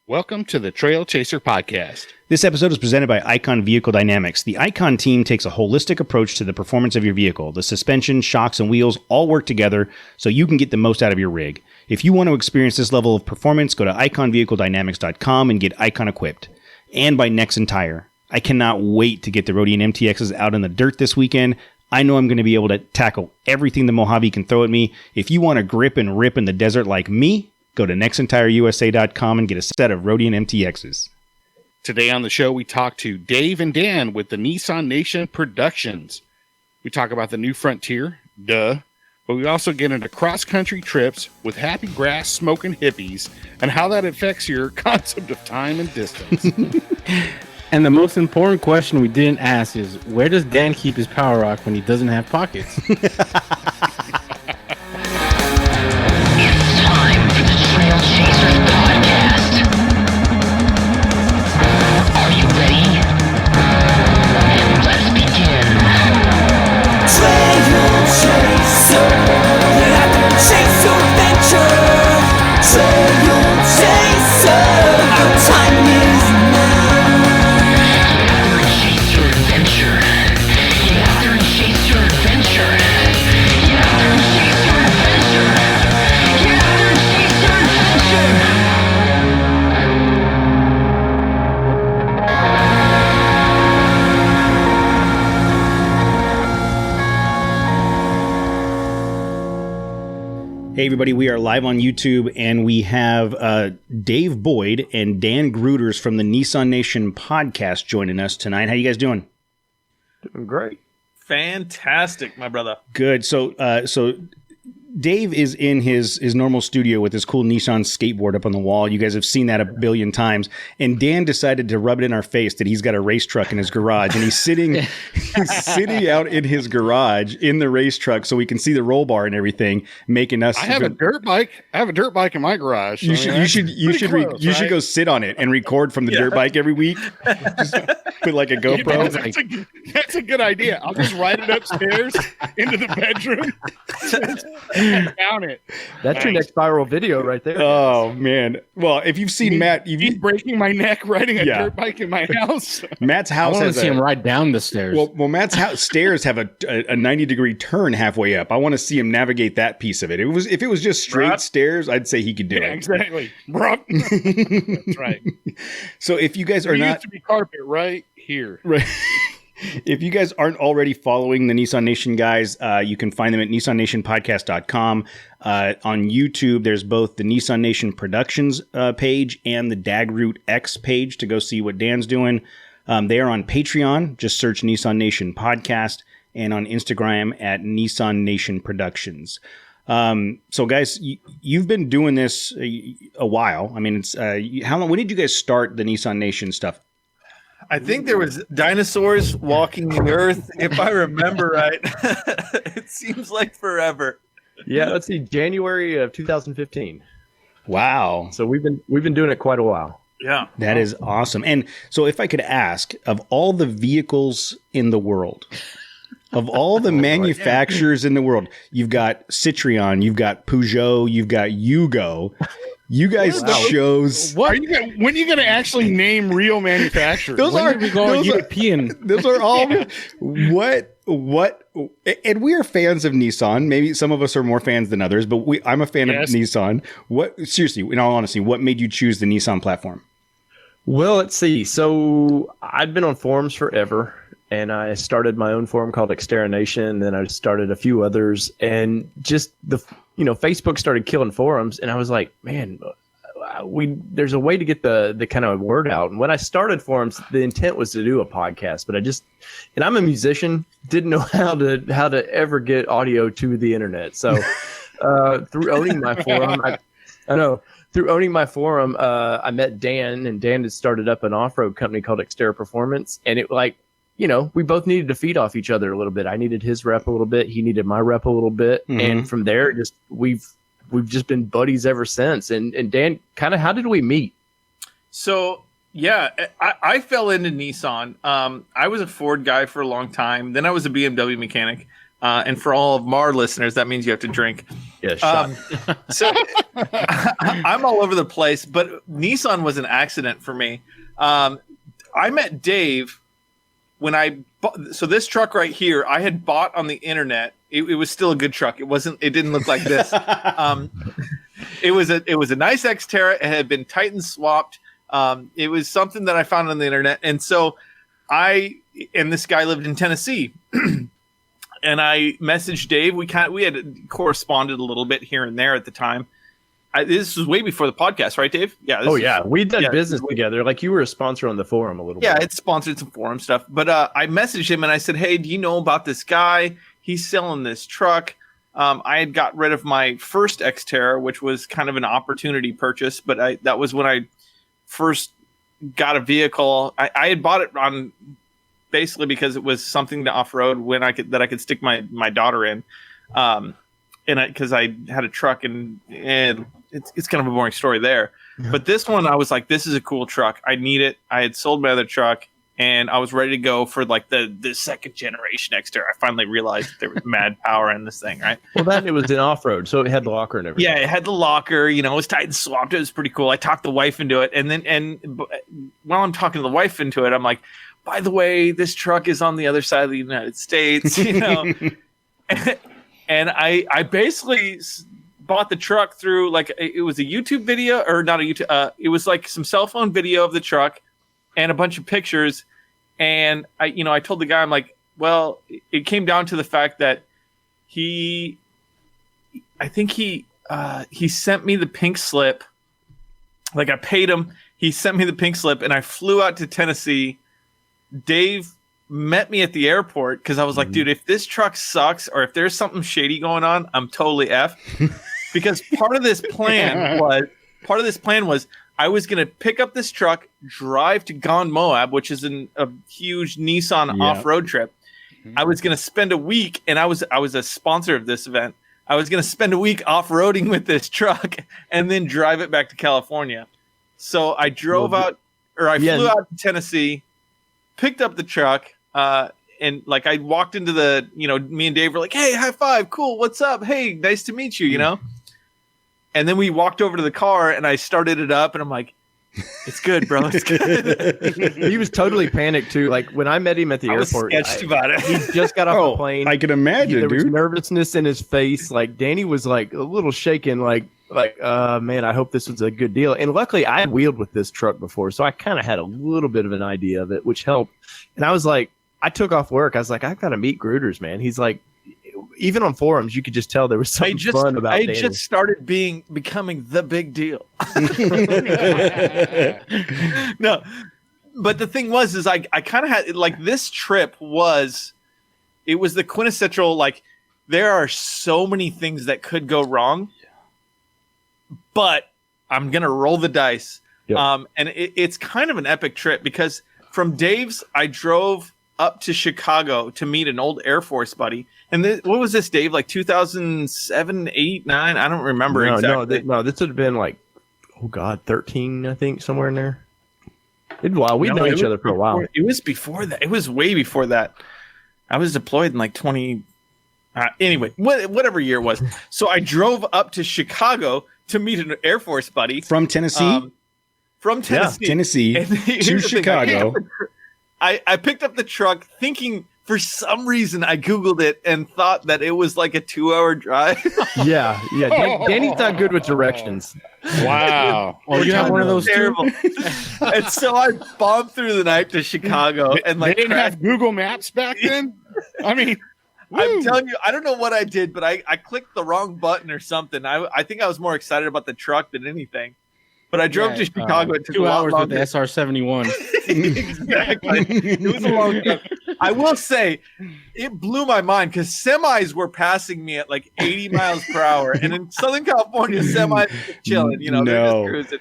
Welcome to the Trail Chaser Podcast. This episode is presented by Icon Vehicle Dynamics. The Icon team takes a holistic approach to the performance of your vehicle. The suspension, shocks, and wheels all work together so you can get the most out of your rig. If you want to experience this level of performance, go to iconvehicledynamics.com and get Icon equipped. And by Nexen Tire. I cannot wait to get the Roadian MTXs out in the dirt this weekend. I know I'm going to be able to tackle everything the Mojave can throw at me. If you want to grip and rip in the desert like me, go to NexenTireUSA.com and get a set of Roadian MTXs. Today on the show, we talk to Dave and Dan with the Nissan Nation Productions. We talk about the new Frontier, but we also get into cross-country trips with happy grass smoking hippies and how that affects your concept of time and distance. And the most important question we didn't ask is, where does Dan keep his power rock when he doesn't have pockets? Trailchasers podcast. Are you ready? Let's begin. Trailchaser, get out there and chase your adventure. Trailchaser, our time is now. Get out there and chase your adventure. Get out there and chase your adventure. Get out there and chase your adventure. Get out there and chase your adventure. Hey everybody, we are live on YouTube and we have Dave Boyd and Dan Gruters from the Nissan Nation podcast joining us tonight. How you guys doing? Doing great. Fantastic, my brother. Good. So Dave is in his normal studio with his cool Nissan skateboard up on the wall. You guys have seen that a billion times. And Dan decided to rub it in our face that he's got a race truck in his garage. And he's sitting out in his garage in the race truck so we can see the roll bar and everything, making us. I have a dirt bike. I have a dirt bike in my garage. You should go sit on it and record from the dirt bike every week. Just put like a GoPro. That's a good idea. I'll just ride it upstairs into the bedroom. Down it. That's your next viral video right there. Oh man! Well, if you've seen Matt, he's breaking my neck riding a dirt bike in my house. Matt's house I want to see him ride down the stairs. Well, Matt's stairs have a 90-degree turn halfway up. I want to see him navigate that piece of it. If it was just straight stairs, I'd say he could do it. Exactly. That's right. So if you guys are used to be carpet right here. Right. If you guys aren't already following the Nissan Nation guys, you can find them at nissannationpodcast.com. On YouTube, there's both the Nissan Nation Productions page and the Dagroot X page to go see what Dan's doing. They are on Patreon. Just search Nissan Nation Podcast, and on Instagram at Nissan Nation Productions. So guys, you've been doing this a while. I mean, it's how long? When did you guys start the Nissan Nation stuff? I think there was dinosaurs walking the earth, if I remember right. It seems like forever. Yeah, let's see, January of 2015. Wow. So we've been doing it quite a while. Yeah. That is awesome. And so if I could ask, of all the vehicles in the world, of all the manufacturers in the world, you've got Citroen, you've got Peugeot, you've got Yugo. You guys chose. When are you going to actually name real manufacturers? Those are European. Those are all. What? And we are fans of Nissan. Maybe some of us are more fans than others, but I'm a fan of Nissan. Seriously, in all honesty, what made you choose the Nissan platform? Well, let's see. So I'd been on forums forever, and I started my own forum called Xterra Nation. Then I started a few others, and just Facebook started killing forums, and I was like, man, there's a way to get the kind of word out. And when I started forums, the intent was to do a podcast, but and I'm a musician, didn't know how to ever get audio to the internet. So through owning my forum, I met Dan, and Dan had started up an off-road company called Xterra Performance, and it we both needed to feed off each other a little bit. I needed his rep a little bit. He needed my rep a little bit. Mm-hmm. And from there, we've just been buddies ever since. And Dan, kind of, how did we meet? So, yeah, I fell into Nissan. I was a Ford guy for a long time. Then I was a BMW mechanic. And for all of our listeners, that means you have to drink. Yeah, shot. So I'm all over the place, but Nissan was an accident for me. I met Dave when I bought. So this truck right here, I had bought on the internet. It was still a good truck. It didn't look like this. It was a nice Xterra. It had been Titan swapped. It was something that I found on the internet. And so and this guy lived in Tennessee. And I messaged Dave. We had corresponded a little bit here and there at the time. This was way before the podcast, right, Dave? Yeah. We'd done business together. Like you were a sponsor on the forum a little bit. Yeah, it sponsored some forum stuff. But I messaged him and I said, "Hey, do you know about this guy? He's selling this truck." I had got rid of my first Xterra, which was kind of an opportunity purchase, but that was when I first got a vehicle. I had bought it on basically because it was something to off-road that I could stick my daughter in. Because I had a truck and it's kind of a boring story there. But this one, I was like, this is a cool truck. I need it. I had sold my other truck and I was ready to go for like the second generation Xterra. I finally realized that there was mad power in this thing, right? Well, it was an off-road, so it had the locker and everything. Yeah, it had the locker, it was Titan swapped. It was pretty cool. I talked the wife into it. And while I'm talking to the wife into it, I'm like, by the way, this truck is on the other side of the United States, And I basically bought the truck through it was a YouTube video, or not a YouTube. It was like some cell phone video of the truck and a bunch of pictures. And I told the guy, I'm like, well, it came down to the fact that he sent me the pink slip. Like I paid him. He sent me the pink slip and I flew out to Tennessee. Dave met me at the airport because I was like, dude, if this truck sucks or if there's something shady going on, I'm totally effed. Because part of this plan was I was going to pick up this truck, drive to Gone Moab, which is a huge Nissan off-road trip. I was going to spend a week, and I was a sponsor of this event. I was going to spend a week off-roading with this truck and then drive it back to California. So I flew out to Tennessee, picked up the truck, and I walked into me and Dave were like, hey, high five, cool, what's up? Hey, nice to meet you, And then we walked over to the car and I started it up and I'm like, it's good, bro. It's good. He was totally panicked too. Like when I met him at the airport, sketched about it. He just got off the plane. I can imagine, there was dude. nervousness in his face. Like Danny was like a little shaken, man, I hope this was a good deal. And luckily I wheeled with this truck before, so I kind of had a little bit of an idea of it, which helped. And I was like, I took off work. I was like, I've got to meet Grooters, man. He's like, even on forums, you could just tell there was something fun about Danny. I just started becoming the big deal. No, but the thing was, I kind of had this trip was the quintessential, there are so many things that could go wrong, but I'm going to roll the dice. Yep. And it's kind of an epic trip because from Dave's, I drove up to Chicago to meet an old Air Force buddy. And what was this, Dave? 2007, 8, 9? I don't remember exactly. No, this would have been 13, I think, somewhere in there. We'd known each other for a while. It was before that. It was way before that. I was deployed in 20. Anyway, whatever year it was. So I drove up to Chicago to meet an Air Force buddy. From Tennessee? From Tennessee. Yeah, Tennessee to Chicago. I picked up the truck thinking, for some reason, I Googled it and thought that it was like a 2-hour drive. Yeah. Danny's not good with directions. Wow. Oh, you have one of those terrible. And so I bombed through the night to Chicago and they didn't have Google Maps back then. I mean, I'm telling you, I don't know what I did, but I clicked the wrong button or something. I think I was more excited about the truck than anything. But I drove to Chicago. It took 2 hours with longer. the SR-71. Exactly. It was a long time. I will say, it blew my mind because semis were passing me at 80 miles per hour, and in Southern California, semis are chilling. They're just cruising.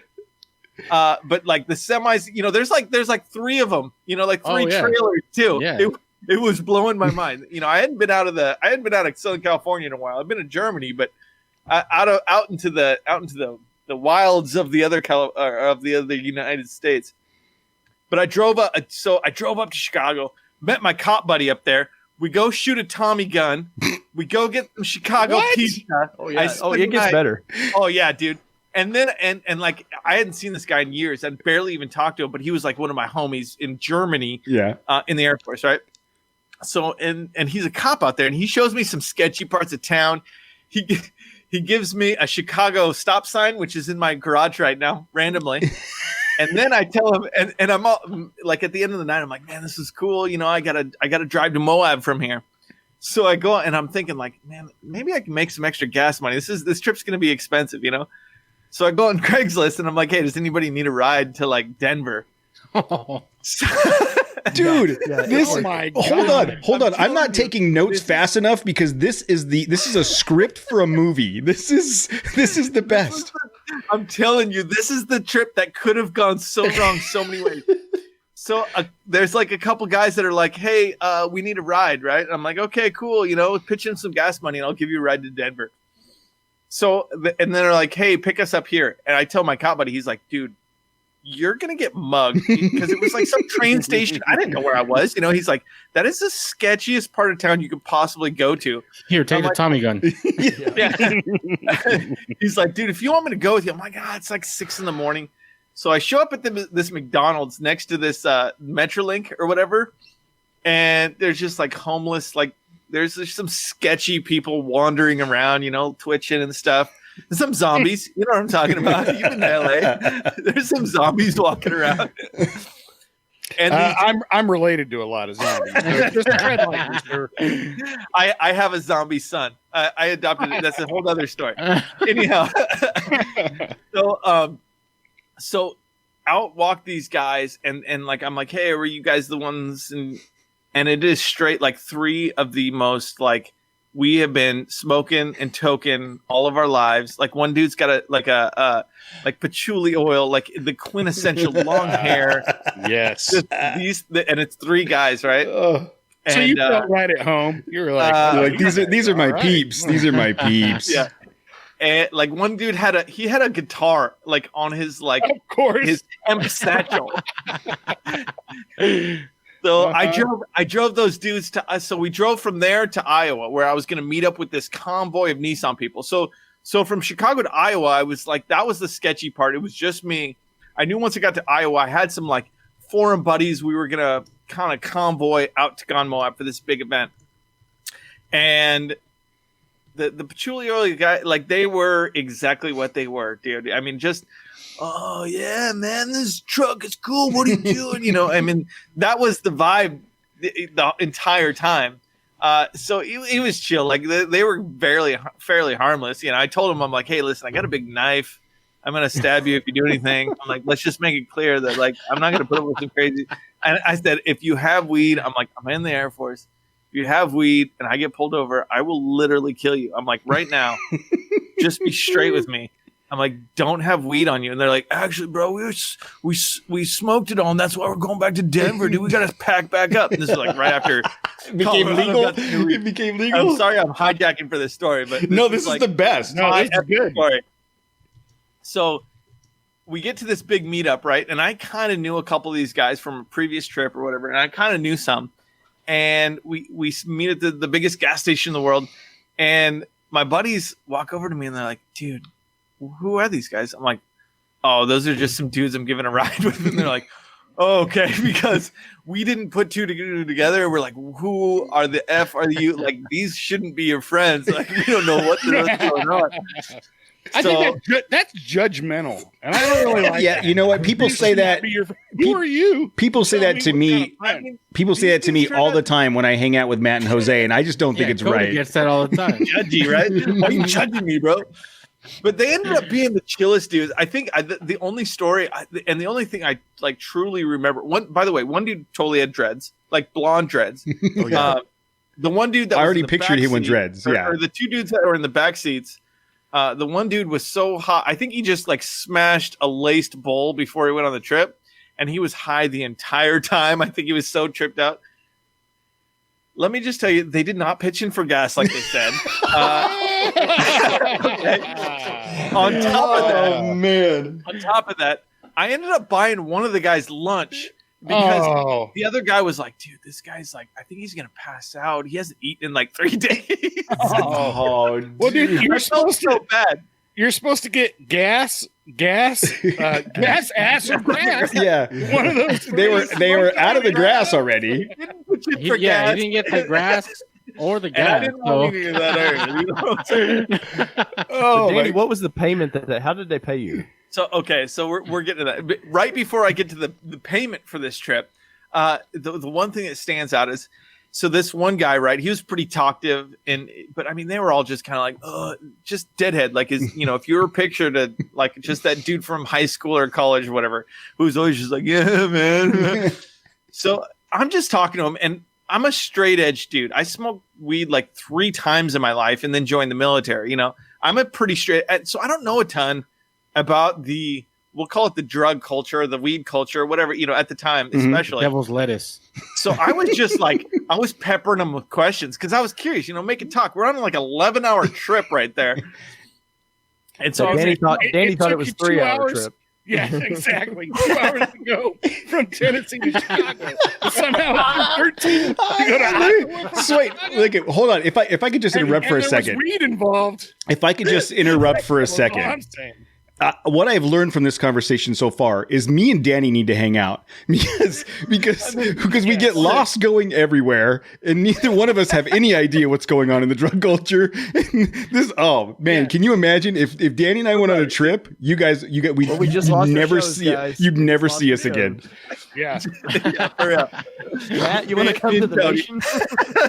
But the semis, there's 3 of them. 3 trailers too. Yeah. It was blowing my mind. I hadn't been out of Southern California in a while. I've been in Germany, but out into the wilds of the other United States. But I drove up to Chicago, met my cop buddy up there. We go shoot a Tommy gun. We go get some Chicago pizza. Oh yeah. It gets better. Oh yeah, dude. And then and like I hadn't seen this guy in years. I'd barely even talked to him, but he was like one of my homies in Germany. Yeah. In the Air Force, right? So and he's a cop out there, and he shows me some sketchy parts of town. He gives me a Chicago stop sign, which is in my garage right now, randomly. And then I tell him, and I'm all, like, at the end of the night, I'm like, man, this is cool. You know, I gotta drive to Moab from here. So I go, and I'm thinking, like, man, maybe I can make some extra gas money. This trip's gonna be expensive, you know. So I go on Craigslist, and I'm like, hey, does anybody need a ride to like Denver? Dude, this. Oh my Hold on. I'm not taking notes fast enough because this is a script for a movie. This is the best. I'm telling you, this is the trip that could have gone so wrong so many ways. So there's like a couple guys that are like, hey, we need a ride, right? And I'm like, okay, cool. You know, pitch in some gas money and I'll give you a ride to Denver. So, and then they're like, hey, pick us up here. And I tell my cop buddy, he's like, dude, you're going to get mugged because it was like some train station. I didn't know where I was. You know, he's like, that is the sketchiest part of town you could possibly go to. Here, take the Tommy gun. Yeah. He's like, dude, if you want me to go with you, I'm like, it's like 6 a.m. So I show up at this McDonald's next to this Metrolink or whatever. And there's just like homeless, like there's just some sketchy people wandering around, you know, twitching and stuff. Some zombies, you know what I'm talking about. You've been to LA. There's some zombies walking around. And I'm related to a lot of zombies. So just tread lightly, sir. I have a zombie son. I adopted it. That's a whole other story. Anyhow, so out walk these guys, and like I'm like, hey, are you guys the ones? And it is straight like 3 of the most like. We have been smoking and toking all of our lives. Like one dude's got like patchouli oil, like the quintessential long hair. Yes. And it's 3 guys, right? So you felt right at home. You were like, these are my peeps. These are my peeps. Yeah. And like one dude had a guitar like on his like of course his hemp satchel. So I drove those dudes to us. So we drove from there to Iowa, where I was going to meet up with this convoy of Nissan people. So from Chicago to Iowa, I was like, that was the sketchy part. It was just me. I knew once I got to Iowa, I had some like foreign buddies. We were going to kind of convoy out to Gon Moab for this big event. And the patchouli oil guy, like they were exactly what they were, dude. I mean, just, oh yeah, man, this truck is cool. What are you doing? You know, I mean, that was the vibe the entire time. So it was chill. Like they were fairly harmless. You know, I told him, I'm like, hey, listen, I got a big knife. I'm gonna stab you if you do anything. I'm like, let's just make it clear that like I'm not gonna put up with some crazy. And I said, if you have weed, I'm like, I'm in the Air Force. If you have weed and I get pulled over, I will literally kill you. I'm like, right now, just be straight with me. I'm like, don't have weed on you. And they're like, actually, bro, we smoked it all, and that's why we're going back to Denver, dude. We got to pack back up. And this is like right after it became legal. It became legal. I'm sorry I'm hijacking for this story, but this is the best. No, this is good. Story. So we get to this big meetup, right? And I kind of knew a couple of these guys from a previous trip or whatever, and I kind of knew some. And we meet at the biggest gas station in the world, and my buddies walk over to me and they're like, dude, who are these guys? I'm like, oh, those are just some dudes I'm giving a ride with. And they're like, oh, okay, because we didn't put 2 together. We're like, who are the F are you? Like, these shouldn't be your friends. Like, we don't know what's going on. I think that's judgmental, and I don't really like. Yeah, that. you know what? People say that. Who are you? People say that to me. People say that to me all the time when I hang out with Matt and Jose, and I just don't think it's Cody right. Gets that all the time. Judgy, right? Why are you judging me, bro? But they ended up being the chillest dudes. I think the only story and the only thing I like truly remember. By the way, one dude totally had dreads, like blonde dreads. Oh, yeah. The one dude that I was already in the pictured him with backseat, dreads. Yeah, or the 2 dudes that were in the back seats. The one dude was so hot. I think he just like smashed a laced bowl before he went on the trip, and he was high the entire time. I think he was so tripped out. Let me just tell you, they did not pitch in for gas like they said. On top of that, I ended up buying one of the guys lunch because the other guy was like, dude, this guy's like, I think he's gonna pass out. He hasn't eaten in like 3 days. Well, dude, you're supposed so to. bad. You're supposed to get gas, ass, or grass. Yeah, One of those. they were out of the grass already. He didn't get the grass or the And I gas. didn't want any of that either. You know what I'm saying? Oh, Danny, what was the payment how did they pay you? So we're getting to that. But right before I get to the payment for this trip, the one thing that stands out is, so this one guy, right? He was pretty talkative, but I mean, they were all just kind of like, just deadhead. Like, if you were pictured like just that dude from high school or college or whatever, who's always just like, yeah, man. So I'm just talking to him, and I'm a straight edge dude. I smoked weed like 3 times in my life, and then joined the military. I'm a pretty straight. So I don't know a ton about we'll call it the drug culture, the weed culture, whatever, at the time, especially. Devil's lettuce. So I was just like, I was peppering them with questions because I was curious, make it talk. We're on like 11-hour trip right there. And so Danny thought it took was you 3 hour 2 hours. trip. Yeah, exactly. 2 hours to go from Tennessee to Chicago. Somehow 13 to go to Iowa. So wait, hold on. If I could just interrupt for a there second. was weed involved. If I could just interrupt for a That's all I'm second. saying. What I've learned from this conversation so far is me and Danny need to hang out because we get lost going everywhere, and neither one of us have any idea what's going on in the drug culture. Can you imagine if Danny and I went on a trip? We just lost our never shows, see guys. you'd never Lost see our us again. Yeah. Matt, you want to come to the nation?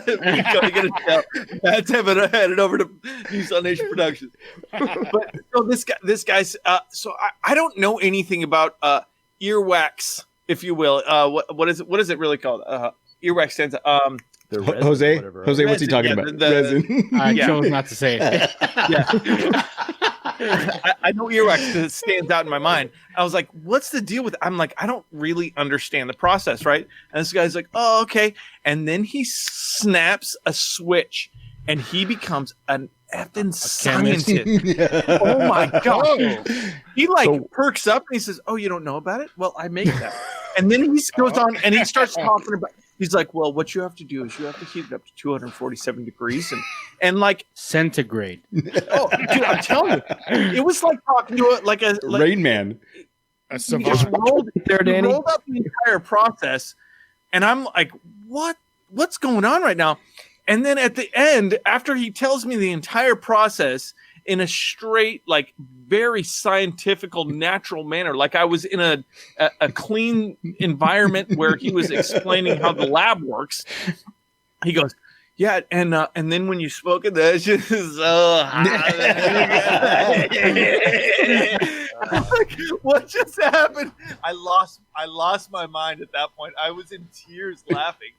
we gotta get a show. Matt's headed over to Nissan Nation Productions. But so this guy's so I don't know anything about earwax, if you will. What is it really called? Earwax stands The resin, Jose, whatever, right? Jose, what's he Resin, talking yeah, about? Resin. I chose not to say it. Yeah. I know earwax because it stands out in my mind. I was like, what's the deal with it? I'm like, I don't really understand the process, right? And this guy's like, oh, okay. And then he snaps a switch and he becomes an effing scientist. Oh my God. He perks up and he says, oh, you don't know about it? Well, I make that. And then he goes on and he starts talking about, he's like, well, what you have to do is you have to heat it up to 247 degrees and like Centigrade. Oh, dude, I'm telling you, it was like talking to a Rain Man. A he savant. just rolled Danny. rolled up the entire process, and I'm like, what's going on right now? And then at the end, after he tells me the entire process in a straight, like very scientific, natural manner, like I was in a clean environment where he was explaining how the lab works, he goes, yeah, and then when you smoke it, that's just so hot. Like, what just happened? I lost my mind at that point. I was in tears laughing,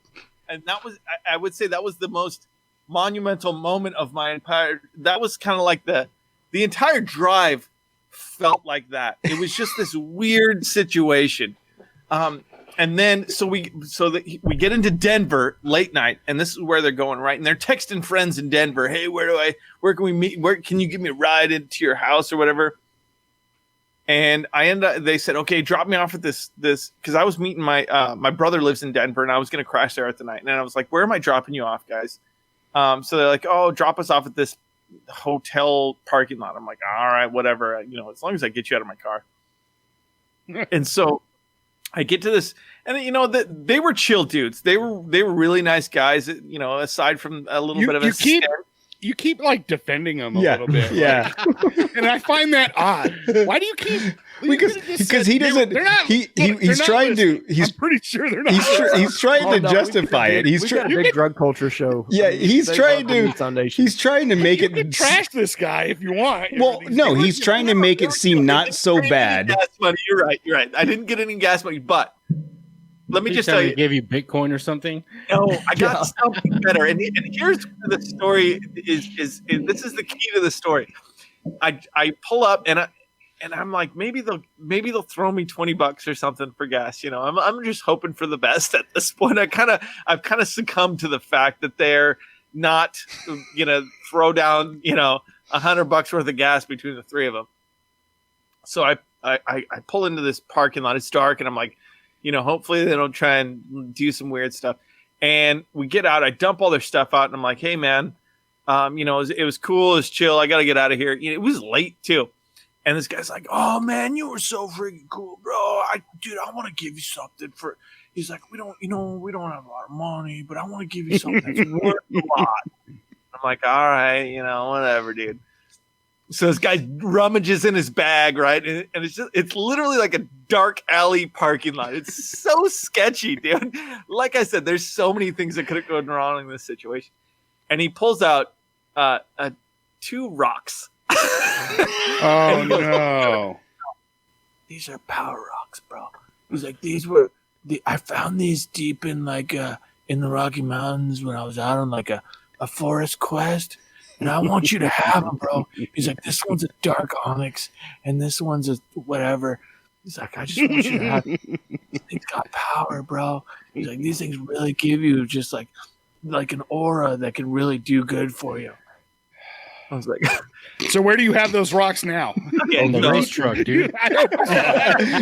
and that was I would say that was the most monumental moment of my entire. That was kind of like the entire drive felt like that. It was just this weird situation. And then we get into Denver late night, and this is where they're going, right? And they're texting friends in Denver, hey, where can we meet? Where can you give me a ride into your house or whatever? And they said, okay, drop me off at this because I was meeting my brother lives in Denver, and I was going to crash there at the night. And I was like, where am I dropping you off, guys? So they're like, oh, drop us off at this hotel parking lot. I'm like, all right, whatever, as long as I get you out of my car. And so I get to this, and they were chill dudes. They were really nice guys. Aside from a little bit of you keep like defending them a little bit. Yeah. And I find that odd. Why do you keep? Because he doesn't. He's trying to. I'm pretty sure they're not. He's trying to justify it. He's got a big drug culture show. Yeah, he's trying to. He's trying to make You it. can trash this guy if you want. Well, no, he's trying to make it seem not so bad. Gas money. You're right. I didn't get any gas money, but let me just tell you. Gave you Bitcoin or something? No, I got something better. And here's where the story is. This is the key to the story. I pull up and I'm like, maybe they'll throw me $20 or something for gas. I'm just hoping for the best at this point. I've kind of succumbed to the fact that they're not gonna throw down $100 worth of gas between the three of them. So I pull into this parking lot. It's dark, and I'm like, hopefully they don't try and do some weird stuff. And we get out. I dump all their stuff out, and I'm like, hey, man, it was cool. It was chill. I got to get out of here. It was late, too. And this guy's like, oh, man, you were so freaking cool, bro. I want to give you something for – he's like, we don't have a lot of money, but I want to give you something that's worth a lot. I'm like, all right, whatever, dude. So this guy rummages in his bag, right? And it's literally like a dark alley parking lot. It's so sketchy, dude. Like I said, there's so many things that could have gone wrong in this situation. And he pulls out 2 rocks. Oh, no. These are power rocks, bro. He's like, I found these deep in in the Rocky Mountains when I was out on like a forest quest. And I want you to have them, bro. He's like, this one's a dark onyx, and this one's a whatever. He's like, I just want you to have them. These things got power, bro. He's like, these things really give you just like an aura that can really do good for you. I was like, so where do you have those rocks now? On the race truck, dude.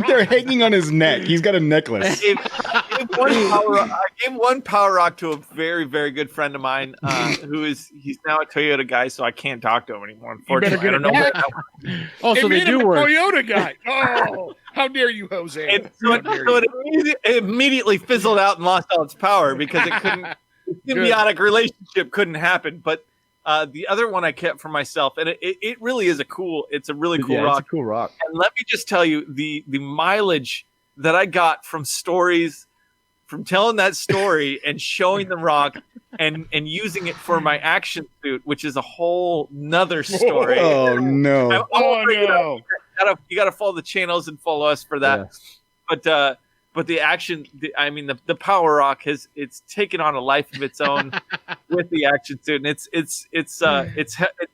They're hanging on his neck. He's got a necklace. I gave one power rock to a very, very good friend of mine he's now a Toyota guy, so I can't talk to him anymore. Unfortunately, I don't know where that went. Oh, so they do work. Toyota guy. Oh, how dare you, Jose? And so it immediately fizzled out and lost all its power because it couldn't. The symbiotic relationship couldn't happen. But the other one I kept for myself, and it really is it's a really cool rock. It's a cool rock. And let me just tell you, the mileage that I got from stories, from telling that story and showing the rock and using it for my action suit, which is a whole nother story. Oh, no. You got to follow the channels and follow us for that. Yeah. But the action, the power rock it's taken on a life of its own with the action suit, and it's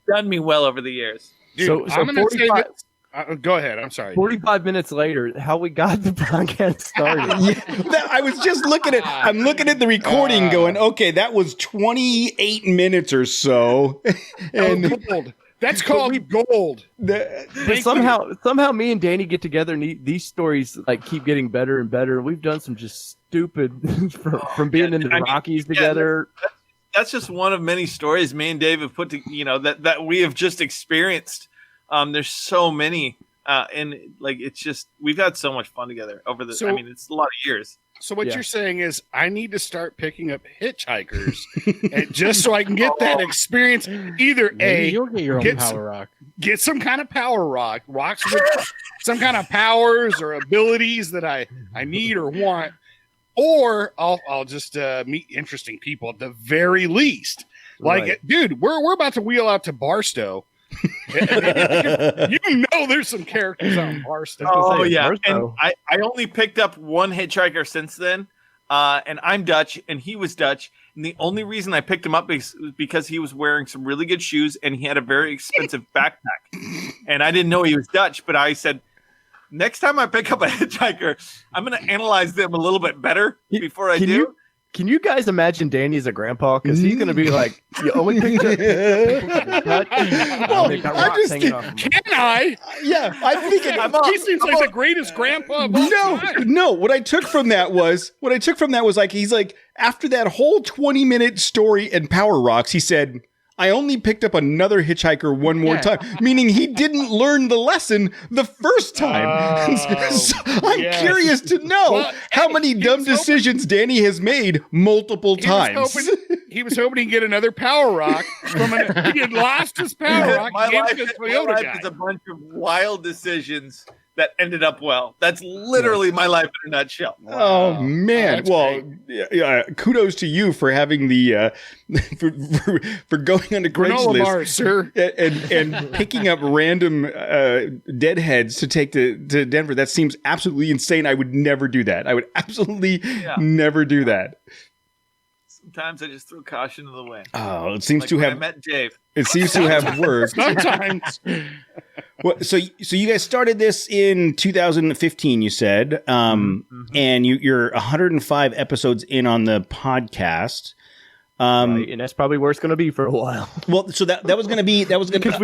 done me well over the years. Dude, So I'm going to say 45 that. Go ahead. I'm sorry. 45 minutes later, how we got the podcast started. I was just looking at the recording going, okay, that was 28 minutes or so. And Gold. That's called gold. But somehow me and Danny get together and these stories like keep getting better and better. We've done some just stupid from being in the Rockies together. That's just one of many stories me and Dave have put to, that we have just experienced. There's so many, and like it's just we've had so much fun together over the. It's a lot of years. So what you're saying is I need to start picking up hitchhikers, and just so I can get that experience. Either Maybe you'll get your own power rock. Get some kind of power rocks with some kind of powers or abilities that I need or want, or I'll just meet interesting people at the very least. Like, dude, we're about to wheel out to Barstow. There's some characters on Barstow. Oh yeah, and I only picked up one hitchhiker since then, and I'm Dutch, and he was Dutch, and the only reason I picked him up is because he was wearing some really good shoes and he had a very expensive backpack, and I didn't know he was Dutch, but I said, next time I pick up a hitchhiker, I'm going to analyze them a little bit better before I do. Can you guys imagine Danny as a grandpa? Because he's going to be like, you only picked up. Can I? Yeah, I'm thinking. He seems like the greatest grandpa of all time. No. What I took from that was like he's like after that whole 20-minute story and Power Rocks, he said, I only picked up another hitchhiker one more time, meaning he didn't learn the lesson the first time. So I'm curious to know how many dumb decisions Danny has made multiple times. He was hoping he'd get another Power Rock. He had lost his Power Rock. My life is a bunch of wild decisions that ended up well. That's literally my life in a nutshell. Wow. Oh man! Well, kudos to you for having the for going on to Craigslist, Mars, sir, and picking up random deadheads to take to Denver. That seems absolutely insane. I would never do that. I would absolutely never do that. Sometimes I just throw caution to the wind. Oh, it seems like to have. I met Dave. It seems to have worked. Sometimes. Well, so you guys started this in 2015, you said, and you're 105 episodes in on the podcast, right, and that's probably where it's going to be for a while. Well, so that was going to be because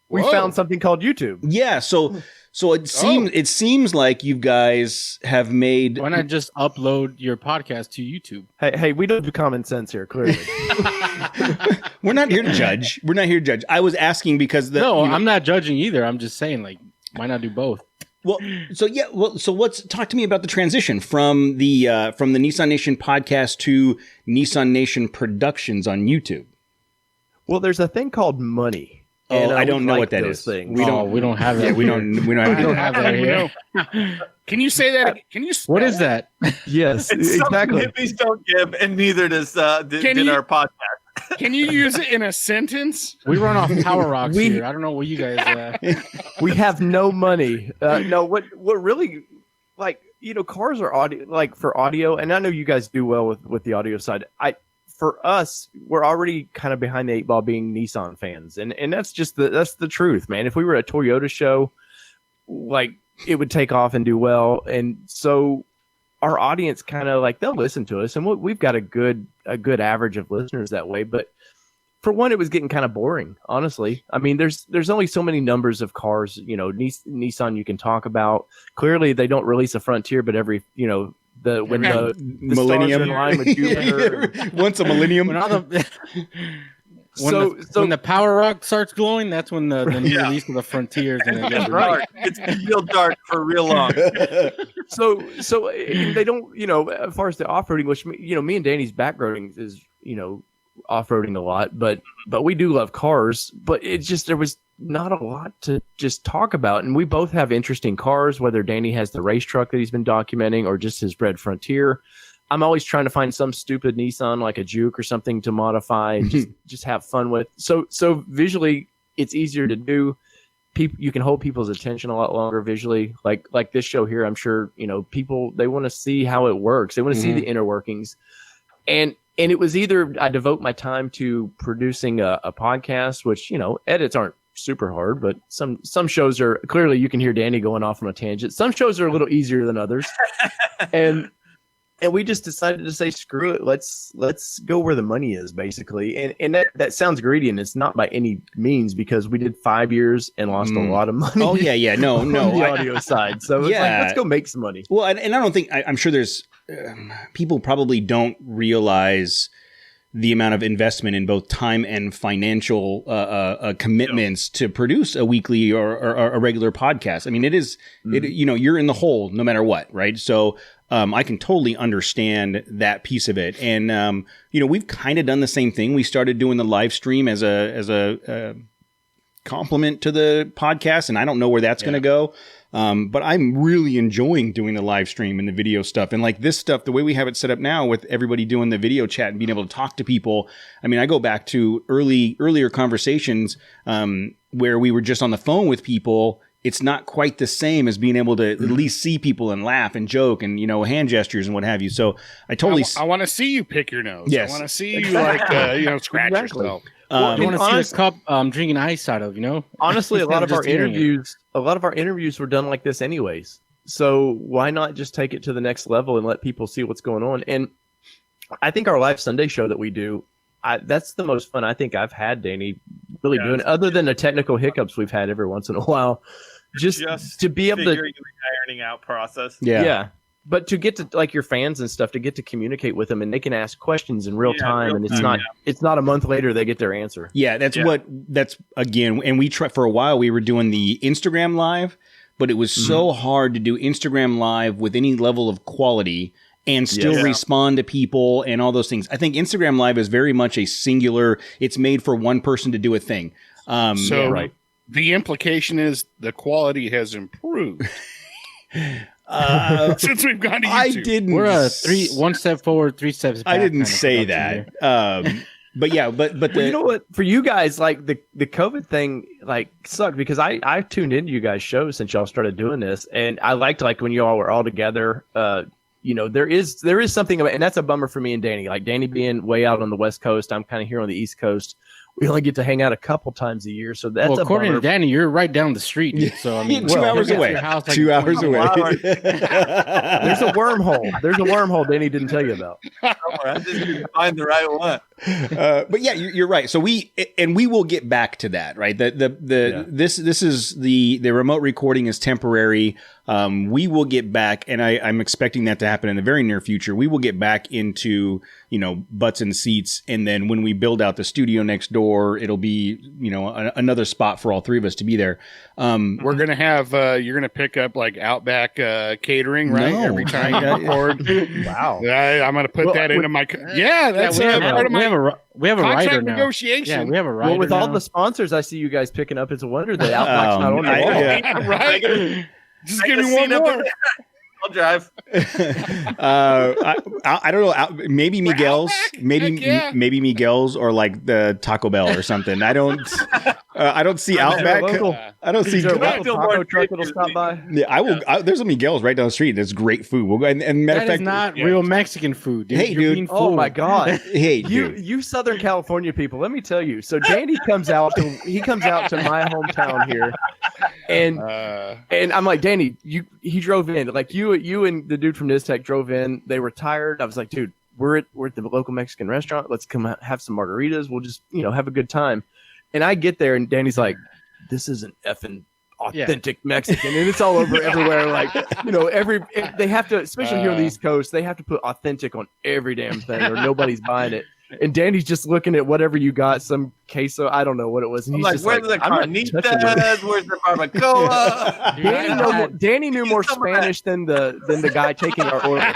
we found something called YouTube. Yeah, so So it seems like you guys have made. Why not just upload your podcast to YouTube? Hey, we don't do common sense here, clearly. We're not here to judge. We're not here to judge. I was asking because I'm not judging either. I'm just saying, like, why not do both? Well, so talk to me about the transition from the Nissan Nation podcast to Nissan Nation Productions on YouTube. Well, there's a thing called money. And I don't know what that is. Things. We don't have that. Yeah, we don't have that here. Can you say that? Can you? What is that? Yes, It's exactly. something hippies don't give, and neither did our podcast. Can you use it in a sentence? We run off Power Rocks here. I don't know what you guys. We have no money. No, what really, like, cars are audio, like for audio, and I know you guys do well with the audio side. For us, we're already kind of behind the eight ball being Nissan fans. And that's just that's the truth, man. If we were at a Toyota show, like, it would take off and do well. And so our audience kind of, like, they'll listen to us, and we've got a good average of listeners that way. But for one, it was getting kind of boring, honestly. I mean, there's only so many numbers of cars, Nissan you can talk about. Clearly they don't release a Frontier, but every, when the millennium stars are in line with Jupiter. Once a millennium. When the Power Rock starts glowing, that's when the new release of the Frontiers. It's dark. It's real dark for real long. So they don't, as far as the off-roading, which, me and Danny's backroading is, off-roading a lot, but we do love cars, but it's just, there was not a lot to just talk about. And we both have interesting cars, whether Danny has the race truck that he's been documenting or just his red Frontier. I'm always trying to find some stupid Nissan, like a Juke or something, to modify and just have fun with. So visually it's easier to do. You can hold people's attention a lot longer visually. Like this show here, I'm sure, people, they want to see how it works. They want to see the inner workings. And it was either I devote my time to producing a podcast, which, edits aren't super hard, but some shows are, clearly you can hear Danny going off on a tangent. Some shows are a little easier than others. and we just decided to say, screw it. Let's go where the money is, basically. And that sounds greedy, and it's not by any means, because we did 5 years and lost a lot of money. Oh yeah. No. On the audio side. So it's like, let's go make some money. Well, and I don't think, I'm sure there's people probably don't realize the amount of investment in both time and financial commitments to produce a weekly or a regular podcast. I mean, it is, you're in the hole no matter what, right? So I can totally understand that piece of it. And, we've kind of done the same thing. We started doing the live stream as a compliment to the podcast, and I don't know where that's going to go. But I'm really enjoying doing the live stream and the video stuff. And like this stuff, the way we have it set up now with everybody doing the video chat and being able to talk to people. I mean, I go back to earlier conversations where we were just on the phone with people. It's not quite the same as being able to at least see people and laugh and joke and, hand gestures and what have you. So I totally... I want to see you pick your nose. Yes. I want to see you, scratch yourself. You want to see a cup drinking ice out of, Honestly, a lot of our Just hearing interviews were done like this anyways. So why not just take it to the next level and let people see what's going on? And I think our live Sunday show that we do, that's the most fun I think I've had, Danny, really doing, other than the technical hiccups we've had every once in a while. Just to be able to the ironing out process. Yeah. But to get to, like, your fans and stuff, to get to communicate with them, and they can ask questions in real time, and it's not a month later they get their answer. Yeah, that's again, and we tried for a while. We were doing the Instagram live, but it was so hard to do Instagram live with any level of quality and still respond to people and all those things. I think Instagram live is very much a singular. It's made for one person to do a thing. The implication is the quality has improved. Since we've gone to YouTube. I didn't. We're one step forward, 3 steps back. I didn't say that. But yeah, but well, you know what? For you guys, like the COVID thing, like, sucked, because I tuned into you guys' shows since y'all started doing this, and I liked, like, when you all were all together. There is something about, and that's a bummer for me and Danny. Like, Danny being way out on the West Coast, I'm kind of here on the East Coast. we only get to hang out a couple times a year. So that's Well, a according bummer. to Danny, you're right down the street. Dude. So I mean, 2 hours you got away. your house, like, 2 hours away. There's a wormhole. There's a wormhole Danny didn't tell you about. I just didn't find the right one. But yeah, you're right. So we will get back to that, right? This is the remote recording is temporary. We will get back, and I'm expecting that to happen in the very near future. We will get back into, butts and seats, and then when we build out the studio next door, it'll be, another spot for all three of us to be there. We're gonna have you're gonna pick up like Outback catering, right? No. Every time you record. Wow. I'm gonna put that into my. That's we have part of my we have a contract writer now. negotiation. Yeah, we have a writer. Well, with all now. the sponsors I see you guys picking up, it's a wonder that Outback's not on the wall. Yeah. Right? Just give me one more. I'll drive. I don't know. Maybe Miguel's, Outback? maybe Heck yeah. maybe Miguel's, or like the Taco Bell or something. I don't see Outback. I don't see. Is there a I local feel taco more truck that'll stop by? Yeah, I will. There's a Miguel's right down the street. It's great food. We'll go and matter of That is fact, not real Mexican food, dude. Hey, You're dude. being Oh fooled. my God. hey, dude. You Southern California people, let me tell you. So Danny comes out to my hometown here, and I'm like, Danny, he drove in. Like you and the dude from Niztec drove in. They were tired. I was like, dude, we're at the local Mexican restaurant. Let's come out, have some margaritas. We'll just have a good time. And I get there, and Danny's like, this isn't effing authentic Mexican, and it's all over everywhere. Like, they have to, especially here on the East Coast, they have to put authentic on every damn thing, or nobody's buying it. And Danny's just looking at whatever you got, some queso, I don't know what it was, and I'm he's like, just where's like, the I'm not touching this. carnitas? Where's the barbacoa? Danny knew more Spanish than the guy taking our order.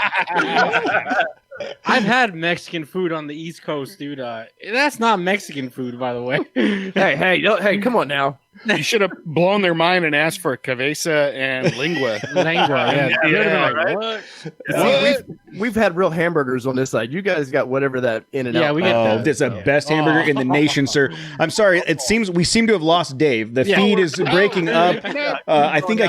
I've had Mexican food on the East Coast, dude. That's not Mexican food, by the way. Hey, come on now. You should have blown their mind and asked for cabeza and lingua. We've had real hamburgers on this side. You guys got whatever that in and out. Yeah, we get that. That's the best hamburger in the nation, sir. I'm sorry. We seem to have lost Dave. The feed is breaking up. I think I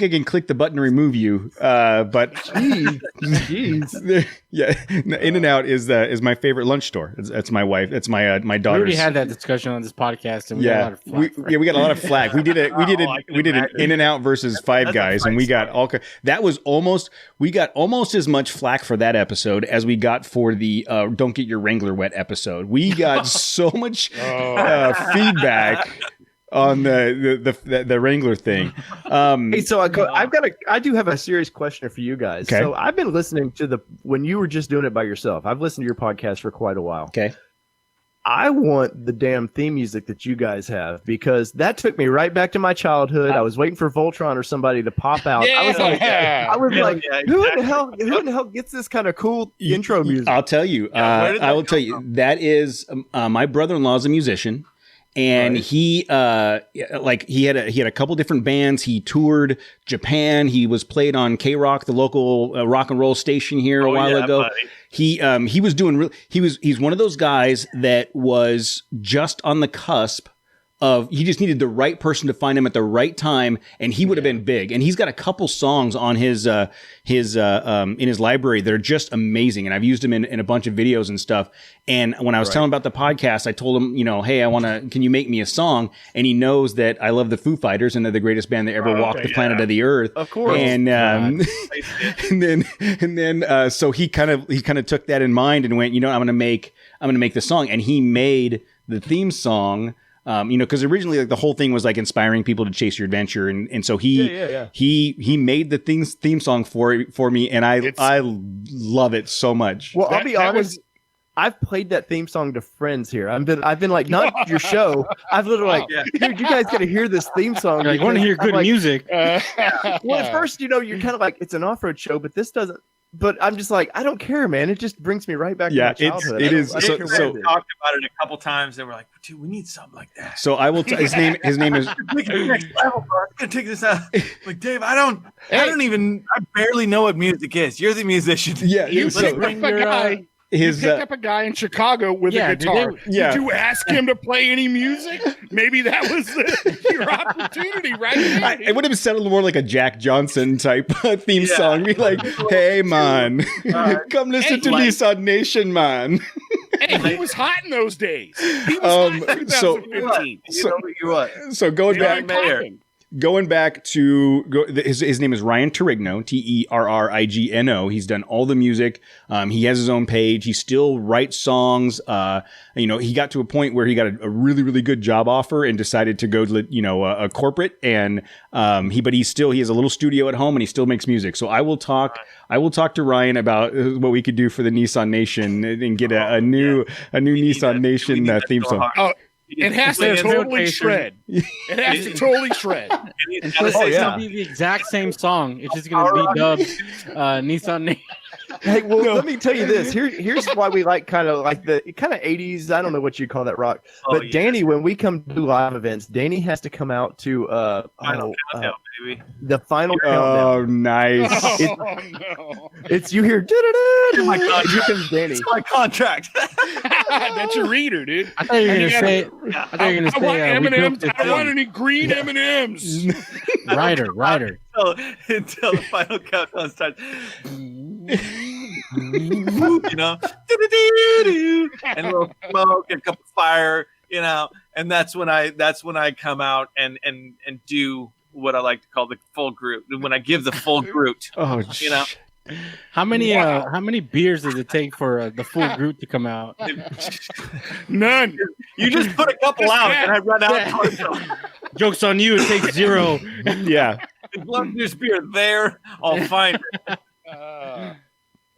can click the button to remove you. But jeez. Yeah, In and Out is my favorite lunch store. That's my wife. That's my We daughter's. already had that discussion on this podcast, and we got a lot of flack for it. we got a lot of flack. We did an In and Out versus Five Guys, and we got we got almost as much flack for that episode as we got for the Don't Get Your Wrangler Wet episode. We got so much feedback on the Wrangler thing. Hey, so I do have a serious question for you guys. Okay. So I've been listening to when you were just doing it by yourself. I've listened to your podcast for quite a while. Okay. I want the damn theme music that you guys have, because that took me right back to my childhood. I was waiting for Voltron or somebody to pop out. I was like, who in the hell gets this kind of cool intro music? I'll tell you. I will tell you. That is my brother-in-law's a musician. And he had a couple different bands. He toured Japan. He was played on K-Rock, the local rock and roll station here a while ago. Buddy. He was doing he's one of those guys that was just on the cusp of, he just needed the right person to find him at the right time, and he would have been big. And he's got a couple songs on his in his library that are just amazing. And I've used him in a bunch of videos and stuff. And when I was telling him about the podcast, I told him, hey, can you make me a song? And he knows that I love the Foo Fighters and they're the greatest band that ever walked the planet of the earth. Of course. And then so he kind of took that in mind and went, I'm going to make the song. And he made the theme song. Because originally, like, the whole thing was like inspiring people to chase your adventure, and so he made the theme song for me, and I love it so much. Well, I'll be honest. I've played that theme song to friends here. I've been like, not your show. I've literally dude, you guys got to hear this theme song. Like, want to hear good music? Well, at first, you're kind of like, it's an off-road show, but this doesn't. But I'm just like, I don't care, man. It just brings me right back to my childhood. It is. We talked about it a couple times, and we're like, dude, we need something like that. So I will. His name is. Take it to the next level, bro. I'm gonna take this out. Like, Dave, I barely know what music is. You're the musician. Yeah, You pick up a guy in Chicago with a guitar. Did you ask him to play any music? Maybe that was your opportunity, right? It would have sounded more like a Jack Johnson type theme song. Be like, hey, man, come listen to Nissan Nation, man. Hey, he was hot in those days. He was hot in so- 2015. So going John back, Coffin. his name is Ryan Turigno, Terrigno. He's done all the music. He has his own page. He still writes songs. He got to a point where he got a really, really good job offer and decided to go to, a corporate. And he has a little studio at home and he still makes music. So I will talk to Ryan about what we could do for the Nissan Nation and get a new Nissan Nation theme song. Oh, it has to totally shred. It has to totally shred. And so it's gonna be the exact same song. It's just gonna be dubbed Nissan Nation. Hey, well, let me tell you this. Here's why we like kind of the 80s. I don't know what you call that rock, but Danny, when we come do live events, Danny has to come out to Final Countdown, baby. the final countdown. Oh, nice. No. It's you hear. my God. Here comes Danny. It's my contract. That's your reader, dude. I thought you were gonna say. I thought you were gonna I want say. We M&Ms. built I don't want any green M&Ms. Ryder. until the final countdown starts. And a little smoke and a cup of fire, and that's when I come out and do what I like to call the full Groot. When I give the full Groot, Oh, How many beers does it take for the full Groot to come out? None. you just put a couple out and I run out. Joke's on you. It takes 0. yeah. As long as there's beer there, I'll find it.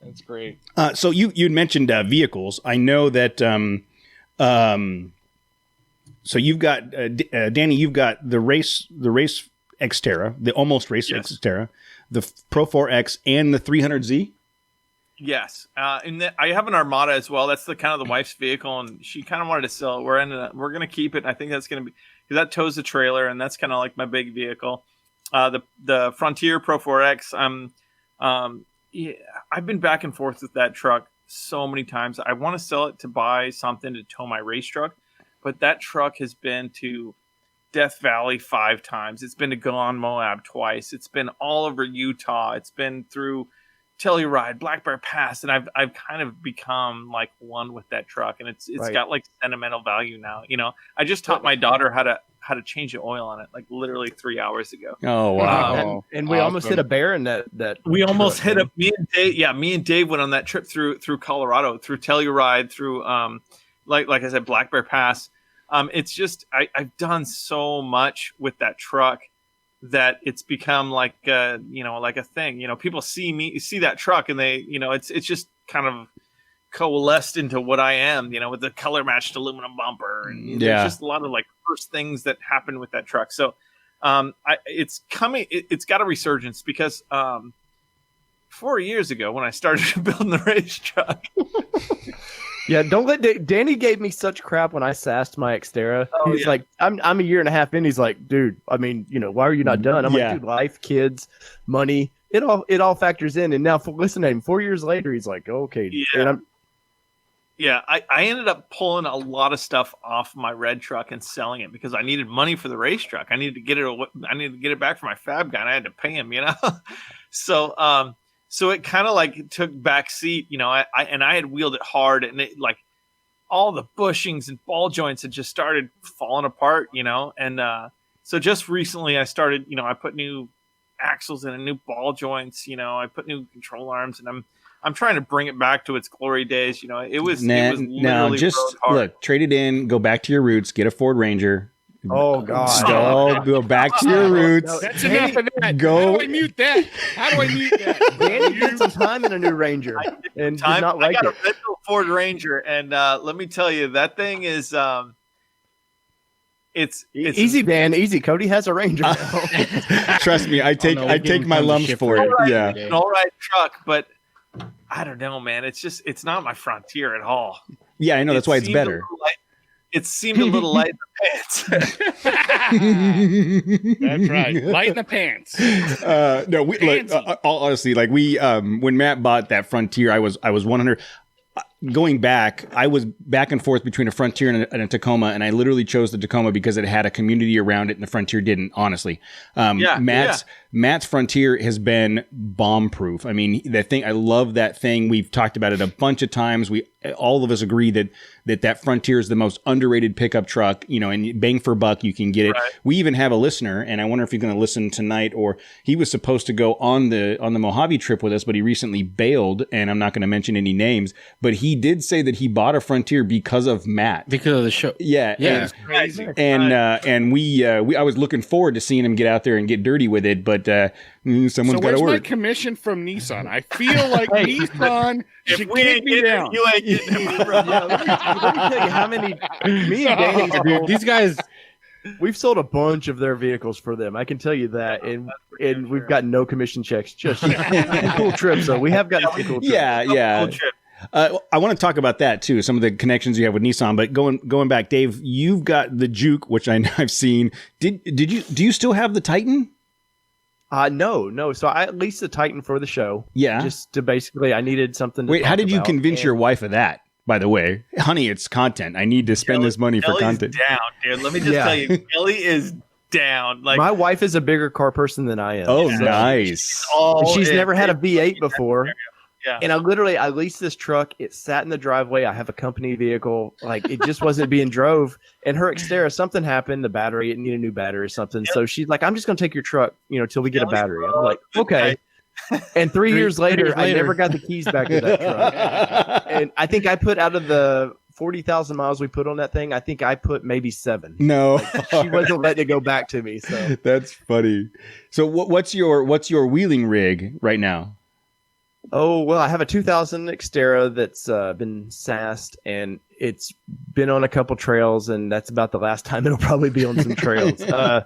That's great. So you'd mentioned vehicles. I know that. So you've got Danny. You've got the race Xterra, the almost race Xterra, the Pro 4X, and the 300Z. Yes, and I have an Armada as well. That's the kind of the wife's vehicle, and she kind of wanted to sell it. We're gonna keep it. And I think that's gonna be because that tows the trailer, and that's kind of like my big vehicle. The Frontier Pro 4X. I've been back and forth with that truck so many times. I want to sell it to buy something to tow my race truck, but that truck has been to Death Valley 5 times. It's been to Gone Moab twice. It's been all over Utah. It's been through Telluride, Black Bear Pass, and I've kind of become like one with that truck, and it's Right. got like sentimental value now. I just taught my daughter how to change the oil on it, like literally 3 hours ago. Oh wow! And we almost hit a bear in that. We almost truck, hit up me and Dave. Yeah, me and Dave went on that trip through Colorado, through Telluride, through like I said, Black Bear Pass. It's just I've done so much with that truck that it's become like like a thing. People see that truck and they it's just kind of coalesced into what I am. With the color matched aluminum bumper and there's just a lot of like first things that happen with that truck. So it's coming. It's got a resurgence because 4 years ago when I started building the race truck. Yeah, don't let Danny gave me such crap when I sassed my Xterra. Oh, He's like, I'm a year and a half in. He's like, dude, I mean, why are you not done? I'm like, dude, life, kids, money, it all factors in. And now, listen to him. 4 years later, he's like, okay. Yeah. And I ended up pulling a lot of stuff off my red truck and selling it because I needed money for the race truck. I needed to get it back for my fab guy, and I had to pay him. So it kind of like took back seat, I had wheeled it hard, and it like all the bushings and ball joints had just started falling apart, and so just recently I started, I put new axles in and new ball joints, I put new control arms, and I'm trying to bring it back to its glory days. It was literally just rode hard. look, trade it in, go back to your roots, get a Ford Ranger. oh god, Go back to your roots. That's enough of that. Go- How do I mute that? Danny did some time in a new Ranger and did not like I got it. a rental Ford Ranger, and let me tell you, that thing is it's Easy, Dan. Easy. Cody has a Ranger now. Trust me, I take no, we give take him my tons of lumps shit for for it. it. Yeah. an all right truck, but I don't know, man. It's not my Frontier at all. Yeah, I know. That's why it's seemed a better. little light- It seemed a little light in the pants. That's right. Light in the pants. No, honestly, like when Matt bought that Frontier, I was 100. Going back, I was back and forth between a Frontier and a Tacoma, and I literally chose the Tacoma because it had a community around it, and the Frontier didn't. Honestly, Matt's Frontier has been bomb proof. I mean, I love that thing. We've talked about it a bunch of times. all of us agree that Frontier is the most underrated pickup truck, and bang for buck, you can get it. Right. We even have a listener, and I wonder if he's going to listen tonight, or he was supposed to go on the Mojave trip with us, but he recently bailed, and I'm not going to mention any names, but he did say that he bought a Frontier because of Matt. Because of the show. Yeah. Yeah. Crazy. And I was looking forward to seeing him get out there and get dirty with it, but someone's So got to where's my work. commission from Nissan? I feel like Nissan If should we kick ain't me getting down. it, you ain't getting it, bro. Yeah, let me tell you how many. Me and Danny, Dude, these guys, we've sold a bunch of their vehicles for them. I can tell you that, and we've gotten no commission checks. Just cool trips, though. We have gotten some cool trips. Yeah. Cool trip. I want to talk about that too. Some of the connections you have with Nissan, but going back, Dave, you've got the Juke, which I've seen. Do you still have the Titan? No. So I leased the Titan for the show. Yeah. Just to basically, I needed something to Wait, how talk did you about, convince and- your wife of that? By the way, honey, it's content. I need to spend this money for Ellie's content. down, dude. Let me just tell you, Ellie is down. Like, My wife is a bigger car person than I am. Oh, So- nice. all She's in. never had a V8 before. Yeah. And I leased this truck. It sat in the driveway. I have a company vehicle. Like, it just wasn't being drove. And her Xterra, something happened. The battery, it needed a new battery or something. So she's like, I'm just going to take your truck, till we get a battery. I'm like, okay. And 3 years later, I never got the keys back to that truck. And I think I put out of the 40,000 miles we put on that thing, I think I put maybe 7. No, She wasn't letting it go back to me. So that's funny. So what's your wheeling rig right now? Oh, well, I have a 2000 Xterra that's been sassed, and it's been on a couple trails, and that's about the last time it'll probably be on some trails. The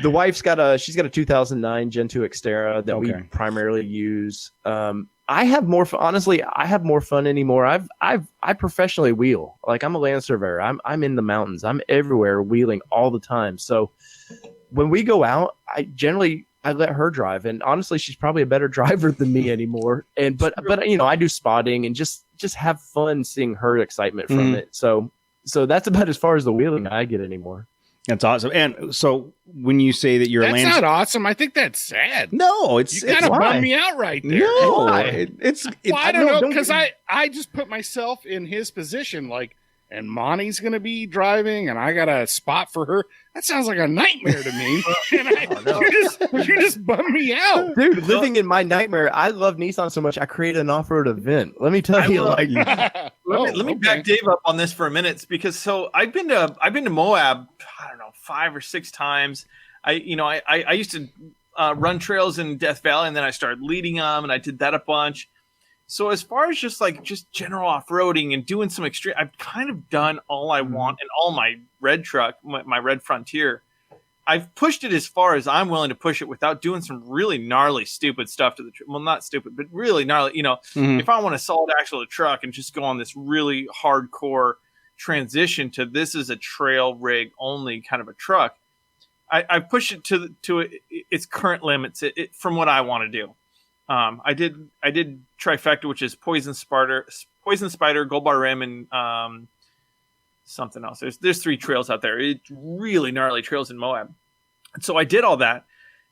wife's got a 2009 Gen 2 Xterra that we Okay. primarily use. I have more fun, honestly. I have more fun anymore. I professionally wheel. Like, I'm a land surveyor. I'm in the mountains. I'm everywhere wheeling all the time. So when we go out, I let her drive, and honestly, she's probably a better driver than me anymore. But I do spotting and just have fun seeing her excitement from it. So that's about as far as the wheeling I get anymore. That's awesome. And so when you say that you're That's a land, not awesome. I think that's sad. no, it's You kind of why? bummed me out right there. no, Why? it's Well, I don't no, know, don't because get- I just put myself in his position, like, and Monty's going to be driving, and I got a spot for her. That sounds like a nightmare to me. And you just bummed me out. Dude, living in my nightmare, I love Nissan so much. I created an off-road event. Let me tell you, like, Let me back Dave up on this for a minute, because I've been to Moab, I don't know, 5 or 6 times. I used to run trails in Death Valley, and then I started leading them, and I did that a bunch. So as far as just general off-roading and doing some extreme, I've kind of done all I want in all my red truck, my red Frontier. I've pushed it as far as I'm willing to push it without doing some really gnarly, stupid stuff to the well, not stupid, but really gnarly. If I want a solid axle to the truck and just go on this really hardcore transition to this is a trail rig only kind of a truck, I pushed it to its current limits from what I want to do. I did trifecta, which is Poison Spider, Gold Bar Rim, and something else. There's 3 trails out there. It's really gnarly trails in Moab. And so I did all that,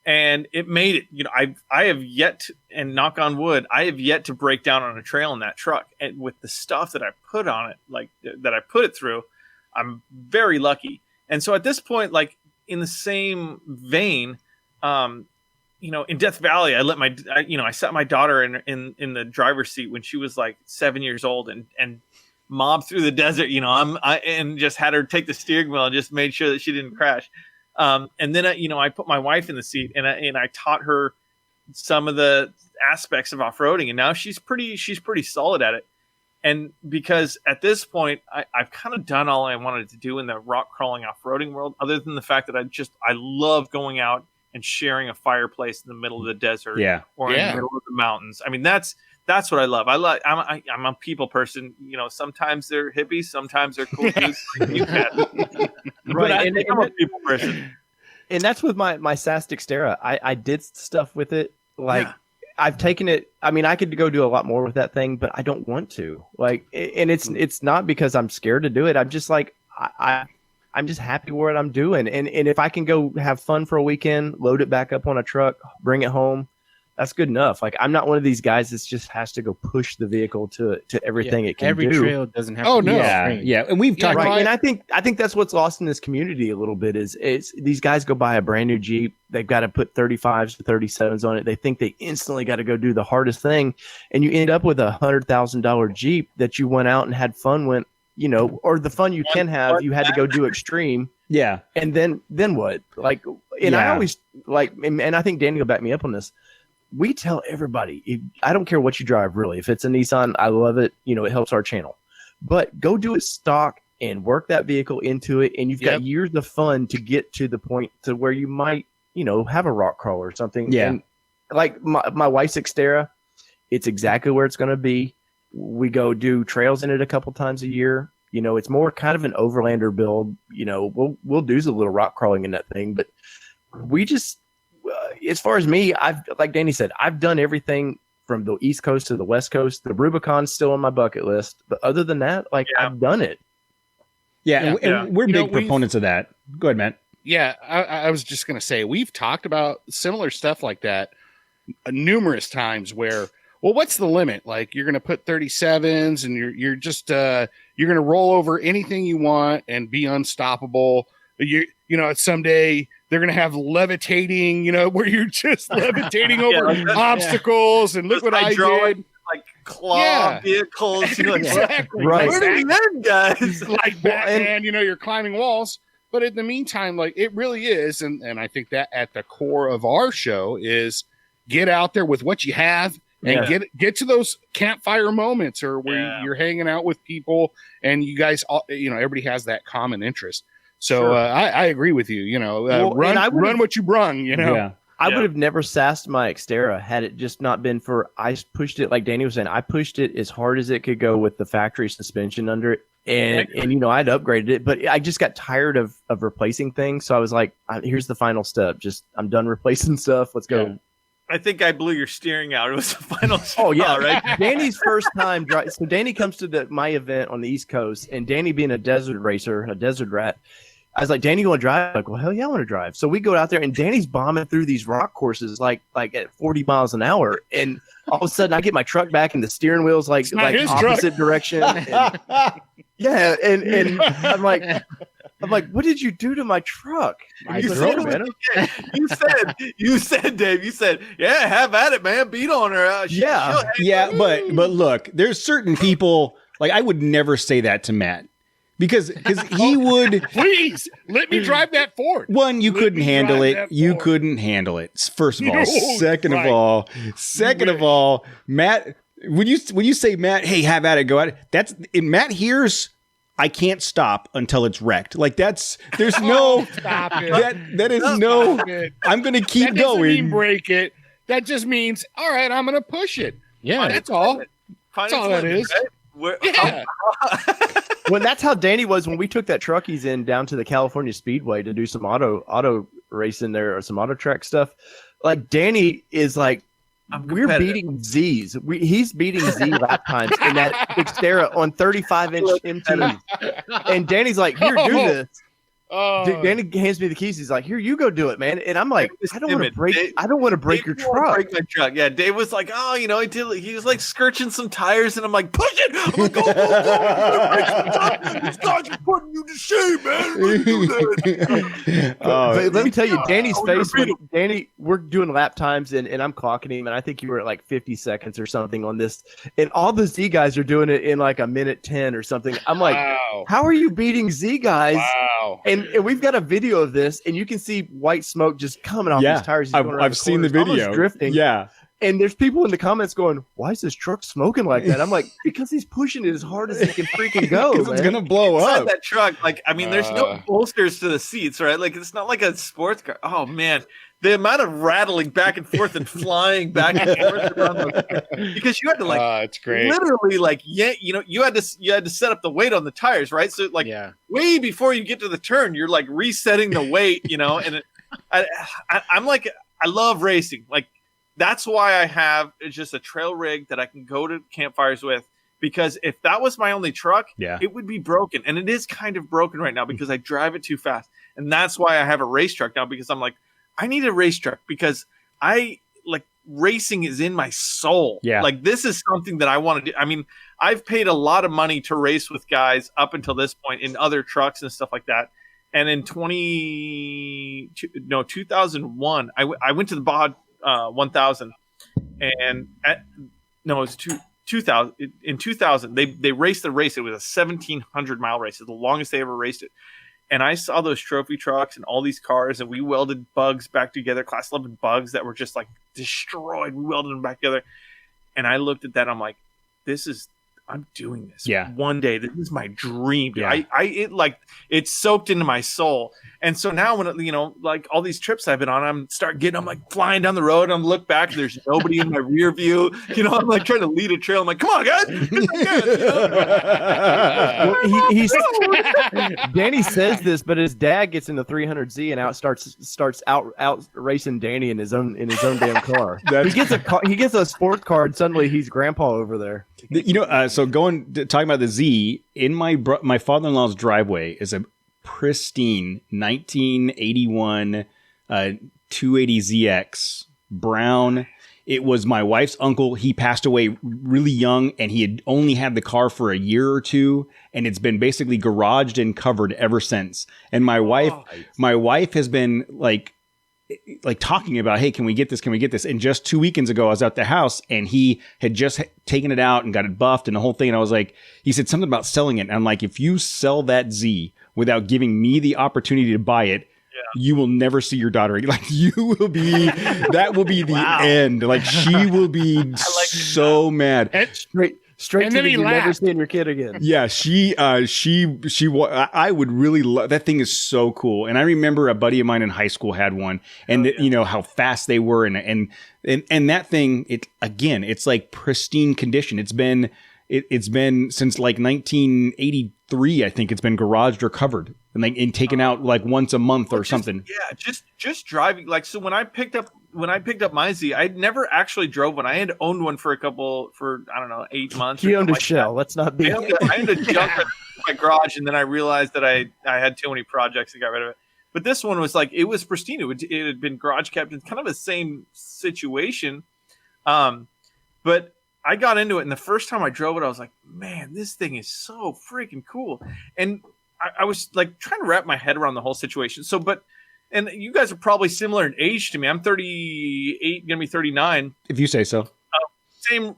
and it made it. I have yet, and knock on wood, I have yet to break down on a trail in that truck. And with the stuff that I put on it, like that I put it through, I'm very lucky. And so at this point, like in the same vein, in Death Valley, I sat my daughter in the driver's seat when she was like 7 years old and mobbed through the desert, and just had her take the steering wheel and just made sure that she didn't crash. And then, I put my wife in the seat and I taught her some of the aspects of off-roading, and now she's pretty solid at it. And because at this point, I've kind of done all I wanted to do in the rock crawling off-roading world, other than the fact that I love going out and sharing a fireplace in the middle of the desert, or in the middle of the mountains. I mean, that's what I love. I'm a people person. Sometimes they're hippies, sometimes they're cool dudes. Right, I'm a people person. And that's with my Sask Xterra. I did stuff with it. Like, I've taken it. I mean, I could go do a lot more with that thing, but I don't want to. Like, and it's not because I'm scared to do it. I'm just like, I'm just happy with what I'm doing. And if I can go have fun for a weekend, load it back up on a truck, bring it home, That's good enough. Like, I'm not one of these guys that just has to go push the vehicle to everything it can Every do. trail doesn't have. Oh, to no. be Yeah, straight. yeah, and we've talked. Right, and I think that's what's lost in this community a little bit is these guys go buy a brand new Jeep, they've got to put 35s to 37s on it. They think they instantly got to go do the hardest thing, and you end up with $100,000 Jeep that you went out and had fun with, or the fun you can have, you had to go do extreme, Yeah, and then what? Like, and I Yeah. always like, and I think Danny will back me up on this. We tell everybody, I don't care what you drive, really. If it's a Nissan, I love it. It helps our channel. But go do it stock and work that vehicle into it, and you've got years of fun to get to the point to where you might, have a rock crawl or something. Yeah. And like my wife's Xterra, it's exactly where it's going to be. We go do trails in it a couple times a year. It's more kind of an overlander build. We'll do a little rock crawling in that thing, but we just, as far as me, like Danny said, I've done everything from the East Coast to the West Coast. The Rubicon's still on my bucket list, but other than that, I've done it. yeah, and we're big we've- proponents of that. Go ahead, Matt. Yeah, I was just going to say, we've talked about similar stuff like that numerous times where, well, what's the limit? Like, you're going to put 37s and you're just, you're going to roll over anything you want and be unstoppable. Someday they're going to have levitating, where you're just levitating over obstacles and look what I did. Like claw vehicles. Exactly. Right. Where did we end, guys? Like Batman, you're climbing walls. But in the meantime, like, it really is, and I think that at the core of our show is get out there with what you have and get to those campfire moments or where you're hanging out with people and you guys, everybody has that common interest. So I agree with you. Run what you brung. Yeah, I would have never sassed my Xterra had it just not been for I pushed it like Danny was saying. I pushed it as hard as it could go with the factory suspension under it, and I'd upgraded it, but I just got tired of replacing things. So I was like, here's the final step. Just I'm done replacing stuff. Let's go. I think I blew your steering out. It was the final. Oh yeah, right. Danny's first time drive. So Danny comes to my event on the East Coast, and Danny being a desert racer, a desert rat. I was like, Danny, you want to drive? Like, well, hell yeah, I want to drive. So we go out there, and Danny's bombing through these rock courses like at 40 miles an hour. And all of a sudden, I get my truck back, and the steering wheel's like opposite direction. And, and I'm like, what did you do to my truck? You said, Dave. You said, yeah, have at it, man. Beat on her. Yeah, but look, there's certain people like I would never say that to Matt. Because he would please let me drive that Ford. One, you couldn't handle it. You couldn't handle it. First of all, second of all, Matt. When you say Matt, hey, have at it, go at it. Matt hears. I can't stop until it's wrecked. Like there's no stop it. That is no. I'm gonna keep that doesn't going. Mean break it. That just means all right. I'm gonna push it. Yeah, that's all. That's all that is. Right? Well, that's how Danny was when we took that truck he's in down to the California Speedway to do some auto racing there or some auto track stuff. Like Danny is like, we're beating Z's. He's beating Z lap times in that Xterra on 35-inch MTs. And Danny's like, here, do this. Danny hands me the keys. He's like, "Here, you go do it, man." And I'm like, "I don't want to break. I don't want to break your truck." Break my truck. Yeah, Dave was like, "Oh, he was like skirting some tires," and I'm like, "Push it!" I'm like, "Go, go, go!" These guys are putting you to shame, man. Let's do that. But let me tell you, Danny's face. Danny, we're doing lap times, and I'm clocking him, and I think you were at like 50 seconds or something on this, and all the Z guys are doing it in like a minute 10 or something. I'm like, how are you beating Z guys? Wow. And we've got a video of this, and you can see white smoke just coming off these tires. I've seen the video. Drifting. Yeah. And there's people in the comments going, "Why is this truck smoking like that?" I'm like, because he's pushing it as hard as he can freaking go. Because it's gonna blow Inside up. that truck, like I mean, there's no bolsters to the seats, right? Like it's not like a sports car. Oh man, the amount of rattling back and forth and flying back and forth around because you had to like, it's great. Literally, like you had to set up the weight on the tires, right? So like, way before you get to the turn, you're like resetting the weight, and I'm like, I love racing, like. That's why I have just a trail rig that I can go to campfires with, because if that was my only truck, it would be broken. And it is kind of broken right now because I drive it too fast. And that's why I have a race truck now, because I'm like, I need a race truck because I like racing is in my soul. Yeah. Like this is something that I want to do. I mean, I've paid a lot of money to race with guys up until this point in other trucks and stuff like that. And in 2001, I went to the Baja 1000, and it was 2000. In 2000, they raced the race. It was a 1,700 mile race. It's the longest they ever raced it. And I saw those trophy trucks and all these cars, and we welded bugs back together, Class 11 bugs that were just like destroyed. We welded them back together. And I looked at that. I'm like, I'm doing this. Yeah. One day, this is my dream. Dude. Yeah. It soaked into my soul. And so now when, like all these trips I've been on, I'm like flying down the road. I'm look back. There's nobody in my rear view. I'm like trying to lead a trail. I'm like, come on, guys. Danny says this, but his dad gets in the 300Z and starts out racing Danny in his own damn car. He gets a sports car, and suddenly he's grandpa over there. So talking about the Z, in my father-in-law's driveway is a pristine 1981 280ZX brown. It was my wife's uncle. He passed away really young, and he had only had the car for a year or two, and it's been basically garaged and covered ever since. And my wife has been like talking about, hey, can we get this? Can we get this? And just 2 weekends ago, I was at the house, and he had just taken it out and got it buffed and the whole thing. And I was like, he said something about selling it. And I'm like, if you sell that Z without giving me the opportunity to buy it, you will never see your daughter again. Like you will be, that will be the end. Like she will be so mad. Straight And to then he you never laughed. seeing your kid again. Yeah, I would really love, that thing is so cool. And I remember a buddy of mine in high school had one, and how fast they were. And that thing, it's like pristine condition. It's been since like 1983, I think it's been garaged or covered and taken out like once a month or something. Yeah. Just driving. Like, so when I picked up my Z, I never actually drove one. I had owned one for I don't know, 8 months. He owned a shell. Let's not be. I owned a junk in my garage, and then I realized that I had too many projects and got rid of it. But this one was like, it was pristine. It had been garage kept. It's kind of the same situation. But I got into it, and the first time I drove it, I was like, man, this thing is so freaking cool. And I was like trying to wrap my head around the whole situation. And you guys are probably similar in age to me. I'm 38, gonna be 39. If you say so.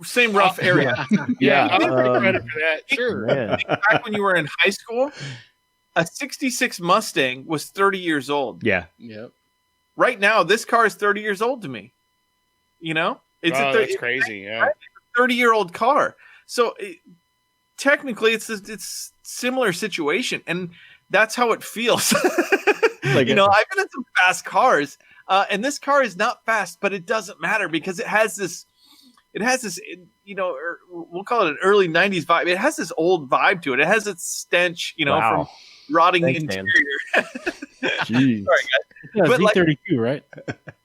Same rough area. Yeah, I'll give you credit for that. Sure. Back when you were in high school, a 66 Mustang was 30 years old. Yeah. Yep. Right now, this car is 30 years old to me. That's crazy. Yeah. It's a 30-year-old car. So technically, it's a similar situation, and that's how it feels. I've been in some fast cars, and this car is not fast, but it doesn't matter because it has this, we'll call it an early 90s vibe. It has this old vibe to it. It has its stench, from rotting interior. Jeez. Sorry, guys. Yeah, But Z32, right?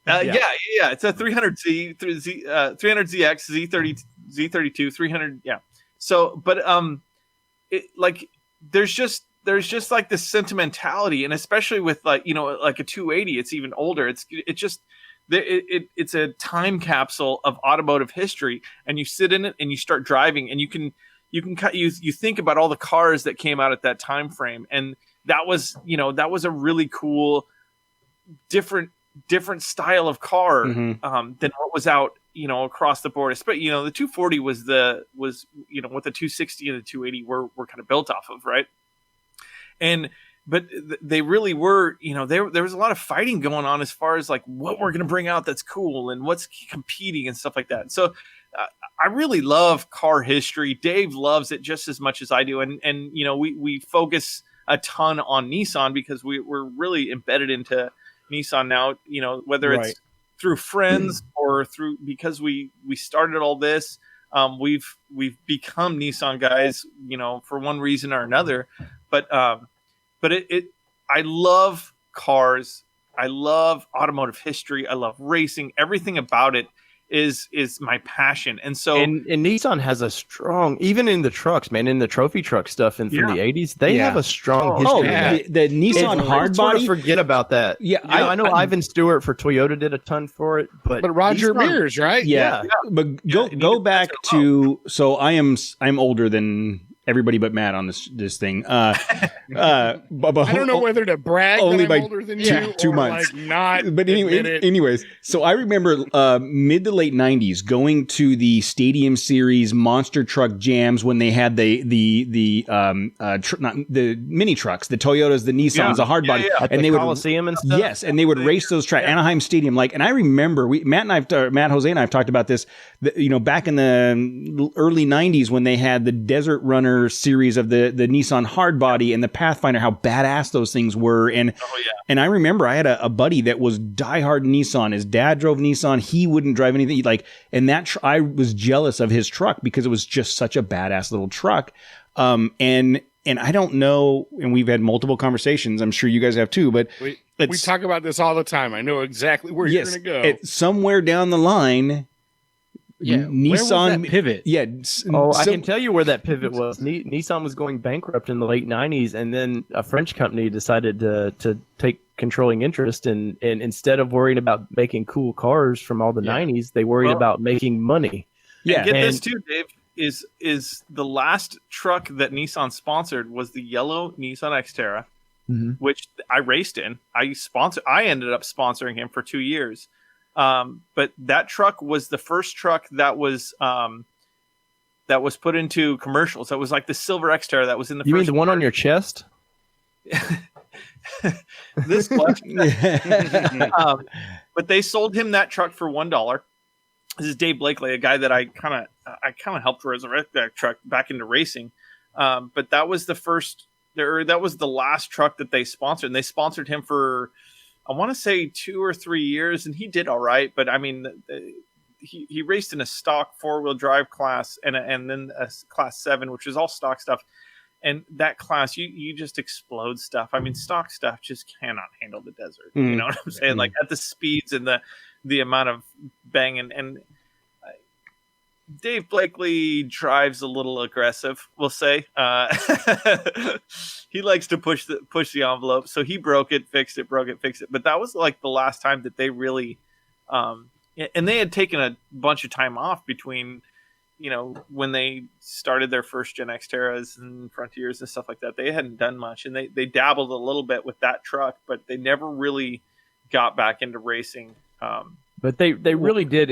Yeah. It's a 300Z, 300ZX, Z32, 300. Yeah. So, but there's just like this sentimentality, and especially with like a 280, it's even older. It's a time capsule of automotive history, and you sit in it and you start driving, and you think about all the cars that came out at that time frame, and that was a really cool, different style of car than what was out across the board. Especially the 240 was what the 260 and the 280 were kind of built off of, right? But they really were, there was a lot of fighting going on as far as like what we're going to bring out that's cool and what's competing and stuff like that. So I really love car history. Dave loves it just as much as I do. And we focus a ton on Nissan because we're really embedded into Nissan now, whether it's through friends or because we started all this. We've become Nissan guys, for one reason or another. But I love cars. I love automotive history. I love racing. Everything about it is my passion. And so And Nissan has a strong, even in the trucks, man, in the trophy truck stuff and from the 80s, they have a strong history. The Nissan hard Sort body. of forget about that. Yeah, You know, I know Ivan Stewart for Toyota did a ton for it, but Roger Nissan- Mears, right? Yeah, but go back to so I'm older than everybody but Matt on this thing. But I don't know whether to brag only that by I'm older than you 2 or months. like not. But anyways, so I remember mid to late '90s going to the Stadium Series monster truck jams when they had the mini trucks, the Toyotas, the Nissans, the hard body, At and the they would Coliseum and stuff. Yes, and they would race those tracks, Anaheim Stadium. And I remember Matt Jose and I have talked about this. Back in the early '90s when they had the Desert Runner series of the Nissan hardbody and the Pathfinder, how badass those things were. And and I remember I had a buddy that was diehard Nissan. His dad drove Nissan. He wouldn't drive anything and that I was jealous of his truck because it was just such a badass little truck. And I don't know, and we've had multiple conversations. I'm sure you guys have too, but we talk about this all the time. I know exactly where you're going to go. Somewhere down the line, Nissan where was that pivot. Yeah. I can tell you where that pivot was. Nissan was going bankrupt in the late 90s, and then a French company decided to take controlling interest, and instead of worrying about making cool cars from all the 90s, they worried about making money. Yeah. And get this too, Dave, is the last truck that Nissan sponsored was the yellow Nissan Xterra, which I raced in. I ended up sponsoring him for 2 years. But that truck was the first truck that was put into commercials. That was like the silver Xterra that was in the You first mean the one on your chest? this was. But they sold him that truck for $1. This is Dave Blakely, a guy that I kind of helped resurrect that truck back into racing. But that was that was the last truck that they sponsored, and they sponsored him for, I want to say 2 or 3 years, and he did all right. But I mean, he raced in a stock 4-wheel drive class and then a class 7, which is all stock stuff. And that class, you just explode stuff. I mean, stock stuff just cannot handle the desert. You know what I'm saying? Like at the speeds and the amount of banging. And Dave Blakely drives a little aggressive, we'll say. He likes to push the envelope. So he broke it, fixed it, broke it, fixed it. But that was like the last time that they really, and they had taken a bunch of time off between, when they started their first Gen Xterras and Frontiers and stuff like that. They hadn't done much, and they dabbled a little bit with that truck, but they never really got back into racing. But they really did.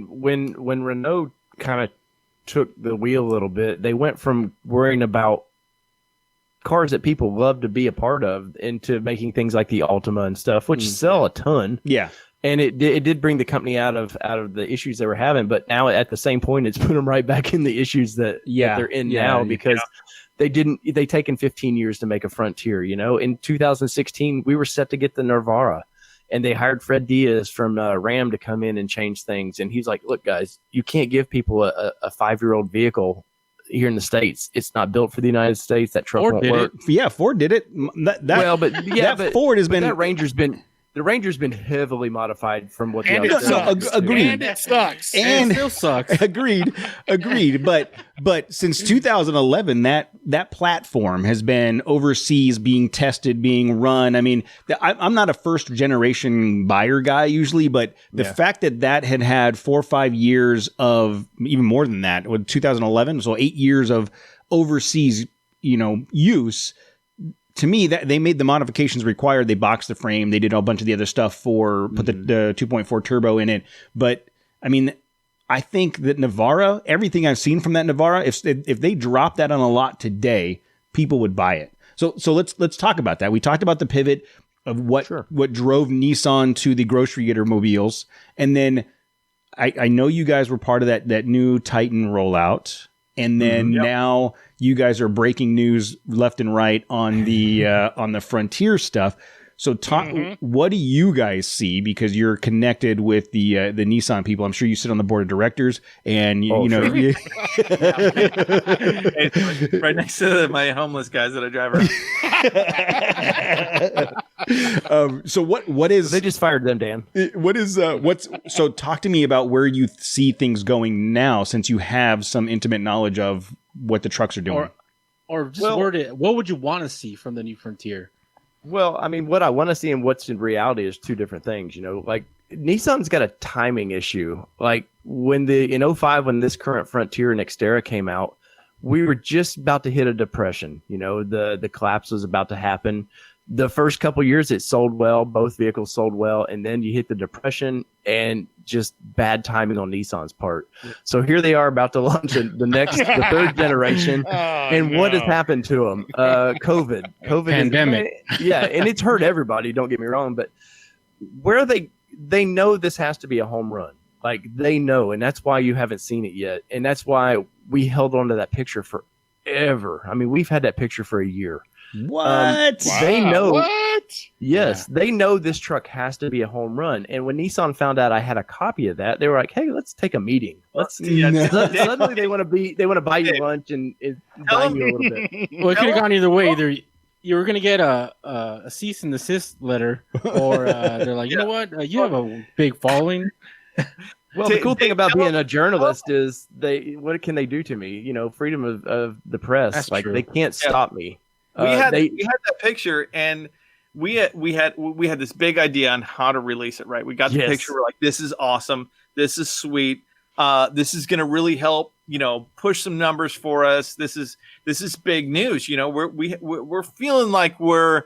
When Renault kind of took the wheel a little bit, they went from worrying about cars that people love to be a part of into making things like the Altima and stuff, which sell a ton. Yeah. And it did bring the company out of the issues they were having, but now at the same point, it's put them right back in the issues that they're in now, because they taken 15 years to make a Frontier. In 2016, we were set to get the Navara, and they hired Fred Diaz from Ram to come in and change things. And he's like, "Look, guys, you can't give people a 5-year-old vehicle here in the States. It's not built for the United States. That truck won't work." Yeah, Ford did it. Ford has been. That Ranger's been. The Ranger's been heavily modified from what the And it other sucks. Agreed. And it sucks. And It still sucks. agreed. But since 2011, that platform has been overseas, being tested, being run. I mean, I'm not a first generation buyer guy usually, but the fact that had 4 or 5 years of, even more than that, with 2011, so 8 years of overseas, use. To me, that they made the modifications required. They boxed the frame. They did a bunch of the other stuff put the 2.4 turbo in it. But I mean, I think that Navara, everything I've seen from that Navara, if they drop that on a lot today, people would buy it. So let's talk about that. We talked about the pivot of what drove Nissan to the grocery getter mobiles, and then I know you guys were part of that new Titan rollout. And then now you guys are breaking news left and right on the Frontier stuff. So, what do you guys see? Because you're connected with the Nissan people. I'm sure you sit on the board of directors, and you know, It's right next to my homeless guys that I drive around. So what is They just fired them, Dan. so talk to me about where you see things going now, since you have some intimate knowledge of what the trucks are doing. Or just word it. What would you want to see from the new Frontier? Well, I mean, what I want to see and what's in reality is two different things. You know, like Nissan's got a timing issue. Like in 05, when this current Frontier and Xterra came out, we were just about to hit a depression. You know, the collapse was about to happen. The first couple years it sold well, both vehicles sold well, and then you hit the depression and just bad timing on Nissan's part. So here they are about to launch the third generation, what has happened to them? COVID Pandemic. And it's hurt everybody. Don't get me wrong, but where they know this has to be a home run. Like they know, and that's why you haven't seen it yet, and that's why we held on to that picture forever. I mean, we've had that picture for a year. What? They know. What? Yes, they know this truck has to be a home run. And when Nissan found out I had a copy of that, they were like, "Hey, let's take a meeting. Suddenly they want to buy you lunch and dine you a little bit. Well, it could have gone either way. Either you were going to get a cease and desist letter, or they're like, you know what, you have a big following. Well, the cool thing about being a journalist is what can they do to me? You know, freedom of the press. That's like true. they can't stop me. We had that picture, and we had this big idea on how to release it. Right, we got the picture. We're like, this is awesome. This is sweet. This is going to really help. You know, push some numbers for us. This is big news. You know, we're feeling like we're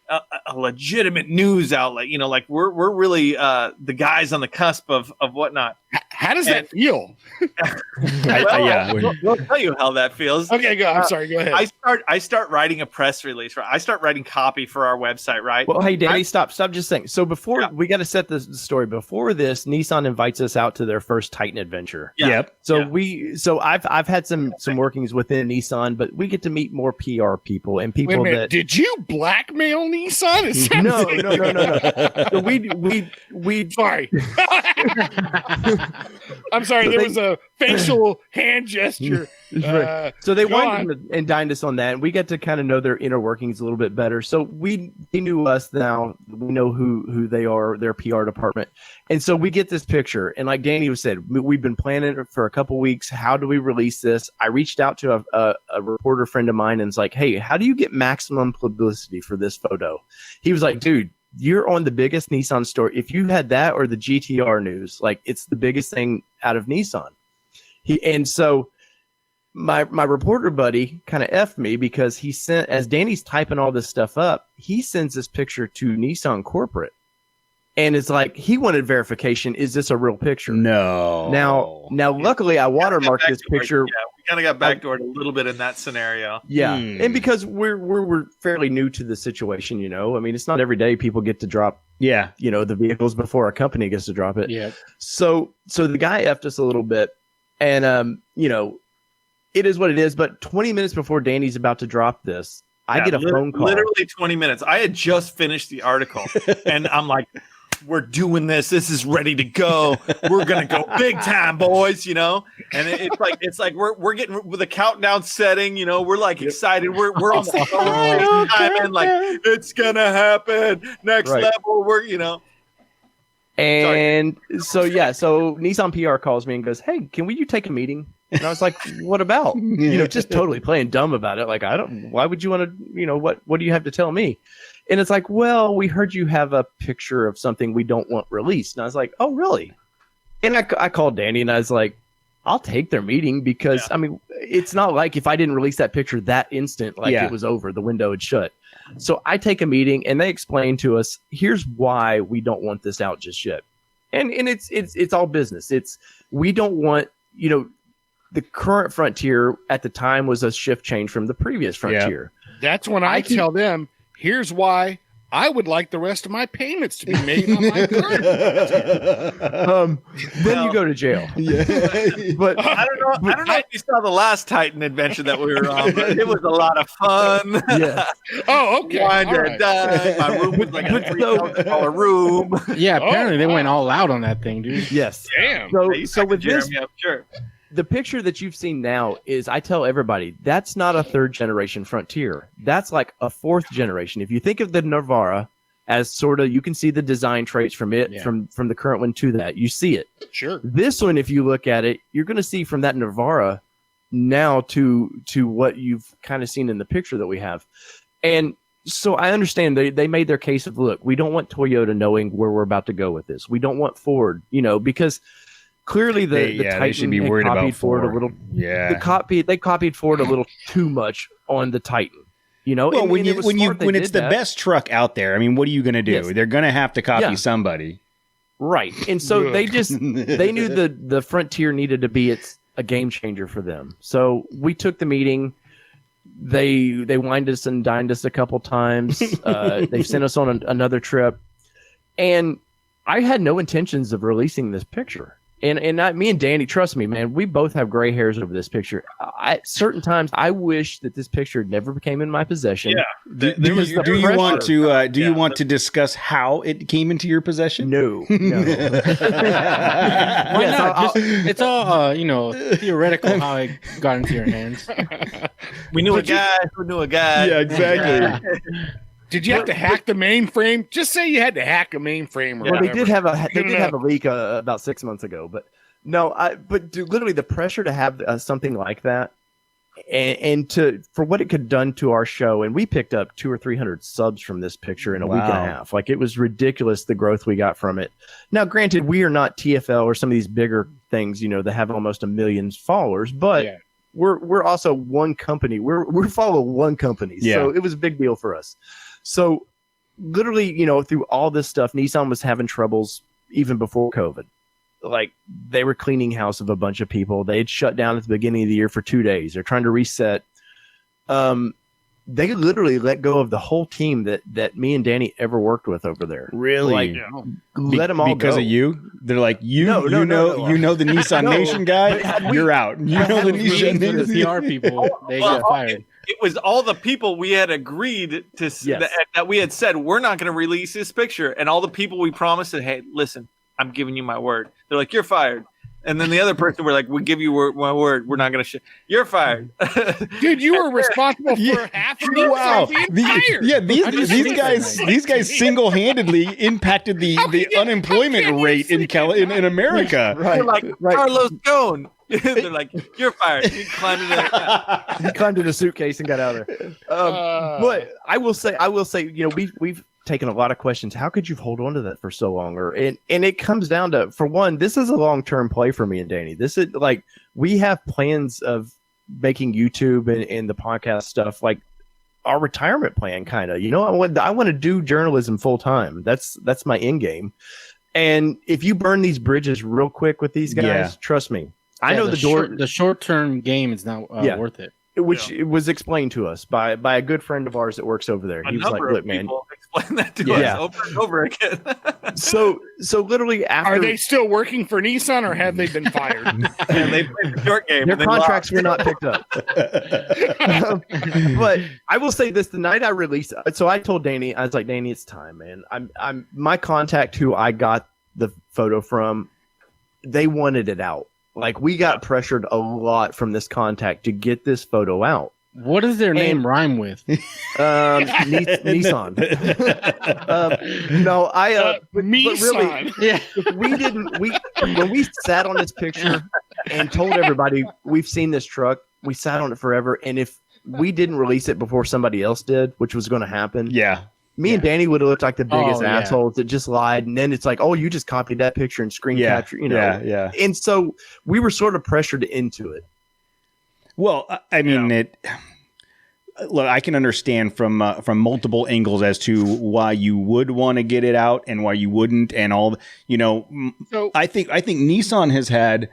a legitimate news outlet. You know, like we're really the guys on the cusp of whatnot. How does that feel? We'll tell you how that feels. Okay, go. I'm sorry. Go ahead. I start writing a press release. Right, I start writing copy for our website. Right. Well, hey, Danny, stop just saying. So before we got to set the story. Before this, Nissan invites us out to their first Titan adventure. Yeah. Yep. So I've had some workings within Nissan, but we get to meet more PR people and Wait a people minute. that. Did you blackmail Nissan? It sounds No. So we Sorry. I'm sorry. There was a facial hand gesture. So they go went and dined us on that, and we get to kind of know their inner workings a little bit better. So they knew us now. We know who they are, their PR department. And so we get this picture. And like Danny said, we've been planning it for a couple weeks. How do we release this? I reached out to a reporter friend of mine and was like, hey, how do you get maximum publicity for this photo? He was like, dude, you're on the biggest Nissan story. If you had that or the GTR news, like it's the biggest thing out of Nissan. And so my reporter buddy kind of effed me because he sent, as Danny's typing all this stuff up, he sends this picture to Nissan corporate. And it's like, he wanted verification. Is this a real picture? No. Now, luckily I watermarked this picture. Yeah, we kind of got backdoored a little bit in that scenario. Yeah. And because we're fairly new to the situation, you know, I mean, it's not every day people get to drop, you know, the vehicles before a company gets to drop it. Yeah. So the guy effed us a little bit, and, you know, it is what it is. But 20 minutes before Danny's about to drop this, I get a phone call. Literally 20 minutes. I had just finished the article, and I'm like, we're doing this. This is ready to go. We're gonna go big time, boys. You know, and it's like we're getting with the countdown setting. You know, we're like excited. We're on the phone, and like it's gonna happen. Next level. We're And so Nissan PR calls me and goes, "Hey, can you take a meeting?" And I was like, "What about?" You know, just totally playing dumb about it. Like, why would you want to? You know, what do you have to tell me? And it's like, well, we heard you have a picture of something we don't want released. And I was like, oh, really? And I called Danny and I was like, I'll take their meeting because, I mean, it's not like if I didn't release that picture that instant, like it was over, the window had shut. So I take a meeting and they explain to us, here's why we don't want this out just yet. And it's all business. We don't want, you know, the current Frontier at the time was a shift change from the previous Frontier. That's when I tell them, here's why I would like the rest of my payments to be made on my current. Then you go to jail. Yeah. But I don't know if you saw the last Titan adventure that we were on, but it was a lot of fun. yeah, Oh, okay. Wine All to right. die. My room was like a $3,000 room. Yeah, apparently they wow. went all out on that thing, dude. yes. Damn. So with this, Jeremy, I'm sure. the picture that you've seen now is, I tell everybody, that's not a third generation Frontier. That's like a fourth generation. If you think of the Navara as sort of, you can see the design traits from it, Yeah. from the current one to that. You see it. Sure. This one, if you look at it, you're going to see from that Navara now to what you've kind of seen in the picture that we have. And so I understand they made their case of, look, we don't want Toyota knowing where we're about to go with this. We don't want Ford, because clearly the Titan, they should be they worried about copied Ford a Ford. little. Yeah. They copied Ford a little too much on the Titan. Well, and when it was when smart they it's did the that. best truck out there, I mean, what are you going to do? Yes. They're going to have to copy Yeah. somebody. Right. And so Ugh. they knew the Frontier needed to be a game changer for them. So we took the meeting. They wined us and dined us a couple times. They sent us on another trip, and I had no intentions of releasing this picture. And me and Danny, trust me, man, we both have gray hairs over this picture. At certain times, I wish that this picture never came in my possession. Yeah. Do you want to discuss how it came into your possession? No. Why Yes, not? It's all theoretical how it got into your hands. We knew a guy who knew a guy. Yeah, exactly. Did you have to hack the mainframe? Just say you had to hack a mainframe. Or Well, they whatever. did have a Good enough. leak about 6 months ago, but no, but dude, literally the pressure to have something like that, and for what it could have done to our show, and we picked up 200 or 300 subs from this picture in a week and a Wow. half. Like, it was ridiculous the growth we got from it. Now, granted, we are not TFL or some of these bigger things, that have almost 1 million followers, but Yeah. we're also one company. We're following one company, Yeah. so it was a big deal for us. So literally, through all this stuff, Nissan was having troubles even before COVID. Like, they were cleaning house of a bunch of people. They had shut down at the beginning of the year for 2 days. They're trying to reset. They literally let go of the whole team that me and Danny ever worked with over there. Really? Like, Yeah. let them all because go. of you. They're like, No. the Nissan No. Nation guy. You're out. You know the Nissan The Nation. PR people, they got fired. It was all the people we had agreed to Yes. that we had said we're not going to release this picture, and all the people we promised that, hey, listen, I'm giving you my word. They're like, you're fired. And then the other person, we're like, we give you my word. We're not going to You're fired. Dude, you were responsible for half of the Wow. entire. These guys single-handedly impacted the unemployment rate in America. They're like, Right. Carlos Ghosn. They're like, you're fired. He climbed into the He climbed in a suitcase and got out of there. But I will say, we've taken a lot of questions. How could you hold on to that for so long? And it comes down to, for one, this is a long-term play for me and Danny. This is like, we have plans of making YouTube and the podcast stuff like our retirement plan, kind of. I want to do journalism full time. That's my end game. And if you burn these bridges real quick with these guys, Yeah. trust me. I know the door. The short-term game is not worth it. Which it was explained to us by a good friend of ours that works over there. A He was like, number of "Look, man." people explain that to Yeah. us over and over again. So literally after Are they still working for Nissan or have they been fired? And they played the short game. their and they contracts lost. were not picked up. But I will say this: the night I released, so I told Danny, I was like, "Danny, it's time, man. I'm my contact who I got the photo from. They wanted it out. Like, we got pressured a lot from this contact to get this photo out. What does their name rhyme with? Nissan. No, but really, Nissan. Yeah. if when we sat on this picture and told everybody we've seen this truck, we sat on it forever, and if we didn't release it before somebody else did, which was going to happen, Yeah. me and Danny would have looked like the biggest Oh, yeah. assholes that just lied, and then it's like, oh, you just copied that picture and screen capture, Yeah. And so we were sort of pressured into it. Well, I mean, Look, I can understand from multiple angles as to why you would want to get it out and why you wouldn't, and all. So I think Nissan has had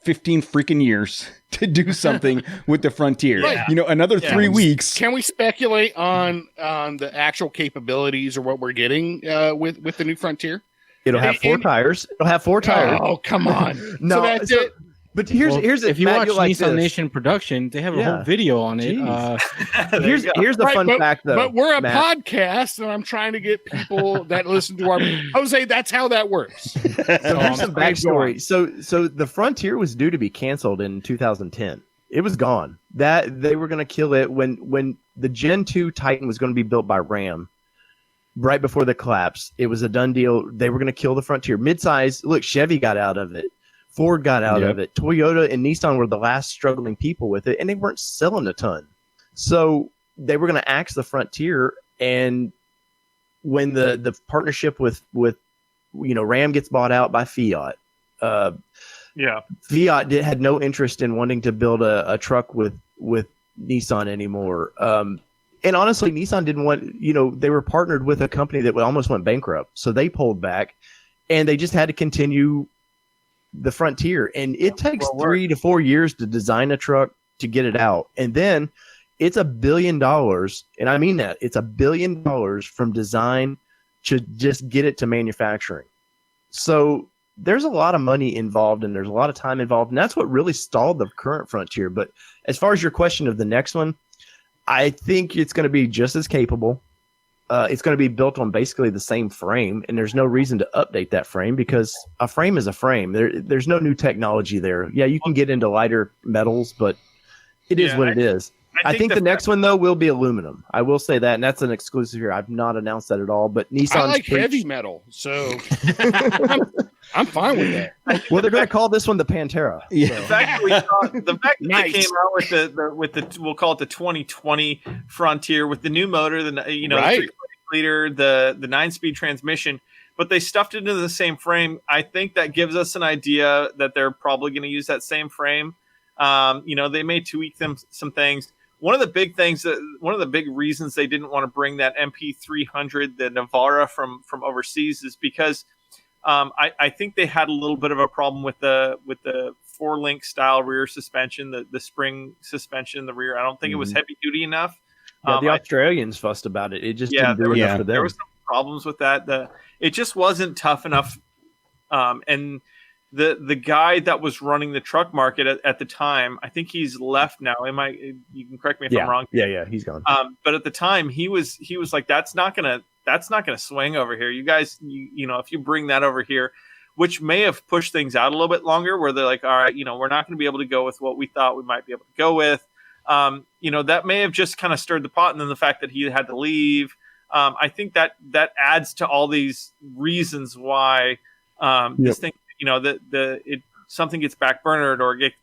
15 freaking years to do something with the Frontier. Right. You know, another 3 weeks. Can we speculate on the actual capabilities or what we're getting with the new Frontier? It'll have four tires. It'll have 4 tires. Oh, come on. No, so that's it. But here's if you watch like Nissan this. Nation production, they have a whole video on it. Here's the Right, fun fact though. But we're a Matt. podcast, and I'm trying to get people that listen to our Jose. That's how that works. So here's some backstory. So the Frontier was due to be canceled in 2010. It was gone. That they were going to kill it when the Gen 2 Titan was going to be built by Ram. Right before the collapse, it was a done deal. They were going to kill the Frontier. Midsize. Look, Chevy got out of it. Ford got out of it. Toyota and Nissan were the last struggling people with it, and they weren't selling a ton. So they were going to axe the Frontier. And when the partnership with Ram gets bought out by Fiat, Fiat had no interest in wanting to build a truck with Nissan anymore. And honestly, Nissan didn't want, they were partnered with a company that almost went bankrupt. So they pulled back, and they just had to continue the Frontier. And it takes 3 to 4 years to design a truck to get it out. And then it's $1 billion. And I mean that. It's $1 billion from design to just get it to manufacturing. So there's a lot of money involved, and there's a lot of time involved. And that's what really stalled the current Frontier. But as far as your question of the next one, I think it's going to be just as capable. It's going to be built on basically the same frame, and there's no reason to update that frame because a frame is a frame. There's no new technology there. Yeah, you can get into lighter metals, but it is what it is. I think the next one, though, will be aluminum. I will say that, and that's an exclusive here. I've not announced that at all, but Nissan. I like heavy metal, so I'm fine with that. Well, they're going to call this one the Pantera. Yeah. The fact that they came out with the we'll call it the 2020 Frontier with the new motor, the 3 liter, the 9-speed transmission, but they stuffed it into the same frame. I think that gives us an idea that they're probably going to use that same frame. They may tweak some things. One of the big reasons they didn't want to bring that MP300, the Navara from overseas, is because I think they had a little bit of a problem with the 4-link style rear suspension, the spring suspension in the rear. I don't think it was heavy duty enough. Yeah, the Australians fussed about it. It just didn't do enough for them. There were some problems with that. It just wasn't tough enough. And the guy that was running the truck market at the time, I think he's left now. You can correct me if I'm wrong. Yeah, he's gone. But at the time, he was like, that's not gonna swing over here. You guys, if you bring that over here, which may have pushed things out a little bit longer, where they're like, all right, we're not going to be able to go with what we thought we might be able to go with. That may have just kind of stirred the pot, and then the fact that he had to leave. I think that adds to all these reasons why this thing. Something gets backburnered or gets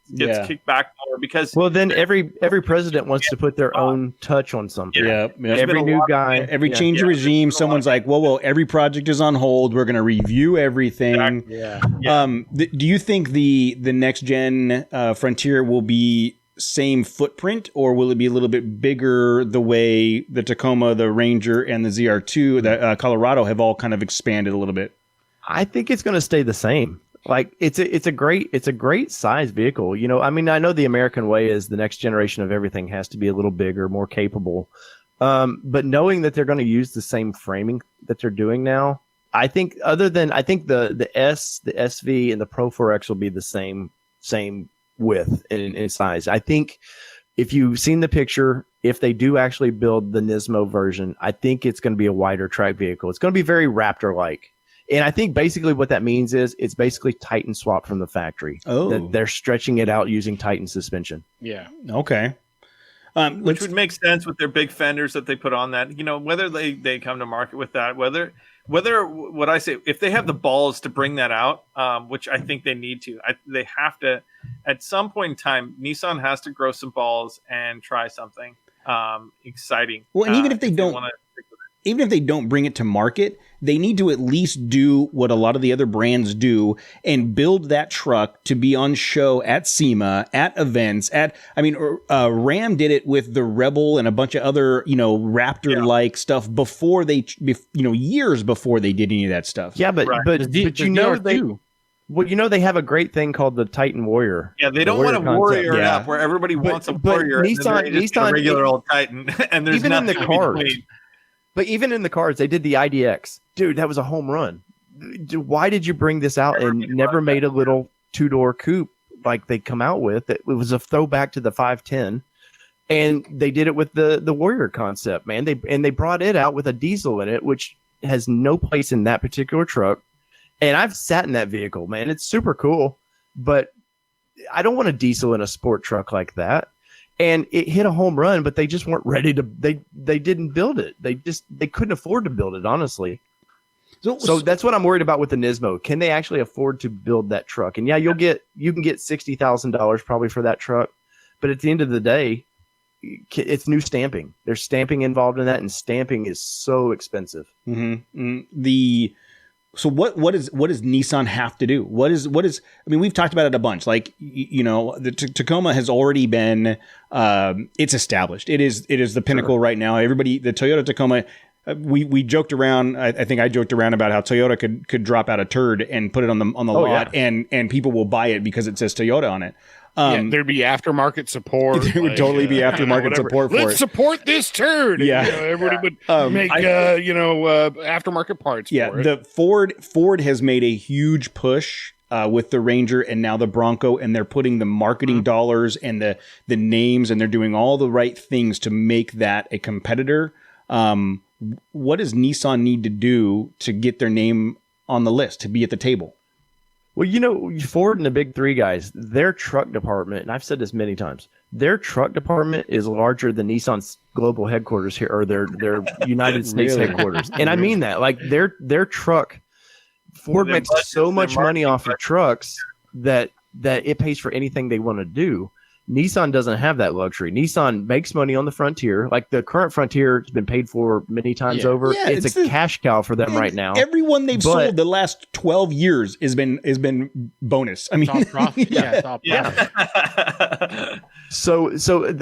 kicked back more because then every president wants to put their own touch on something. Yeah. Every new guy, every change of regime, someone's like, "Whoa! Every project is on hold. We're going to review everything." Exactly. Yeah. Do you think the next gen Frontier will be same footprint, or will it be a little bit bigger? The way the Tacoma, the Ranger, and the ZR2, the Colorado have all kind of expanded a little bit. I think it's going to stay the same. Like it's a great size vehicle. I know the American way is the next generation of everything has to be a little bigger, more capable. But knowing that they're going to use the same framing that they're doing now, I think the S, the SV, and the Pro 4X will be the same width and size. I think if you've seen the picture, if they do actually build the Nismo version, I think it's going to be a wider track vehicle. It's going to be very Raptor-like. And I think basically what that means is it's basically Titan swap from the factory. Oh, that they're stretching it out using Titan suspension. Yeah. Okay. Which would make sense with their big fenders that they put on that. Whether they come to market with that, whether what I say, if they have the balls to bring that out, which I think they need to, they have to. At some point in time, Nissan has to grow some balls and try something exciting. Well, and even if they don't. Even if they don't bring it to market, they need to at least do what a lot of the other brands do and build that truck to be on show at SEMA, at events, Ram did it with the Rebel and a bunch of other, Raptor-like stuff before years before they did any of that stuff. Yeah, but the you know, ZR2. Well, they have a great thing called the Titan Warrior. Yeah, they don't The want a concept. warrior Yeah. app where everybody wants a but warrior. and then they just get a regular old Titan, and there's even in nothing the in cards. between. But even in the cards, they did the IDX. Dude, that was a home run. Why did you bring this out and never made a little 2-door coupe like they come out with? It was a throwback to the 510. And they did it with the Warrior concept, man. They brought it out with a diesel in it, which has no place in that particular truck. And I've sat in that vehicle, man. It's super cool, but I don't want a diesel in a sport truck like that. And it hit a home run, but they just weren't ready to. They didn't build it. They couldn't afford to build it, honestly. So that's what I'm worried about with the Nismo. Can they actually afford to build that truck? And yeah, you can get $60,000 probably for that truck, but at the end of the day, it's new stamping. There's stamping involved in that, and stamping is so expensive. So what does Nissan have to do? What is? I mean, we've talked about it a bunch. Like, the Tacoma has already been, it's established. It is the pinnacle right now. Everybody, the Toyota Tacoma. We joked around. I think I joked around about how Toyota could drop out a turd and put it on the lot, yeah. and people will buy it because it says Toyota on it. There'd be aftermarket support. There would totally be aftermarket support for Let's it. support this turd. Yeah. Everybody would make aftermarket parts. Yeah, for it. the Ford has made a huge push with the Ranger and now the Bronco, and they're putting the marketing dollars and the names, and they're doing all the right things to make that a competitor. What does Nissan need to do to get their name on the list, to be at the table? Well, Ford and the big three guys, their truck department, and I've said this many times, their truck department is larger than Nissan's global headquarters here, or their United States headquarters. And I mean that, like their truck, Ford makes so much money off of trucks that it pays for anything they want to do. Nissan doesn't have that luxury. Nissan makes money on the Frontier. Like the current Frontier has been paid for many times over. Yeah, it's a cash cow for them right now. Everyone they've sold the last 12 years has been bonus. I mean, It's all profit. It's all profit. Yeah. So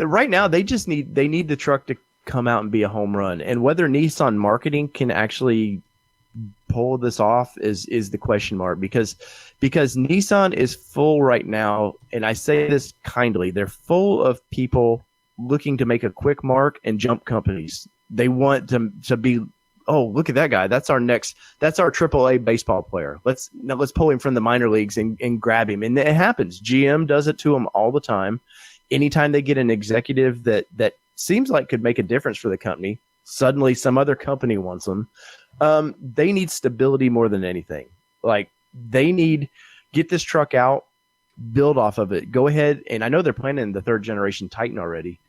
right now they need the truck to come out and be a home run. And whether Nissan marketing can actually pull this off is the question mark, because Nissan is full right now, and I say this kindly, they're full of people looking to make a quick mark and jump companies. They want to be, oh, look at that guy. That's our AAA baseball player. Let's pull him from the minor leagues and grab him. And it happens. GM does it to them all the time. Anytime they get an executive that seems like could make a difference for the company, suddenly some other company wants them. They need stability more than anything. Like, they need get this truck out, build off of it. Go ahead, and I know they're planning the 3rd generation Titan already.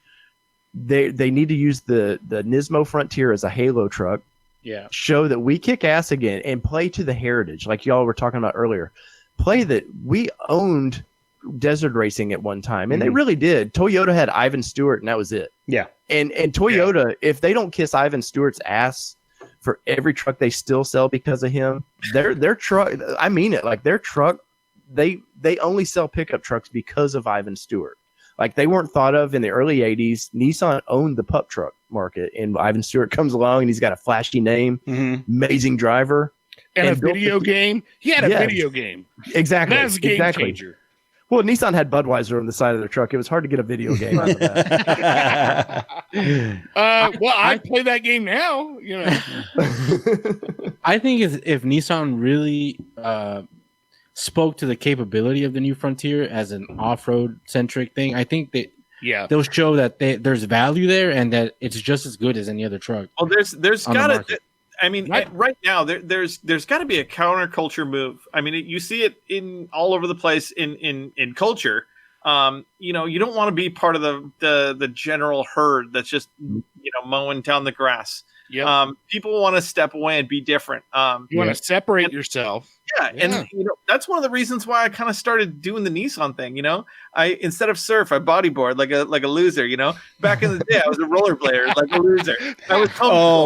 They need to use the Nismo Frontier as a halo truck. Yeah. Show that we kick ass again and play to the heritage, like y'all were talking about earlier. Play that we owned desert racing at one time, and they really did. Toyota had Ivan Stewart, and that was it. Yeah. And Toyota, if they don't kiss Ivan Stewart's ass for every truck they still sell because of him, their truck, I mean it, like their truck, they only sell pickup trucks because of Ivan Stewart. Like, they weren't thought of in the early 80s. Nissan owned the pup truck market, and Ivan Stewart comes along and he's got a flashy name, amazing driver. And a video game. He had a video game. Exactly. That's a game changer. Well, Nissan had Budweiser on the side of their truck. It was hard to get a video game out of that. Well, I play that game now. I think if Nissan really spoke to the capability of the new Frontier as an off-road centric thing, I think that they'll show that there's value there and that it's just as good as any other truck. Well, there's got to. I mean, right now there's got to be a counterculture move. I mean, you see it in all over the place in culture. You don't want to be part of the general herd that's just mowing down the grass. Yep. People want to step away and be different. You want to separate yourself. Yeah, and that's one of the reasons why I kind of started doing the Nissan thing. I instead of surf, I bodyboard like a loser. Back in the day, I was a rollerblader like a loser. I was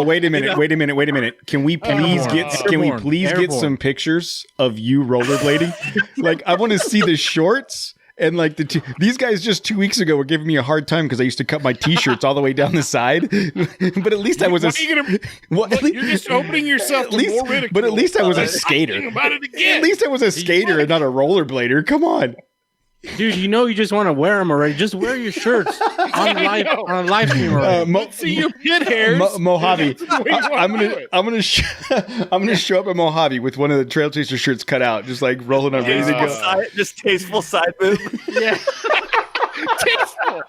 wait a minute. Can we please get some pictures of you rollerblading? Like, I want to see the shorts And like these guys just 2 weeks ago were giving me a hard time because I used to cut my t-shirts all the way down the side. But at least I was you're just opening yourself to more ridicule. But at least I was a skater. About it again. At least I was a skater and not a rollerblader. Come on. Dude, you know you just want to wear them already. Just wear your shirts on live stream already. Let's see your pit hairs. Mojave. I'm gonna show up at Mojave with one of the Trail Chaser shirts cut out, just like rolling up, ready to go. Just tasteful side move. Yeah. Tasteful.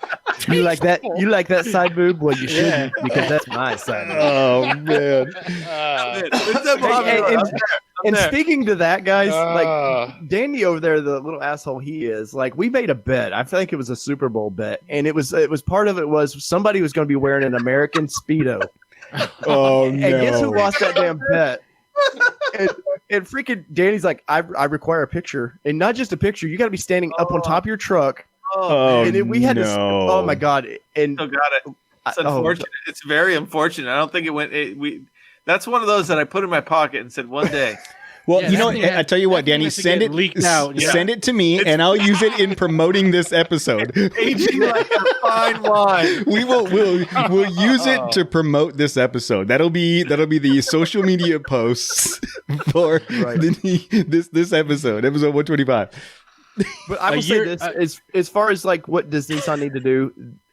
You like that? You like that side boob? Well, you shouldn't, because that's my side boob. Oh man! And speaking to that, guys, like Danny over there, the little asshole he is, like we made a bet. I think it was a Super Bowl bet, and it was part of it was somebody was going to be wearing an American Speedo. Oh no! And guess who lost that damn bet? And freaking Danny's like, I require a picture, and not just a picture. You got to be standing up on top of your truck. And then we had to. Oh my god! And got it. It's unfortunate. It's very unfortunate. I don't think it went. That's one of those that I put in my pocket and said one day. Well, you know, I tell you what, Danny, send it to me, and I'll use it in promoting this episode. Aging like a fine wine. We'll use it to promote this episode. That'll be the social media posts for this episode 125. But I will say this: as far as like what does Nissan need to do,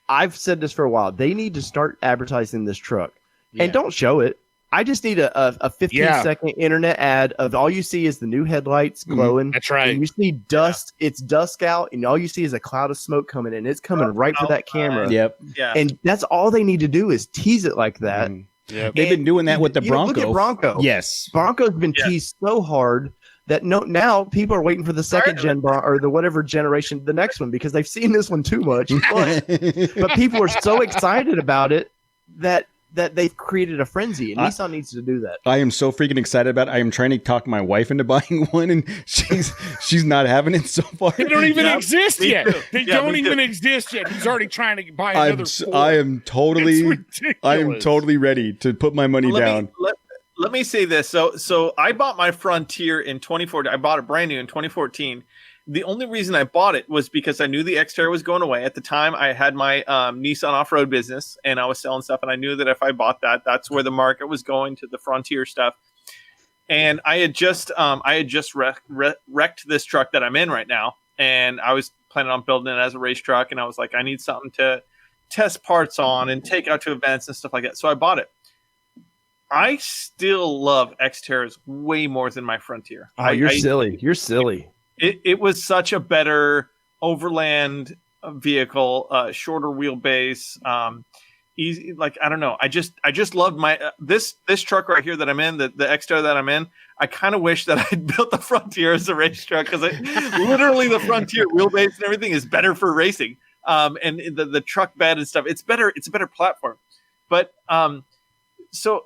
I've said this for a while. They need to start advertising this truck, and don't show it. I just need a 15-second internet ad of all you see is the new headlights glowing. That's right. And you see dust. Yeah. It's dusk out, and all you see is a cloud of smoke coming in. It's coming right for that camera. Yep. Yeah. And that's all they need to do is tease it like that. Yep. They've been doing that with the Bronco. Look at Bronco. Yes. Bronco's been teased so hard that now people are waiting for the second gen or the whatever generation, the next one, because they've seen this one too much. But people are so excited about it that they've created a frenzy, and Nissan needs to do that. I am so freaking excited about it. I am trying to talk my wife into buying one, and she's not having it so far. They don't even exist yet. They don't even exist yet. He's already trying to buy another Ford. I am totally ready to put my money down. Let me say this. So I bought my Frontier in 2014. I bought it brand new in 2014. The only reason I bought it was because I knew the Xterra was going away. At the time, I had my Nissan off-road business, and I was selling stuff, and I knew that if I bought that, that's where the market was going, to the Frontier stuff. And I had just wrecked this truck that I'm in right now, and I was planning on building it as a race truck, and I was like, I need something to test parts on and take out to events and stuff like that. So I bought it. I still love Xterras way more than my Frontier. Oh, you're silly. You're silly. It was such a better overland vehicle, shorter wheelbase, easy. Like, I don't know. I just loved my this truck right here that I'm in, the Xterra that I'm in. I kind of wish that I'd built the Frontier as a race truck, because literally the Frontier wheelbase and everything is better for racing. And the truck bed and stuff, it's better. It's a better platform. But so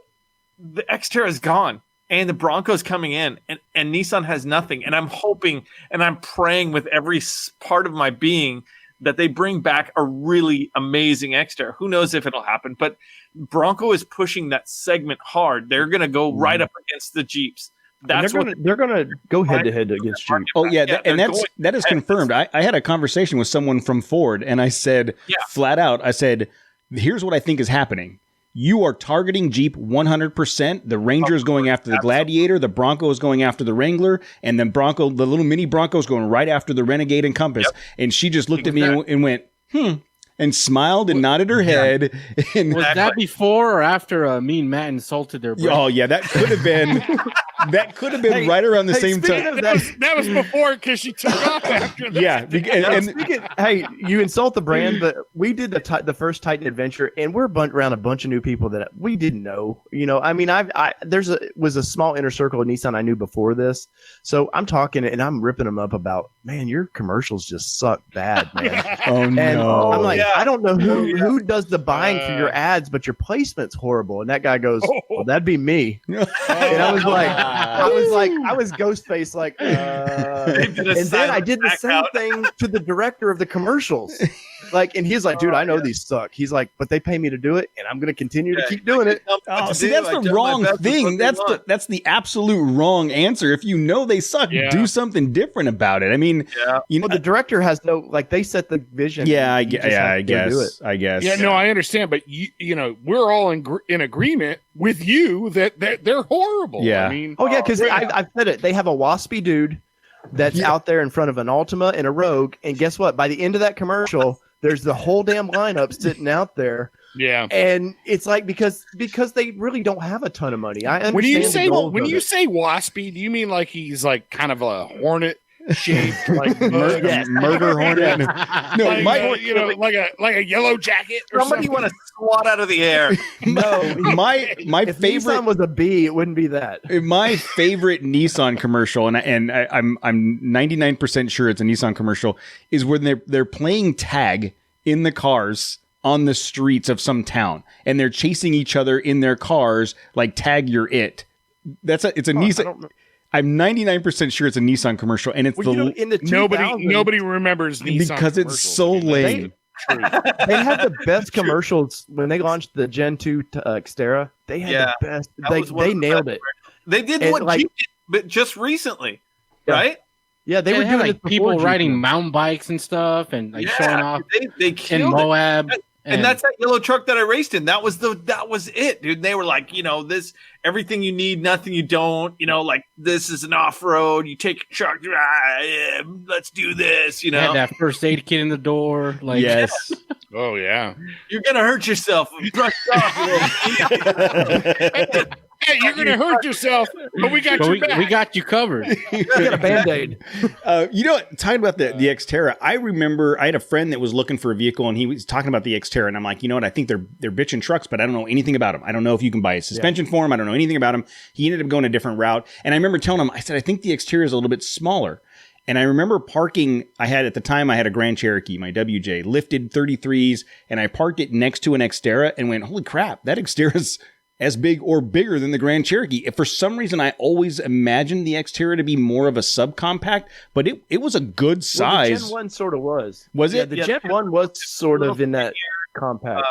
the Xterra is gone. And the Bronco's coming in, and Nissan has nothing. And I'm hoping and I'm praying with every part of my being that they bring back a really amazing Xterra. Who knows if it'll happen? But Bronco is pushing that segment hard. They're going to go right up against the Jeeps. They're going to go head to head against Jeep. Oh yeah, that is confirmed. I had a conversation with someone from Ford, and I said flat out, I said, "Here's what I think is happening. You are targeting Jeep 100%. The Ranger is going after the Gladiator. The Bronco is going after the Wrangler. And then the little mini Bronco is going right after the Renegade and Compass." Yep. And she just looked at me and went, and smiled and nodded her head. And was that before or after me and Matt insulted their brand? Oh, yeah, that could have been... That could have been right around the same time. That was before, because she took off after that. Yeah. You insult the brand, but we did the first Titan Adventure, and we're around a bunch of new people that we didn't know. You know, I mean, was a small inner circle of Nissan I knew before this. So I'm talking, and I'm ripping them up about, man, your commercials just suck bad, man. Oh, no. And I'm like, I don't know who does the buying for your ads, but your placement's horrible. And that guy goes, well, that'd be me. And I was like, I was ghost faced, like, and then I did the same thing to the director of the commercials. Like, and he's like, dude, I know these suck. He's like, but they pay me to do it, and I'm going to continue to keep doing it. Oh, see, that's the wrong thing. That's the absolute wrong answer. If you know they suck, do something different about it. I mean, you know, well, the director has no, like, they set the vision. Yeah, I guess. Yeah, no, I understand, but you know, we're all in agreement with you that they're horrible. Yeah. I mean, because I've said it. They have a waspy dude that's out there in front of an Altima and a Rogue, and guess what? By the end of that commercial, there's the whole damn lineup sitting out there. Yeah, and it's like because they really don't have a ton of money. I understand. When you say waspy, do you mean like he's like kind of a hornet shaped like murder hornet? No, like a yellow jacket. Or somebody want to swat out of the air. No, my if favorite Nissan was a bee, it wouldn't be that. My favorite Nissan commercial, and I'm 99% sure it's a Nissan commercial, is when they're playing tag in the cars on the streets of some town, and they're chasing each other in their cars like tag you're it. It's a Nissan. I'm 99% sure it's a Nissan commercial, and it's in the 2000s, nobody remembers Nissan because it's so lame. They had the best commercials when they launched the Gen 2 Xterra. They had the best. They nailed it. They did what Jeep did, but just recently, right? Yeah, they were doing like people riding mountain bikes and stuff, and like showing off. They in Moab. And that's that yellow truck that I raced in. That was it, dude. And they were like, you know, this everything you need, nothing you don't. You know, like this is an off road. You take a truck, let's do this. You know, had that first aid kit in the door. Like, yes. Oh yeah, you're gonna hurt yourself. Brush off. Hey, you're gonna hurt yourself, but we got your back. We got you covered. We got a Band-Aid. You know what? Talking about the Xterra, I remember I had a friend that was looking for a vehicle, and he was talking about the Xterra, and I'm like, you know what? I think they're bitching trucks, but I don't know anything about them. I don't know if you can buy a suspension for them. I don't know anything about them. He ended up going a different route, and I remember telling him, I said, I think the Xterra is a little bit smaller. And I remember parking, I had a Grand Cherokee, my WJ, lifted 33s, and I parked it next to an Xterra and went, holy crap, that Xterra's as big or bigger than the Grand Cherokee. If for some reason I always imagined the Xterra to be more of a subcompact, but it was a good size. Well, the Gen 1 sort of was. Was it? The Gen 1 was sort of in that compact.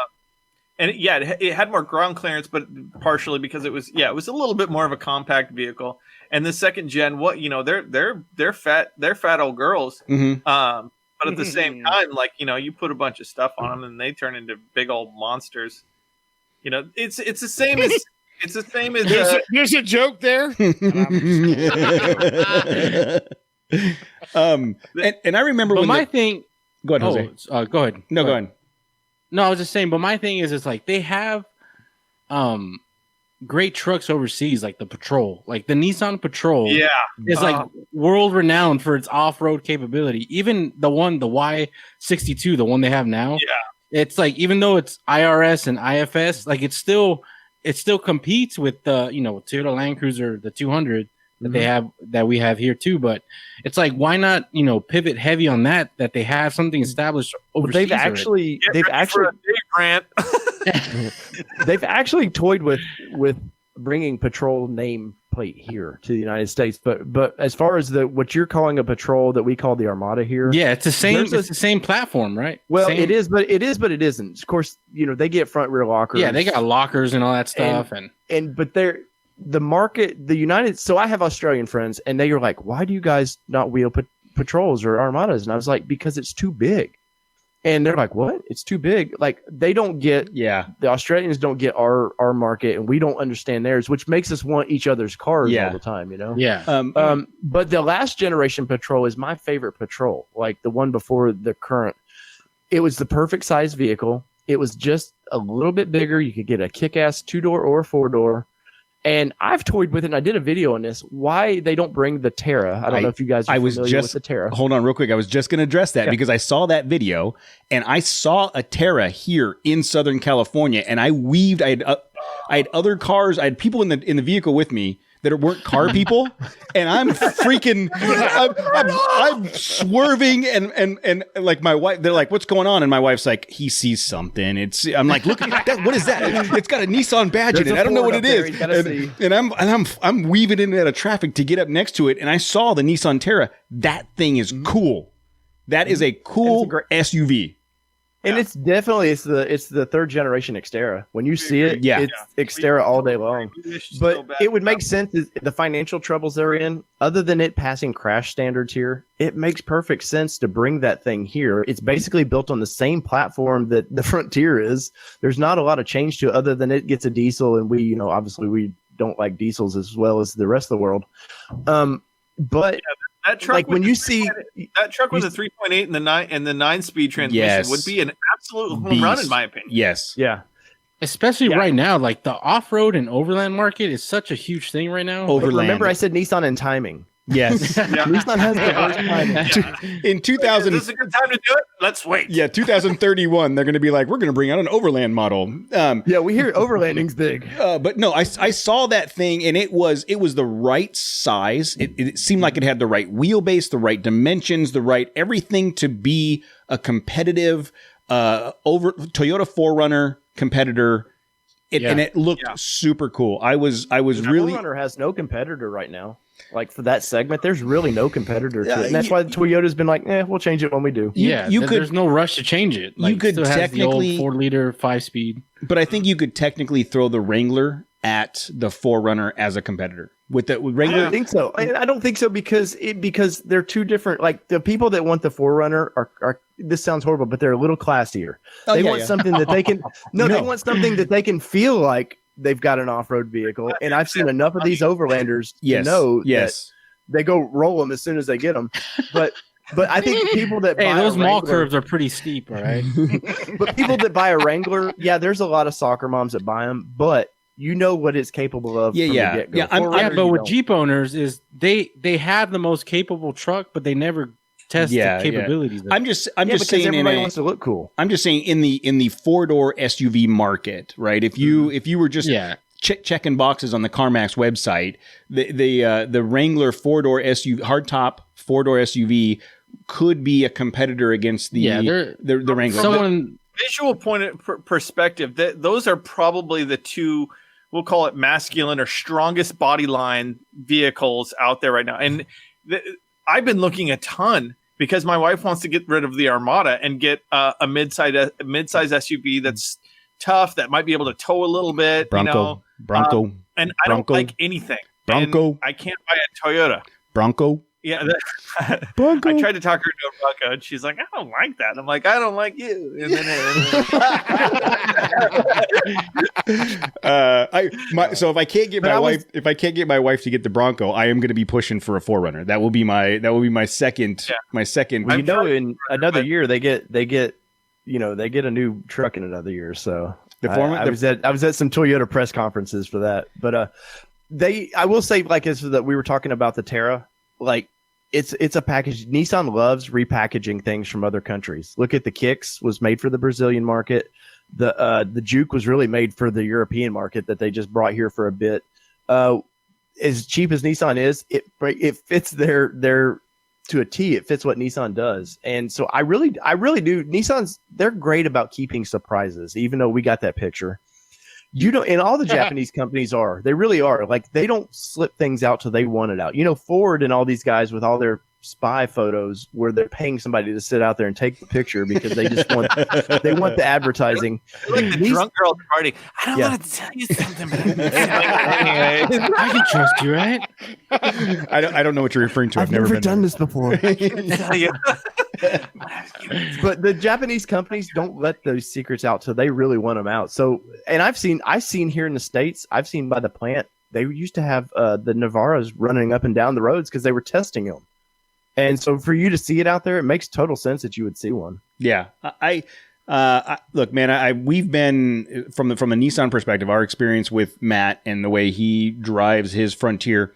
And it had more ground clearance, but partially because it was a little bit more of a compact vehicle. And the second gen, they're fat old girls. Mm-hmm. But at the same time, like, you know, you put a bunch of stuff on them and they turn into big old monsters. You know, it's the same as there's a joke there. And I remember but when my thing. Go ahead, Jose. Go ahead. No, go ahead. No, I was just saying. But my thing is, it's like they have, great trucks overseas, like the Patrol, like the Nissan Patrol. Yeah, it's like world renowned for its off road capability. Even the Y62, the one they have now. Yeah. It's like, even though it's IRS and IFS, like it still competes with the, you know, Toyota Land Cruiser, the 200 that they have, that we have here too. But it's like, why not, you know, pivot heavy on that they have something established overseas. They've actually toyed with bringing Patrol nameplate here to the United States, but as far as what you're calling a Patrol that we call the Armada here, it's the same. It's the same platform, right? Well, same. it is, but it isn't. Of course, you know, they get front rear lockers. Yeah, they got lockers and all that stuff, but they're the market, the United. So I have Australian friends, and they are like, "Why do you guys not wheel Patrols or Armadas?" And I was like, "Because it's too big." And they're like, "What? It's too big." Like, they don't get, the Australians don't get our market, and we don't understand theirs, which makes us want each other's cars all the time, you know? Yeah. But the last generation Patrol is my favorite Patrol, like the one before the current. It was the perfect size vehicle. It was just a little bit bigger. You could get a kick-ass 2-door or 4-door. And I've toyed with it, and I did a video on this, why they don't bring the Terra. I don't know if you guys are familiar with the Terra. Hold on real quick. I was just going to address that because I saw that video, and I saw a Terra here in Southern California, and I weaved. I had other cars. I had people in the vehicle with me that weren't car people, and I'm freaking, I'm swerving, and like my wife, they're like, "What's going on?" And my wife's like, "He sees something." I'm like, "Look at that! What is that? It's got a Nissan badge in it. I don't know what it is." And I'm weaving in and out of traffic to get up next to it, and I saw the Nissan Terra. That thing is cool. That is a cool SUV. And it's definitely it's the third generation Xterra. When you see it, Yeah. it's Xterra all day long. But it would make sense the financial troubles they're in, other than it passing crash standards here, it makes perfect sense to bring that thing here. It's basically built on the same platform that the Frontier is. There's not a lot of change to it other than it gets a diesel, and we, obviously we don't like diesels as well as the rest of the world. But that truck, like when you see that truck with a 3.8 and the 9-speed transmission would be an absolute home run in my opinion. Yes. Yeah. Especially right now, like the off-road and overland market is such a huge thing right now. Overland. Remember, I said Nissan and timing. Yes. Nissan has the worst timing. In 2000, is this a good time to do it? Let's wait. Yeah, 2031, they're going to be like, we're going to bring out an overland model. Yeah, we hear overlanding's big. But no, I saw that thing, and it was the right size. It seemed like it had the right wheelbase, the right dimensions, the right everything to be a competitive over Toyota 4Runner competitor. And it looked super cool. I was really. 4Runner has no competitor right now. Like for that segment, there's really no competitor to it, and that's why Toyota's been like, we'll change it when we do. There's no rush to change it. Like, you could technically 4-liter 5-speed, but I think you could technically throw the Wrangler at the 4Runner as a competitor with Wrangler. I don't think so. I don't think so because they're two different. Like the people that want the 4Runner are this sounds horrible, but they're a little classier. They want something that they can. They want something that they can feel like they've got an off-road vehicle, and I've seen enough of these overlanders to know that they go roll them as soon as they get them. But I think people that buy those mall Wrangler, curves are pretty steep, all right. But people that buy a Wrangler, there's a lot of soccer moms that buy them, but you know what it's capable of. But with Jeep owners is they have the most capable truck, but they never test the capabilities. I'm just saying everybody wants to look cool. I'm just saying in the 4-door SUV market, right? If you were just checking boxes on the CarMax website, the Wrangler 4-door SUV hardtop 4-door SUV could be a competitor against the Wrangler. Visual point of perspective, those are probably the two, we'll call it masculine or strongest body line vehicles out there right now. And I've been looking a ton because my wife wants to get rid of the Armada and get a mid-size SUV that's tough, that might be able to tow a little bit. Bronco. And I don't like anything. Bronco. And I can't buy a Toyota. Bronco. Yeah, Bronco. I tried to talk her into a Bronco, and she's like, "I don't like that." And I'm like, "I don't like you." And then, so if I can't get my wife to get the Bronco, I am going to be pushing for a 4Runner. That will be my second. My second. Well, in another year they get a new truck in another year. So I was at some Toyota press conferences for that, but I will say, like, as that we were talking about the Terra, like it's a package. Nissan loves repackaging things from other countries. Look at the Kicks, was made for the Brazilian market. The Juke was really made for the European market that they just brought here for a bit. As cheap as Nissan is, it fits their to a T. It fits what Nissan does. And so I really do. They're great about keeping surprises, even though we got that picture. And all the Japanese companies they really are. Like, they don't slip things out till they want it out. Ford and all these guys with all their spy photos where they're paying somebody to sit out there and take the picture because they just want the advertising. Like the drunk girl at the party. I don't want to tell you something, but anyway, I can trust you, right? I don't know what you're referring to. I've never done this before. But the Japanese companies don't let those secrets out till they really want them out. So, and I've seen here in the States, I've seen by the plant, they used to have the Navaras running up and down the roads because they were testing them. And so for you to see it out there, it makes total sense that you would see one. Yeah. Look, man, we've been from a Nissan perspective, our experience with Matt and the way he drives his Frontier,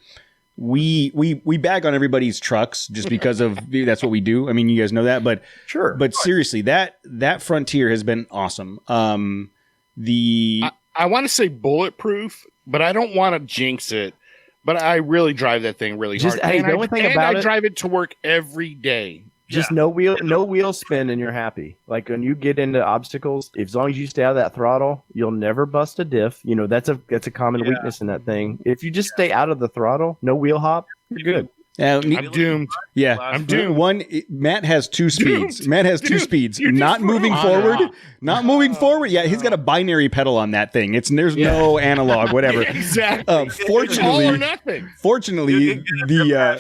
we bag on everybody's trucks just because of that's what we do. I mean, you guys know that, but sure. But seriously, that Frontier has been awesome. I want to say bulletproof, but I don't want to jinx it. But I really drive that thing really hard. Hey, the only thing about I drive it to work every day. Just no wheel spin, and you're happy. Like when you get into obstacles, as long as you stay out of that throttle, you'll never bust a diff. That's a common weakness in that thing. If you just stay out of the throttle, no wheel hop, you're good. I'm doomed. Yeah, I'm doomed. Matt has two speeds. Matt has two speeds. You're Not just moving wrong. forward. Not moving forward. Yeah, he's got a binary pedal on that thing. There's no analog, whatever. Exactly. Fortunately, all or nothing. Fortunately, the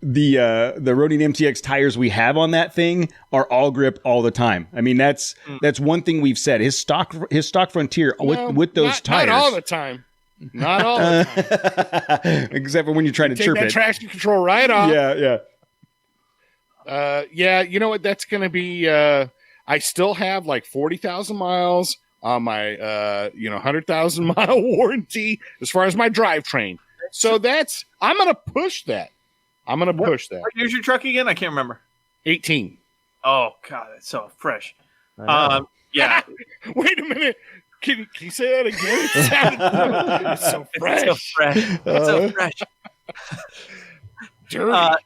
Ronin MTX tires we have on that thing are all grip all the time. I mean, that's one thing we've said. His stock Frontier with those tires. Not all the time. Not all the time. Except for when you're trying to chirp that it. traction control right off. Yeah. Yeah, you know what? That's going to be. I still have like 40,000 miles on my 100,000 mile warranty as far as my drivetrain. So I'm going to push that. What year's your truck again? I can't remember. 18. Oh God, it's so fresh. Yeah. Wait a minute. Can you say that again? It's so fresh. It's so fresh. Dirty.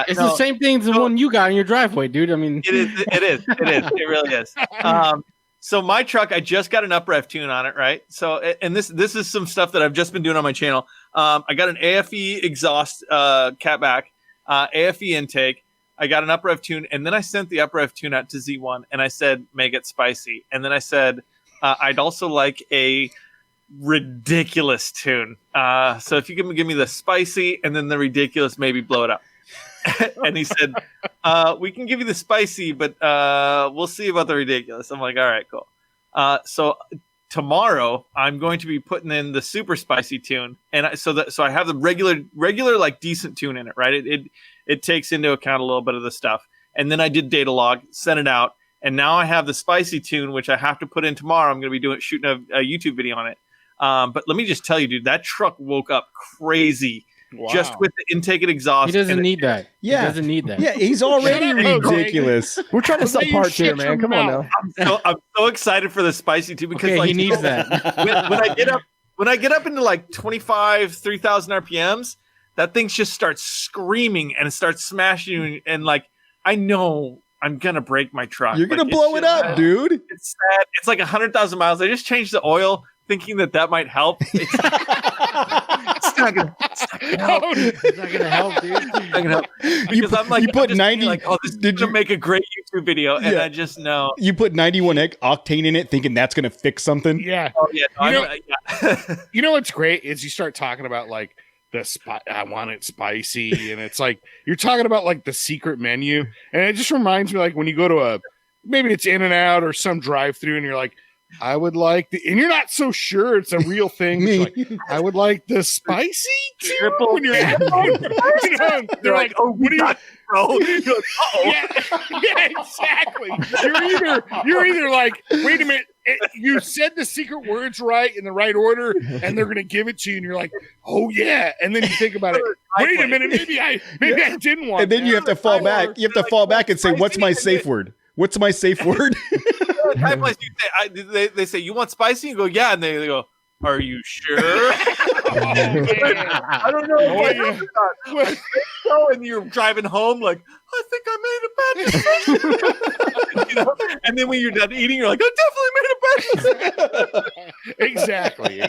It's the same thing as the one you got in your driveway, dude. I mean, it is. It really is. So my truck, I just got an up-rev tune on it, right? So, and this is some stuff that I've just been doing on my channel. I got an AFE exhaust catback, AFE intake. I got an up-rev tune, and then I sent the up-rev tune out to Z1, and I said, make it spicy. And then I said, I'd also like a ridiculous tune. So if you can give me the spicy and then the ridiculous, maybe blow it up. And he said, we can give you the spicy, but we'll see about the ridiculous. I'm like, all right, cool. So tomorrow I'm going to be putting in the super spicy tune, and so I have the regular like decent tune in it, right? It takes into account a little bit of the stuff, and then I did data log, sent it out. And now I have the spicy tune, which I have to put in tomorrow. I'm going to be shooting a YouTube video on it. But let me just tell you, dude, that truck woke up crazy just with the intake and exhaust. He doesn't need that. Yeah. He doesn't need that. Yeah, he's already ridiculous. We're trying to sell parts here, man. Come on now. I'm so excited for the spicy tune because he needs that. when I get up into like 3,000 RPMs, that thing just starts screaming and it starts smashing, and like I know I'm gonna break my truck. You're gonna blow it up, dude. It's sad. It's like 100,000 miles. I just changed the oil, thinking that might help. It's not gonna help. It's not gonna help, dude. It's not gonna help. Because I'm like, you put 90. Like, oh, this is gonna make a great YouTube video, and I just know you put 91 octane in it, thinking that's gonna fix something. Yeah. Oh yeah. You know what's great is you start talking about like I want it spicy, and it's like you're talking about like the secret menu, and it just reminds me like when you go to maybe it's In-N-Out or some drive-through, and you're like, I would like and you're not so sure it's a real thing. You're like, I would like the spicy triple. When you're at home, they're like, oh, what do you, bro? You're like, yeah, exactly. You're either like, wait a minute. You said the secret words right in the right order, and they're going to give it to you, and you're like, "Oh yeah!" And then you think about it. Wait a minute, maybe I didn't want. And then you have to fall back. You have to fall back and say, "What's my safe word? What's my safe word?" They say, "You want spicy?" You go, "Yeah," and they go, "Are you sure?" I don't know. I think so. And you're driving home, like, I think I made a bad decision. And then when you're done eating, you're like, I definitely made a bad decision. Exactly.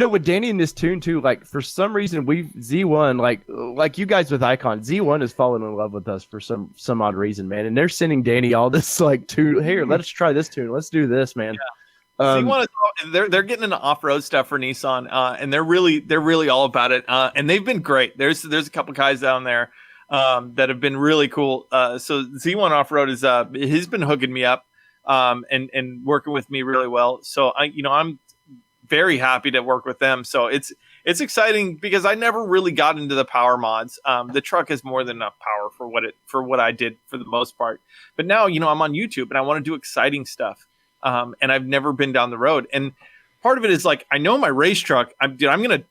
And with Danny in this tune too, like for some reason Z1, like you guys with Icon, Z1 has fallen in love with us for some odd reason, man. And they're sending Danny all this like tune. Here, let us try this tune. Let's do this, man. Yeah. They're getting into off-road stuff for Nissan, and they're really all about it. And they've been great. There's a couple guys down there that have been really cool. So Z1 Off-Road he's been hooking me up and working with me really well. So I'm very happy to work with them. So it's exciting because I never really got into the power mods. The truck has more than enough power for what I did for the most part. But now I'm on YouTube and I want to do exciting stuff. And I've never been down the road. And part of it is like, I know my race truck, I'm going to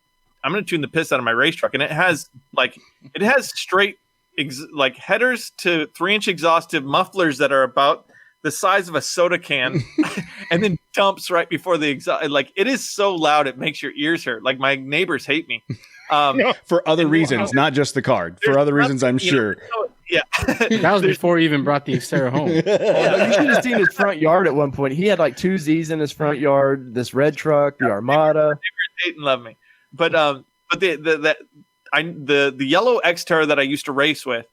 tune the piss out of my race truck. And it has straight headers to 3-inch exhaust to mufflers that are about the size of a soda can and then dumps right before the exhaust. Like it is so loud. It makes your ears hurt. Like my neighbors hate me. For other reasons, not just the card. For other reasons, I'm sure. Yeah. That was before he even brought the Xterra home. You should have seen his front yard at one point. He had like 2 Z's in his front yard, this red truck, the Armada. Hate and love me. But the yellow Xterra that I used to race with,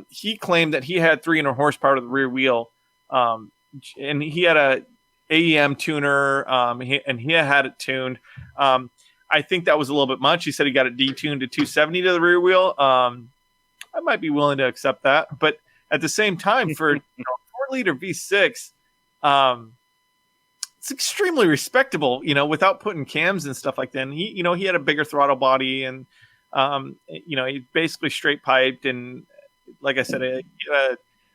he claimed that he had 300 horsepower to the rear wheel, and he had a AEM tuner, and he had it tuned. I think that was a little bit much. He said he got it detuned to 270 to the rear wheel. I might be willing to accept that, but at the same time, for 4-liter V6, it's extremely respectable, without putting cams and stuff like that. And he had a bigger throttle body, and he basically straight piped, and like I said,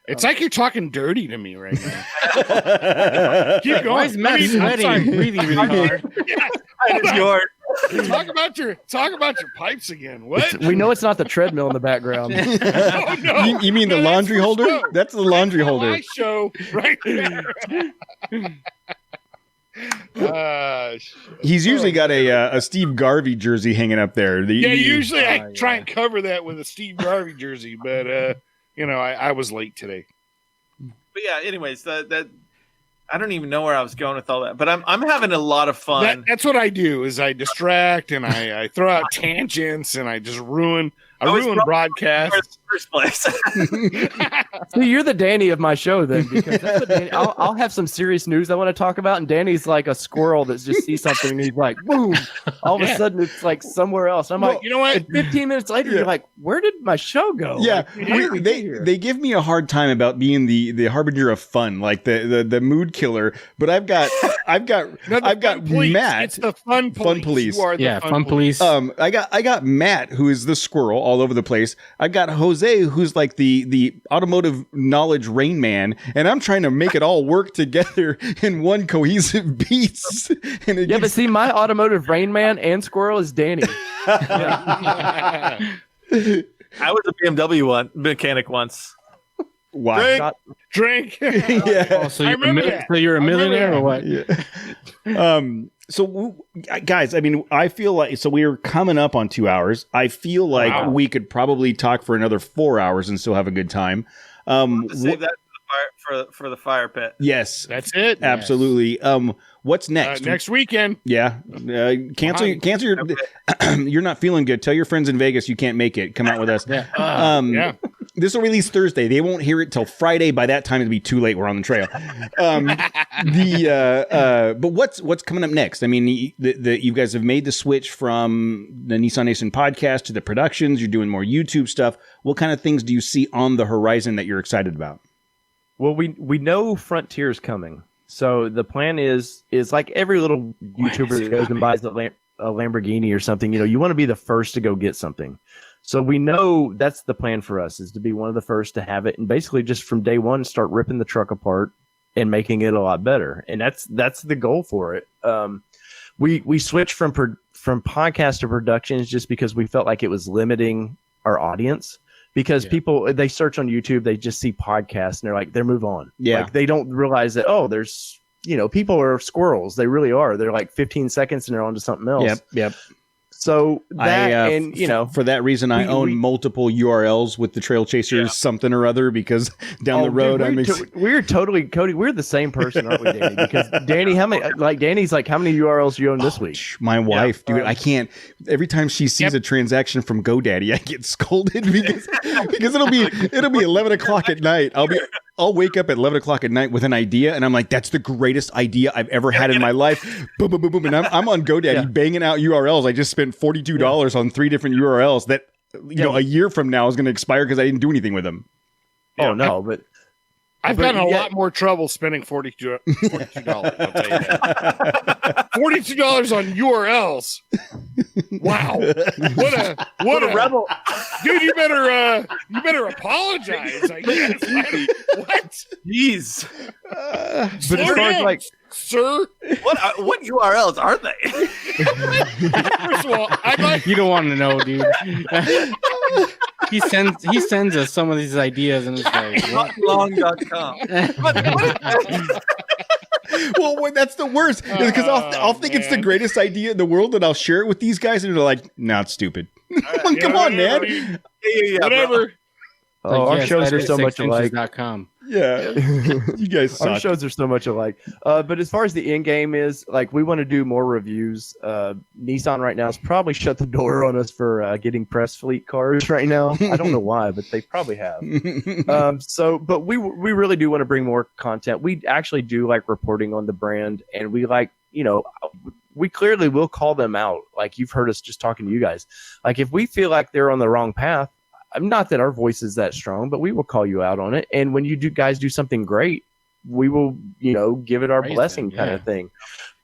it's like you're talking dirty to me right now. Keep going. Why is Matt sweating really, really hard? Talk about your pipes again. What? We know it's not the treadmill in the background. Oh, no. You mean the laundry holder? Show. That's the laundry holder. My show right there. He's usually got a Steve Garvey jersey hanging up there. Usually I try and cover that with a Steve Garvey jersey, but I was late today. But yeah, anyways, that I don't even know where I was going with all that, but I'm having a lot of fun. That's what I do is I distract and I throw out tangents and I just ruin broadcasts. First place. See, you're the Danny of my show then, because that's what Danny, I'll have some serious news I want to talk about, and Danny's like a squirrel that just sees something and he's like, boom! All of a sudden it's like somewhere else. I'm like, you know what? And 15 minutes later, you're like, where did my show go? Yeah, Like, they give me a hard time about being the harbinger of fun, like the mood killer. But I've got Matt. It's the fun police. You are the fun police. I got Matt, who is the squirrel all over the place. I've got Jose, who's like the automotive knowledge Rain Man, and I'm trying to make it all work together in one cohesive piece. And but see, my automotive Rain Man and squirrel is Danny. I was a BMW mechanic once. Wow. Drink. Yeah. Oh, so you're a millionaire or what? Yeah. So guys, I mean, I feel like, so we're coming up on 2 hours. I feel like we could probably talk for another 4 hours and still have a good time. Save that for the fire pit. Yes, that's it. Absolutely. What's next? Next weekend. Yeah. Cancel your. You're not feeling good. Tell your friends in Vegas you can't make it. Come out with us. Yeah. This will release Thursday. They won't hear it till Friday. By that time, it'll be too late. We're on the trail. But what's coming up next? I mean, you guys have made the switch from the Nissan Nation podcast to the productions. You're doing more YouTube stuff. What kind of things do you see on the horizon that you're excited about? Well, we know Frontier's coming. So the plan is like every little YouTuber that goes and buys a Lamborghini or something, you want to be the first to go get something. So we know that's the plan for us, is to be one of the first to have it, and basically just from day one start ripping the truck apart and making it a lot better. And that's the goal for it. We switched from podcast to productions just because we felt like it was limiting our audience. Because people, they search on YouTube, they just see podcasts and they move on. Yeah. Like they don't realize that, there's, people are squirrels. They really are. They're like 15 seconds and they're on to something else. Yep. So that, for that reason, I own multiple URLs with the Trailchasers something or other, because down the road, we're totally, Cody, we're the same person, aren't we, Danny? Because Danny, Danny's like, how many URLs do you own this week? My wife, dude, I can't. Every time she sees a transaction from GoDaddy, I get scolded because it'll be 11 o'clock at night. I'll wake up at 11 o'clock at night with an idea, and I'm like, that's the greatest idea I've ever had in my life. Boom, boom, boom, boom. And I'm on GoDaddy banging out URLs. I just spent $42 on 3 different URLs that, a year from now is going to expire because I didn't do anything with them. Oh, no, but I've gotten a lot more trouble spending $42. I'll tell you that. $42 on URLs. Wow. What a rebel. Dude, you better apologize, I guess. What? Jeez. But as far as sir, what URLs are they? First of all, you don't want to know, dude. He sends us some of these ideas and it's like long.com. Well, that's the worst, because I'll think it's the greatest idea in the world, and I'll share it with these guys, and they're like, "No, it's stupid." Come on, man. Whatever. Our shows are so much alike. .com. Yeah, you guys Our suck. shows are so much alike. But as far as the end game is, like, we want to do more reviews. Nissan right now has probably shut the door on us for getting press fleet cars right now. I don't know why, but they probably have. But we really do want to bring more content. We actually do like reporting on the brand, and we like, we clearly will call them out. Like, you've heard us just talking to you guys. Like, if we feel like they're on the wrong path, not that our voice is that strong, but we will call you out on it. And when you guys do something great, we will, give it our blessing kind of thing.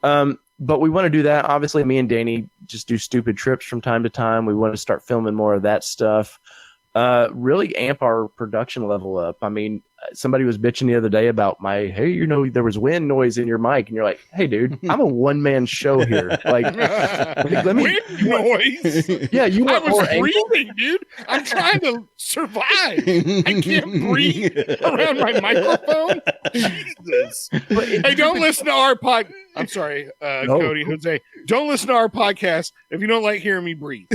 But we want to do that. Obviously, me and Danny just do stupid trips from time to time. We want to start filming more of that stuff. Really amp our production level up. I mean, somebody was bitching the other day about hey, there was wind noise in your mic, and you're like, hey, dude, I'm a one-man show here. Like, let me wind noise. Yeah, you want I more was angle? breathing, dude. I'm trying to survive. I can't breathe around my microphone. Jesus. Hey, don't listen to our pod. I'm sorry, Cody, Jose. Don't listen to our podcast if you don't like hearing me breathe.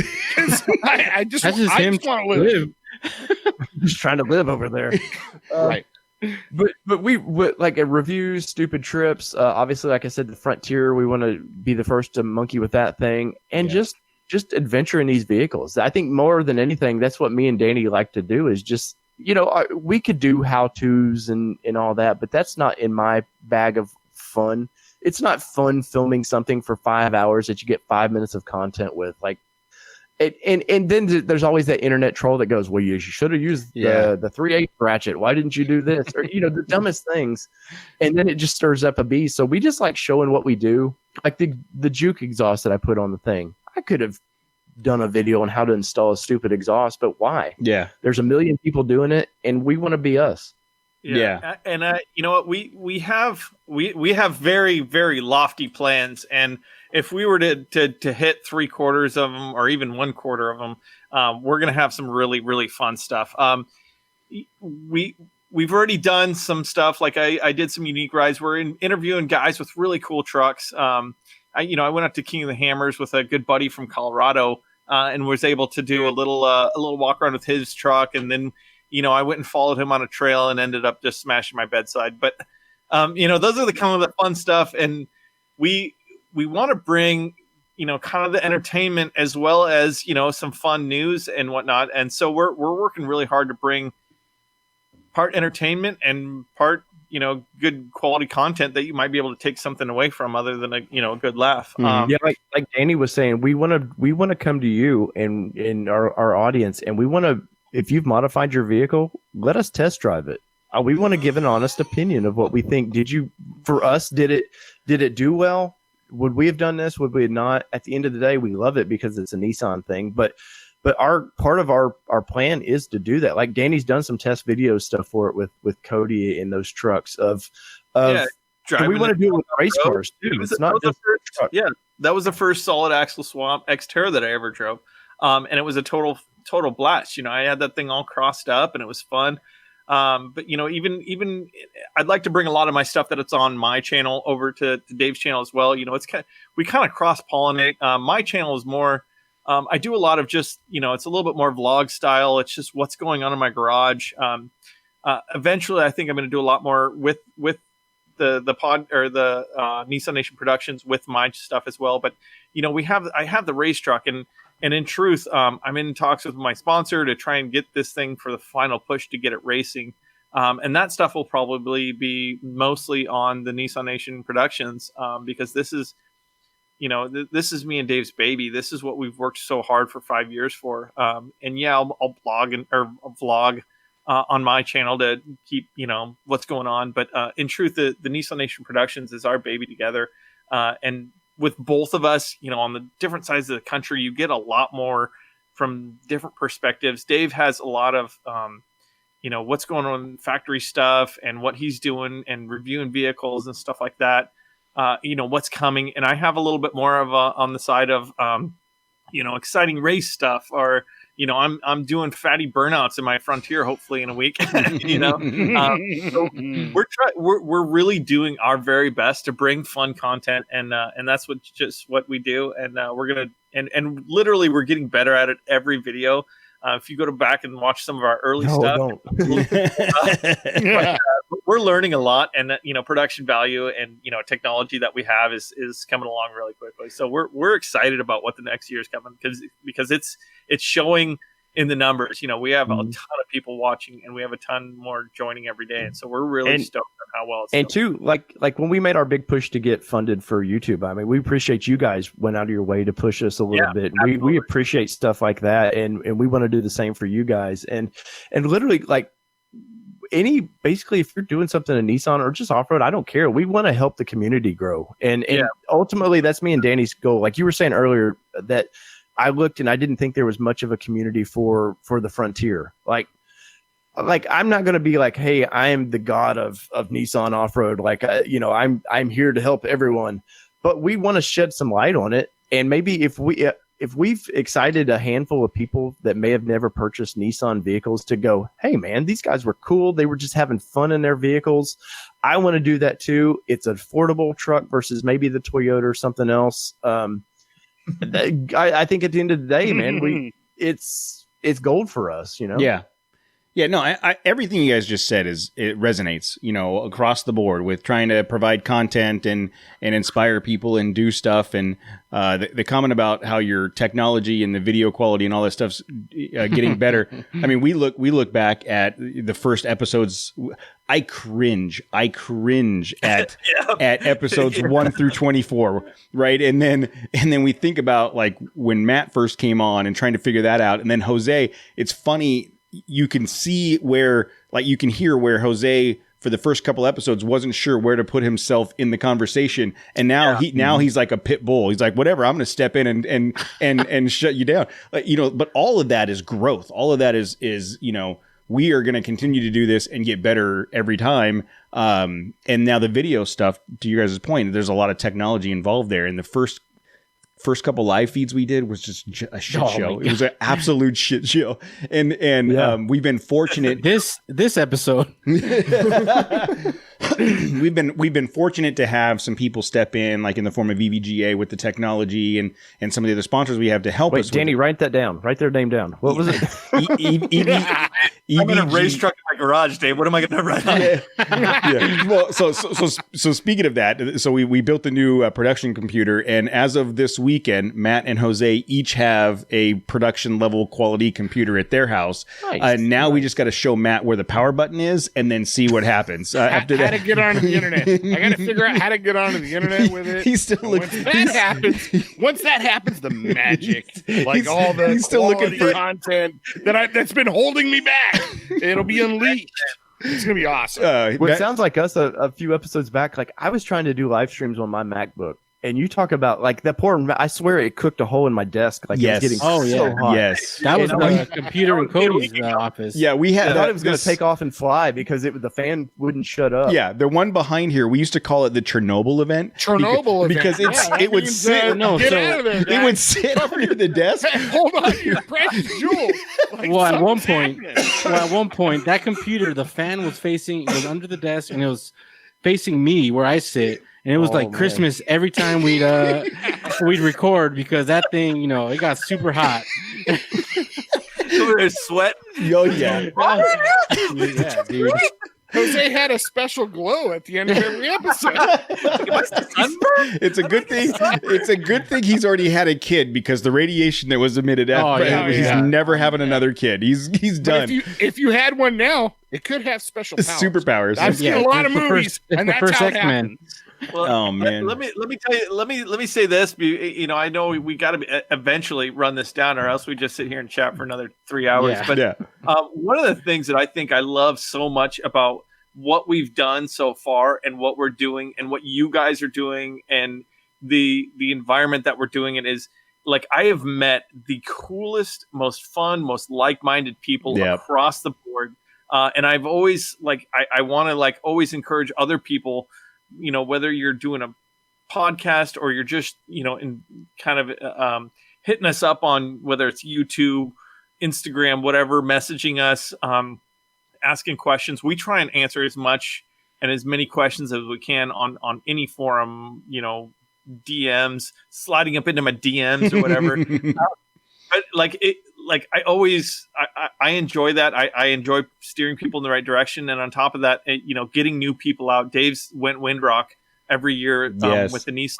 I just want to live. Just trying to live over there. Right. But we like reviews, stupid trips. Obviously, like I said, the Frontier, we want to be the first to monkey with that thing, and just adventure in these vehicles. I think more than anything, that's what me and Danny like to do. Is just we could do how-tos and all that, but that's not in my bag of fun. It's not fun filming something for 5 hours that you get 5 minutes of content with. Like, and then there's always that internet troll that goes, well, you should have used the 3/8 ratchet. Why didn't you do this? Or, the dumbest things. And then it just stirs up a beast. So we just like showing what we do. Like the Juke exhaust that I put on the thing. I could have done a video on how to install a stupid exhaust, but why? Yeah. There's a million people doing it, and we want to be us. Yeah. And you know what? We have very, very lofty plans, and if we were to hit 3/4 of them, or even 1/4 of them, we're going to have some really, really fun stuff. We've already done some stuff. Like I did some unique rides. We're interviewing guys with really cool trucks. I went up to King of the Hammers with a good buddy from Colorado, and was able to do a little walk around with his truck, and then I went and followed him on a trail and ended up just smashing my bedside. But those are the kind of the fun stuff, and we want to bring kind of the entertainment as well as some fun news and whatnot. And so we're working really hard to bring part entertainment and part good quality content that you might be able to take something away from other than a good laugh. Like Danny was saying, we want to come to you and in our audience, and we want to, if you've modified your vehicle, let us test drive it. We want to give an honest opinion of what we think. Did it do well? Would we have done this? Would we have not? At the end of the day, we love it because it's a Nissan thing. But our part of our plan is to do that. Like Danny's done some test video stuff for it with Cody in those trucks of we want to do it with race cars too. It's not just truck. Yeah, that was the first solid axle swamp Xterra that I ever drove, and it was a total blast. I had that thing all crossed up, and it was fun. But even I'd like to bring a lot of my stuff that it's on my channel over to Dave's channel as well. We kind of cross pollinate. My channel is more. I do a lot of just it's a little bit more vlog style. It's just what's going on in my garage. Eventually, I think I'm going to do a lot more with the pod or the Nissan Nation Productions with my stuff as well. But I have the race truck, and in truth, I'm in talks with my sponsor to try and get this thing for the final push to get it racing. And that stuff will probably be mostly on the Nissan Nation Productions because this is, this is me and Dave's baby. This is what we've worked so hard for 5 years for. And yeah, I'll vlog on my channel to keep, what's going on. But in truth, the Nissan Nation Productions is our baby together. And with both of us, on the different sides of the country, you get a lot more from different perspectives. Dave has a lot of, what's going on in factory stuff and what he's doing and reviewing vehicles and stuff like that. What's coming. And I have a little bit more of on the side of, exciting race stuff, or, I'm doing fatty burnouts in my Frontier, hopefully in a week, so we're really doing our very best to bring fun content. And that's what we do. And we're going to, and literally we're getting better at it every video. If you go back and watch some of our early stuff, don't. but we're learning a lot, and production value and technology that we have is coming along really quickly. So we're excited about what the next year is coming because it's showing in the numbers. We have a ton of people watching, and we have a ton more joining every day, and so we're really stoked on how well it's and going. too, like when we made our big push to get funded for YouTube, I mean, we appreciate you guys went out of your way to push us a little bit. We appreciate stuff like that, and we want to do the same for you guys. And literally, like basically, if you're doing something in Nissan or just off road, I don't care. We want to help the community grow, and ultimately, that's me and Danny's goal. Like you were saying earlier, that I looked and I didn't think there was much of a community for the Frontier. Like I'm not going to be like, hey, I am the god of Nissan off-road. Like, I'm here to help everyone, but we want to shed some light on it. And maybe if we've excited a handful of people that may have never purchased Nissan vehicles to go, hey man, these guys were cool. They were just having fun in their vehicles. I want to do that too. It's an affordable truck versus maybe the Toyota or something else. I think at the end of the day, man, it's gold for us, Yeah, no, I everything you guys just said it resonates, across the board with trying to provide content and inspire people and do stuff. And the comment about how your technology and the video quality and all that stuff's getting better. I mean, we look back at the first episodes. I cringe at at episodes 1 through 24, right? And then we think about like when Matt first came on and trying to figure that out, and then Jose. It's funny. You can see where, like, you can hear where Jose for the first couple episodes wasn't sure where to put himself in the conversation, and now he's like a pit bull. He's like, whatever, I'm going to step in and shut you down. But all of that is growth. All of that is we are going to continue to do this and get better every time. And now the video stuff, to you guys' point, there's a lot of technology involved there. And the first couple live feeds we did was just a shit show. It was an absolute shit show. And we've been fortunate. This episode, we've been fortunate to have some people step in, like in the form of EVGA with the technology and some of the other sponsors we have to help us. Danny, write that down. Write their name down. What was it? I'm in a race truck in my garage, Dave. What am I going to write on? Yeah. Well, so speaking of that, so we built the new production computer, and as of this weekend, Matt and Jose each have a production level quality computer at their house. Nice. Now we just got to show Matt where the power button is, and then see what happens after that. How to get onto the internet? I got to figure out how to get onto the internet with it. He's still looking. Once that happens, the magic, like all the he's still looking for content that's been holding me back. It'll be unleashed. It's gonna be awesome. It sounds like us a few episodes back. Like I was trying to do live streams on my MacBook, and you talk about like that poor. I swear it cooked a hole in my desk. Like yes. it was getting so hot. Yes, that was the computer in Cody's office. Yeah, we had. I thought it was going to take off and fly because the fan wouldn't shut up. Yeah, the one behind here. We used to call it the Chernobyl event. Because it would sit. Get out of there, it would sit under the desk. Hold on to your precious jewels. At one point, that computer, the fan was under the desk, and it was facing me where I sit. And it was Christmas every time we'd record because that thing, it got super hot. There's sweat. Oh yeah. Yeah, dude. Jose had a special glow at the end of every episode. It's a good thing. It's a good thing he's already had a kid because the radiation that was emitted after he's never having another kid. He's done. If you had one now, it could have special powers. Superpowers. I've seen a lot of movies, and that's how it happens. Well, oh man. Let me tell you. Let me say this. I know we got to eventually run this down, or else we just sit here and chat for another 3 hours. Yeah. But one of the things that I think I love so much about what we've done so far, and what we're doing, and what you guys are doing, and the environment that we're doing it is like I have met the coolest, most fun, most like-minded people across the board, and I've always I want to always encourage other people. Whether you're doing a podcast or you're just, in kind of hitting us up on whether it's YouTube, Instagram, whatever, messaging us, asking questions. We try and answer as much and as many questions as we can on any forum, DMs, sliding up into my DMs or whatever. But like I always I enjoy that. I enjoy steering people in the right direction, and on top of that, getting new people out. Dave's went Windrock every year with the Nissan.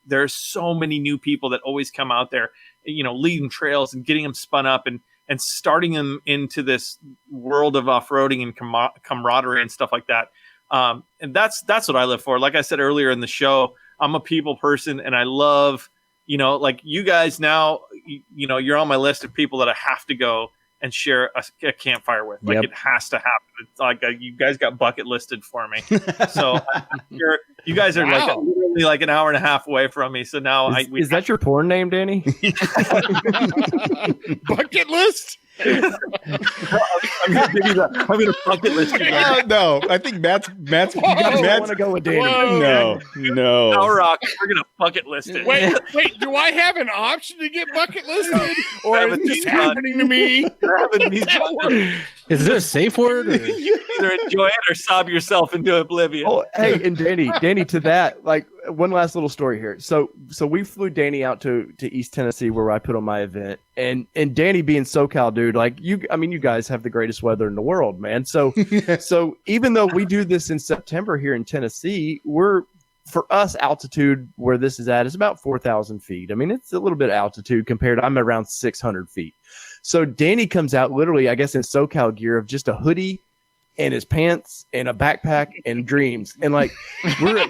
There's so many new people that always come out there, leading trails and getting them spun up and starting them into this world of off-roading and camaraderie and stuff like that. And that's what I live for. Like I said earlier in the show, I'm a people person, and I love, like you guys now, you're on my list of people that I have to go and share a campfire with. Like it has to happen. It's like you guys got bucket listed for me. So you guys are like literally like an hour and a half away from me. So now is that your porn name, Danny? Bucket list? I'm gonna bucket list. No, I think Matt's want to go with Danny. No. Power Rock, we're gonna bucket list it. Wait, do I have an option to get bucket listed, or is this happening to me? Is there a safe word? Or? Either enjoy it or sob yourself into oblivion. Oh, hey, and Danny, to that, like one last little story here. So we flew Danny out to East Tennessee where I put on my event, and Danny being SoCal dude, like you guys have the greatest weather in the world, man. So even though we do this in September here in Tennessee, for us, altitude where this is at is about 4,000 feet. I mean, it's a little bit of altitude compared. I'm around 600 feet. So Danny comes out literally, I guess, in SoCal gear of just a hoodie and his pants and a backpack and dreams. And like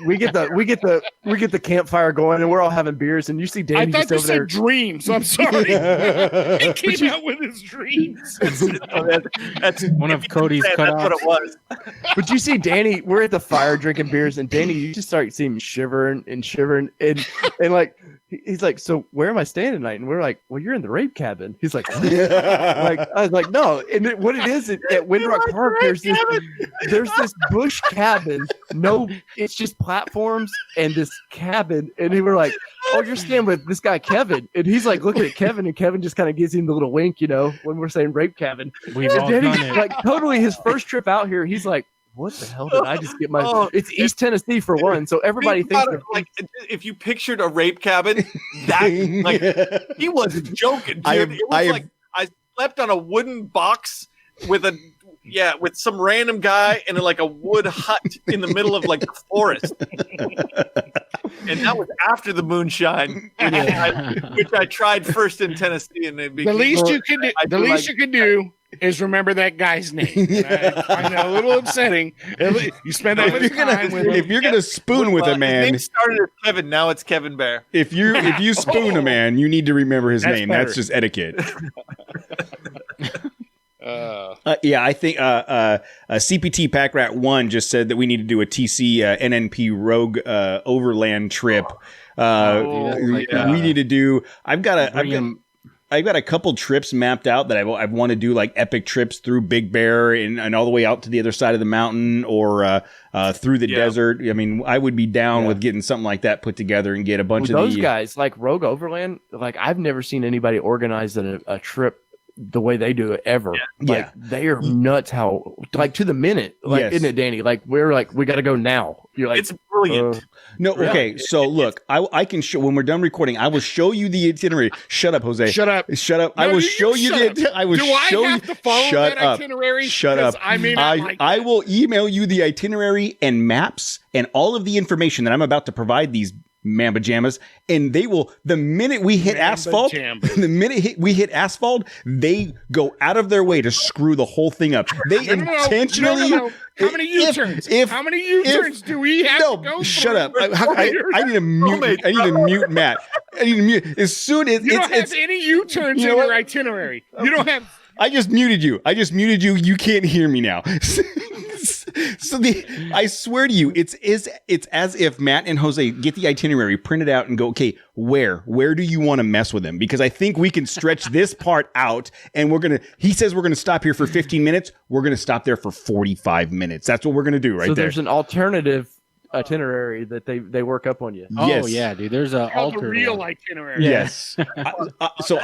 we get the campfire going and we're all having beers and you see Danny just over there. Dreams. I'm sorry. He came out with his dreams. That's one of Cody's cutouts. That's what it was. But you see Danny, we're at the fire drinking beers and Danny, you just start seeing him shivering and like he's like, so where am I staying tonight? And we're like, well, you're in the rape cabin. He's like, what? Like I was like, no. And what it is at Windrock Park, there's this bush cabin. No, it's just platforms and this cabin. And we were like, oh, you're staying with this guy Kevin. And he's like looking at Kevin, and Kevin just kind of gives him the little wink, when we're saying rape cabin. We've all done it. Like totally his first trip out here, he's like, what the hell did I just get my? It's East Tennessee for one, so everybody thinks like if you pictured a rape cabin, that like he wasn't joking. Dude. I slept on a wooden box with some random guy in like a wood hut in the middle of like the forest, and that was after the moonshine, which I tried first in Tennessee, and the least you could do is remember that guy's name. I find that a little upsetting. You spend that much time with him. If you're gonna spoon with a man, his name started as Kevin. Now it's Kevin Bear. If you spoon a man, you need to remember his name. Better. That's just etiquette. I think CPT Pack Rat 1 just said that we need to do a TC NNP Rogue overland trip. We need to do. I've got a couple trips mapped out that I want to do, like epic trips through Big Bear and all the way out to the other side of the mountain or through the desert. I mean, I would be down with getting something like that put together and get a bunch of those guys like Rogue Overland. Like I've never seen anybody organize a trip the way they do it ever. They are nuts. How like to the minute, isn't it, Danny? Like we're like we got to go now. You're like it's brilliant. No, okay. So look, I can show when we're done recording. I will show you the itinerary. Shut up, Jose. Shut up. No, I will show you the. I will do show I have you. To follow shut that up. Itinerary? Shut up. I mean, I will email you the itinerary and maps and all of the information that I'm about to provide these Mamba Jammas, and they will, the minute we hit asphalt, we hit asphalt, they go out of their way to screw the whole thing up. They intentionally. No. How many U-turns? How many U-turns do we have to go shut through? up. I need to mute. I need to mute Matt. I need to mute. As soon as you don't have any U-turns in your itinerary. You don't have. I just muted you. You can't hear me now. So I swear to you, it's as if Matt and Jose get the itinerary, print it out, and go, okay, where do you want to mess with him? Because I think we can stretch this part out, and he says we're gonna stop here for 15 minutes. We're gonna stop there for 45 minutes. That's what we're gonna do right there. So there's an alternative itinerary that they work up on you. Yes. Oh yeah, dude. There's a real itinerary. Yes. So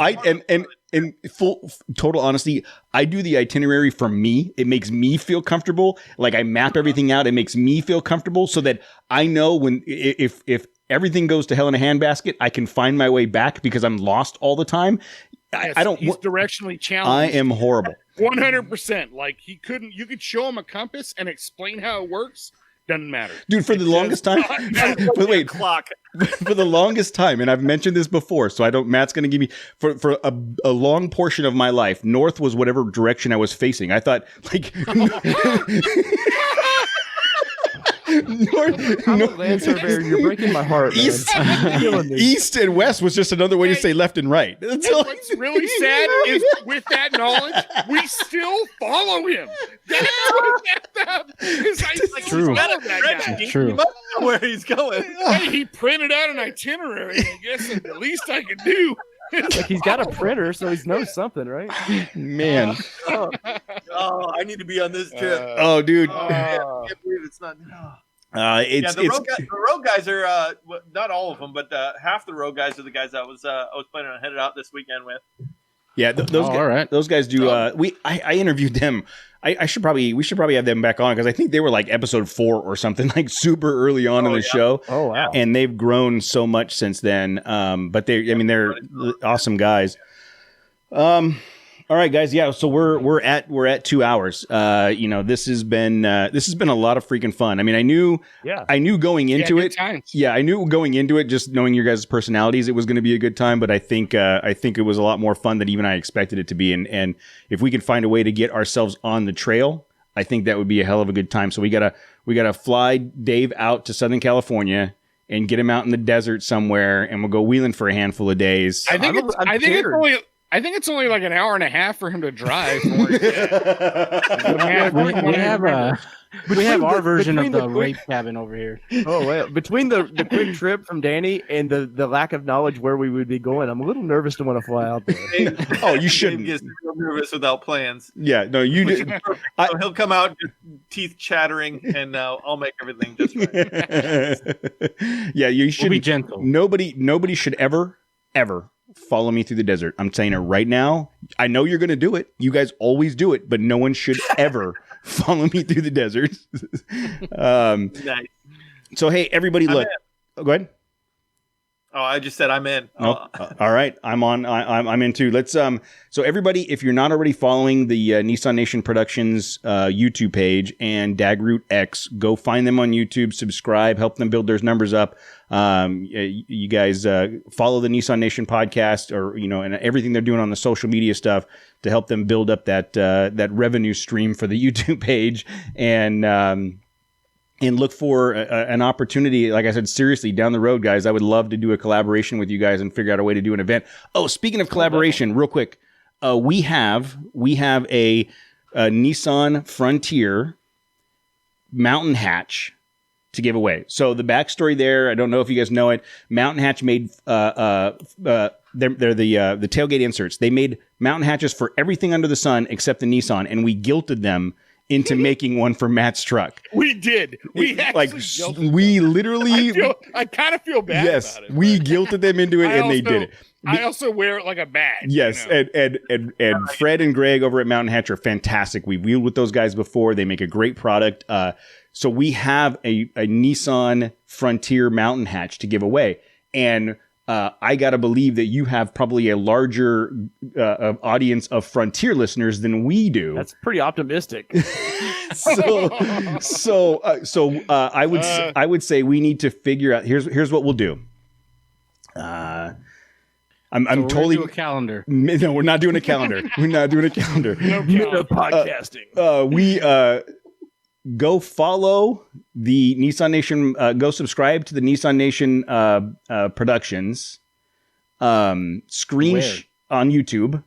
in full total honesty, I do the itinerary for me. It makes me feel comfortable. Like I map everything out. It makes me feel comfortable so that I know if everything goes to hell in a handbasket, I can find my way back because I'm lost all the time. I don't. He's directionally I challenged. am horrible. 100%. Like you could show him a compass and explain how it works. Doesn't matter, Dude. For the longest time, but wait, Clock. for the longest time, and I've mentioned this before, so I don't. Matt's going to give me for a long portion of my life. North was whatever direction I was facing. I thought like. I'm a land surveyor. You're breaking my heart, man. East and west was just another way to say left and right. What's really sad is with that knowledge, we still follow him. That's what's effed up. It's true. It's True. You must know where he's going. Hey, he printed out an itinerary. I guess that's the least I could do. Like he's got a printer, so he knows something, right? Man. Oh, I need to be on this trip. Oh, dude. I can't believe it's not. The road guys are not all of them, but half the road guys are the guys I was planning on headed out this weekend with. Yeah, those guys, all right. Those guys do. I interviewed them. We should probably have them back on because I think they were like episode 4 or something, like super early on in the show. Oh wow! And they've grown so much since then. But they're awesome guys. All right, guys. Yeah, so we're at 2 hours. This has been a lot of freaking fun. I mean, I knew going into it. Yeah, I knew going into it, just knowing your guys' personalities, it was going to be a good time. But I think it was a lot more fun than even I expected it to be. And if we can find a way to get ourselves on the trail, I think that would be a hell of a good time. So we gotta fly Dave out to Southern California and get him out in the desert somewhere, and we'll go wheeling for a handful of days. I think it's only like an hour and a half for him to drive. We have our version of the rape cabin over here. Oh well, between the quick trip from Danny and the lack of knowledge where we would be going, I'm a little nervous to want to fly out there. Oh, you shouldn't. Dave gets real nervous without plans. Yeah, no, you did. So he'll come out, just teeth chattering, and I'll make everything just right. Yeah, you should be gentle. Nobody should ever follow me through the desert. I'm saying it right now. I know you're going to do it. You guys always do it, but no one should ever follow me through the desert. Nice. So, hey, everybody, look. Go ahead. Oh, I just said I'm in. Nope. All right, I'm on. I'm in too. Let's. So everybody, if you're not already following the Nissan Nation Productions YouTube page and Dagroot X, go find them on YouTube. Subscribe. Help them build their numbers up. You guys follow the Nissan Nation podcast, or and everything they're doing on the social media stuff to help them build up that revenue stream for the YouTube page and look for an opportunity. Like I said, seriously, down the road, guys, I would love to do a collaboration with you guys and figure out a way to do an event. Oh, speaking of collaboration, real quick, we have a Nissan Frontier mountain hatch to give away. So the backstory there, I don't know if you guys know it. Mountain Hatch made they're the tailgate inserts. They made mountain hatches for everything under the sun except the Nissan, and we guilted them into making one for Matt's truck. We did. We literally. I kind of feel bad. Yes, about it. we guilted them into it, and they did it. I also wear it like a badge. Yes, and Fred and Greg over at Mountain Hatch are fantastic. We've wheeled with those guys before. They make a great product. So we have a Nissan Frontier Mountain Hatch to give away, and I gotta believe that you have probably a larger audience of Frontier listeners than we do. That's pretty optimistic. So I would say we need to figure out. Here's what we'll do. I'm totally do a calendar. No, we're not doing a calendar. We're not doing a calendar. No podcasting. We go follow the Nissan Nation. Go subscribe to the Nissan Nation Productions. Screen on YouTube.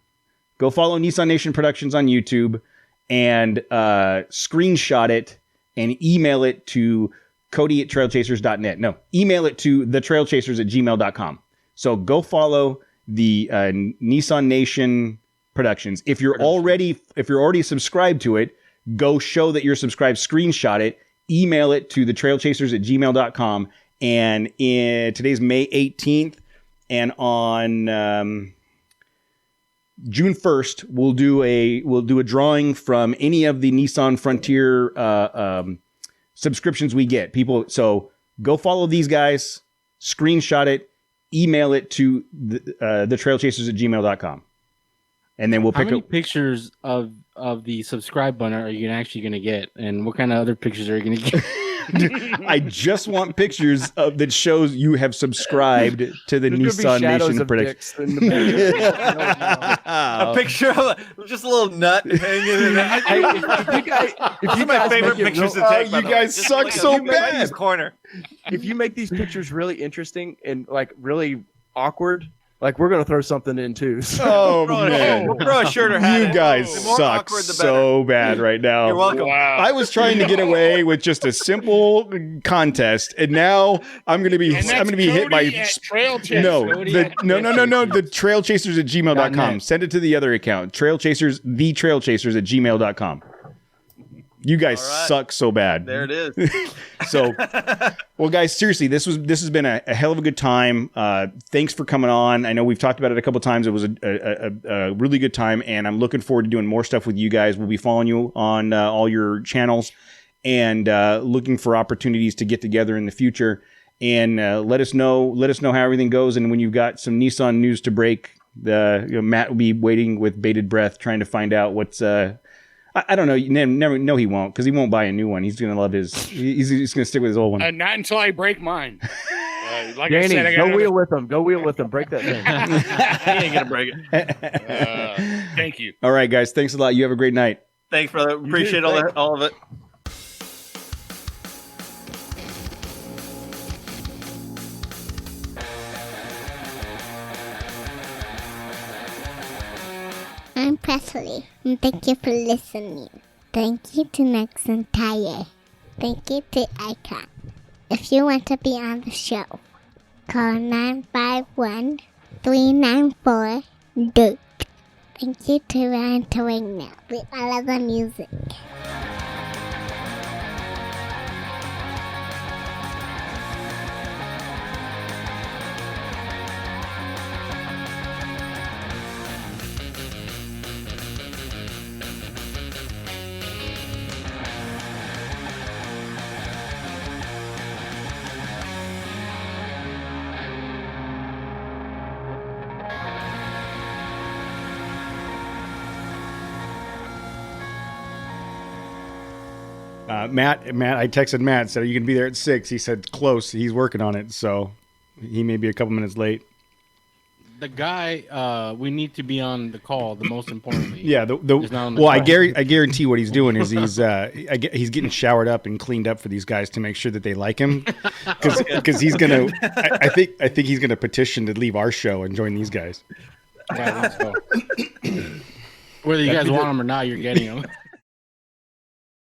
Go follow Nissan Nation Productions on YouTube and screenshot it and email it to Cody@trailchasers.net. No, email it to thetrailchasers@gmail.com. So go follow the Nissan Nation Productions. If you're already subscribed to it, go show that you're subscribed, screenshot it, email it to thetrailchasers@gmail.com. And today's May 18th, and on June 1st, we'll do a drawing from any of the Nissan Frontier subscriptions we get. So go follow these guys, screenshot it, email it to the trailchasers@gmail.com. and then we'll How pick many up. pictures of the subscribe button are you actually going to get, and what kind of other pictures are you going to get? I just want pictures that shows you have subscribed to the There's gonna Nissan be shadows Nation of production. dicks in the background. A picture of just a little nut hanging in there. Hey, if These you are my guys favorite make it pictures real- to take. you by the way. guys Just suck look at so you right in bad. this corner. if you make these pictures really interesting and like really awkward, like we're gonna throw something in too. So. Oh We'll man, throw a shirt or hat you in. guys The more suck awkward, the so bad right now. You're welcome. Wow. I was trying to get away with just a simple contest, and now I'm going to be hit by Trailchasers. no, the trailchasers at gmail.com. .net. Send it to the other account, trailchasers at gmail.com. You guys All right. suck so bad. There it is. So, well, guys, seriously, this has been a hell of a good time. Thanks for coming on. I know we've talked about it a couple times. It was a really good time, and I'm looking forward to doing more stuff with you guys. We'll be following you on all your channels and looking for opportunities to get together in the future. And let us know how everything goes. And when you've got some Nissan news to break, Matt will be waiting with bated breath, trying to find out what's. I don't know. You never. No, he won't, because he won't buy a new one. He's gonna love his. He's gonna stick with his old one. Not until I break mine. Like Danny, I said, I got go wheel with them. Go wheel with them. Break that thing. He ain't gonna break it. thank you. All right, guys. Thanks a lot. You have a great night. Thanks, brother. Appreciate all of it. I'm Presley, and thank you for listening. Thank you to Nexen Tire. Thank you to Icon. If you want to be on the show, call 951-394-DIRT. Thank you to Ryan Torino with all of the music. Matt, I texted Matt, said, "Are you going to be there at 6?" He said, "Close." He's working on it, so he may be a couple minutes late. The guy, we need to be on the call. The most importantly, Yeah. is not on the Well, I call. guarantee what he's doing is he's getting showered up and cleaned up for these guys to make sure that they like him, because he's gonna. I think he's gonna petition to leave our show and join these guys. Yeah, let's go. Whether you guys want them or not, you're getting them.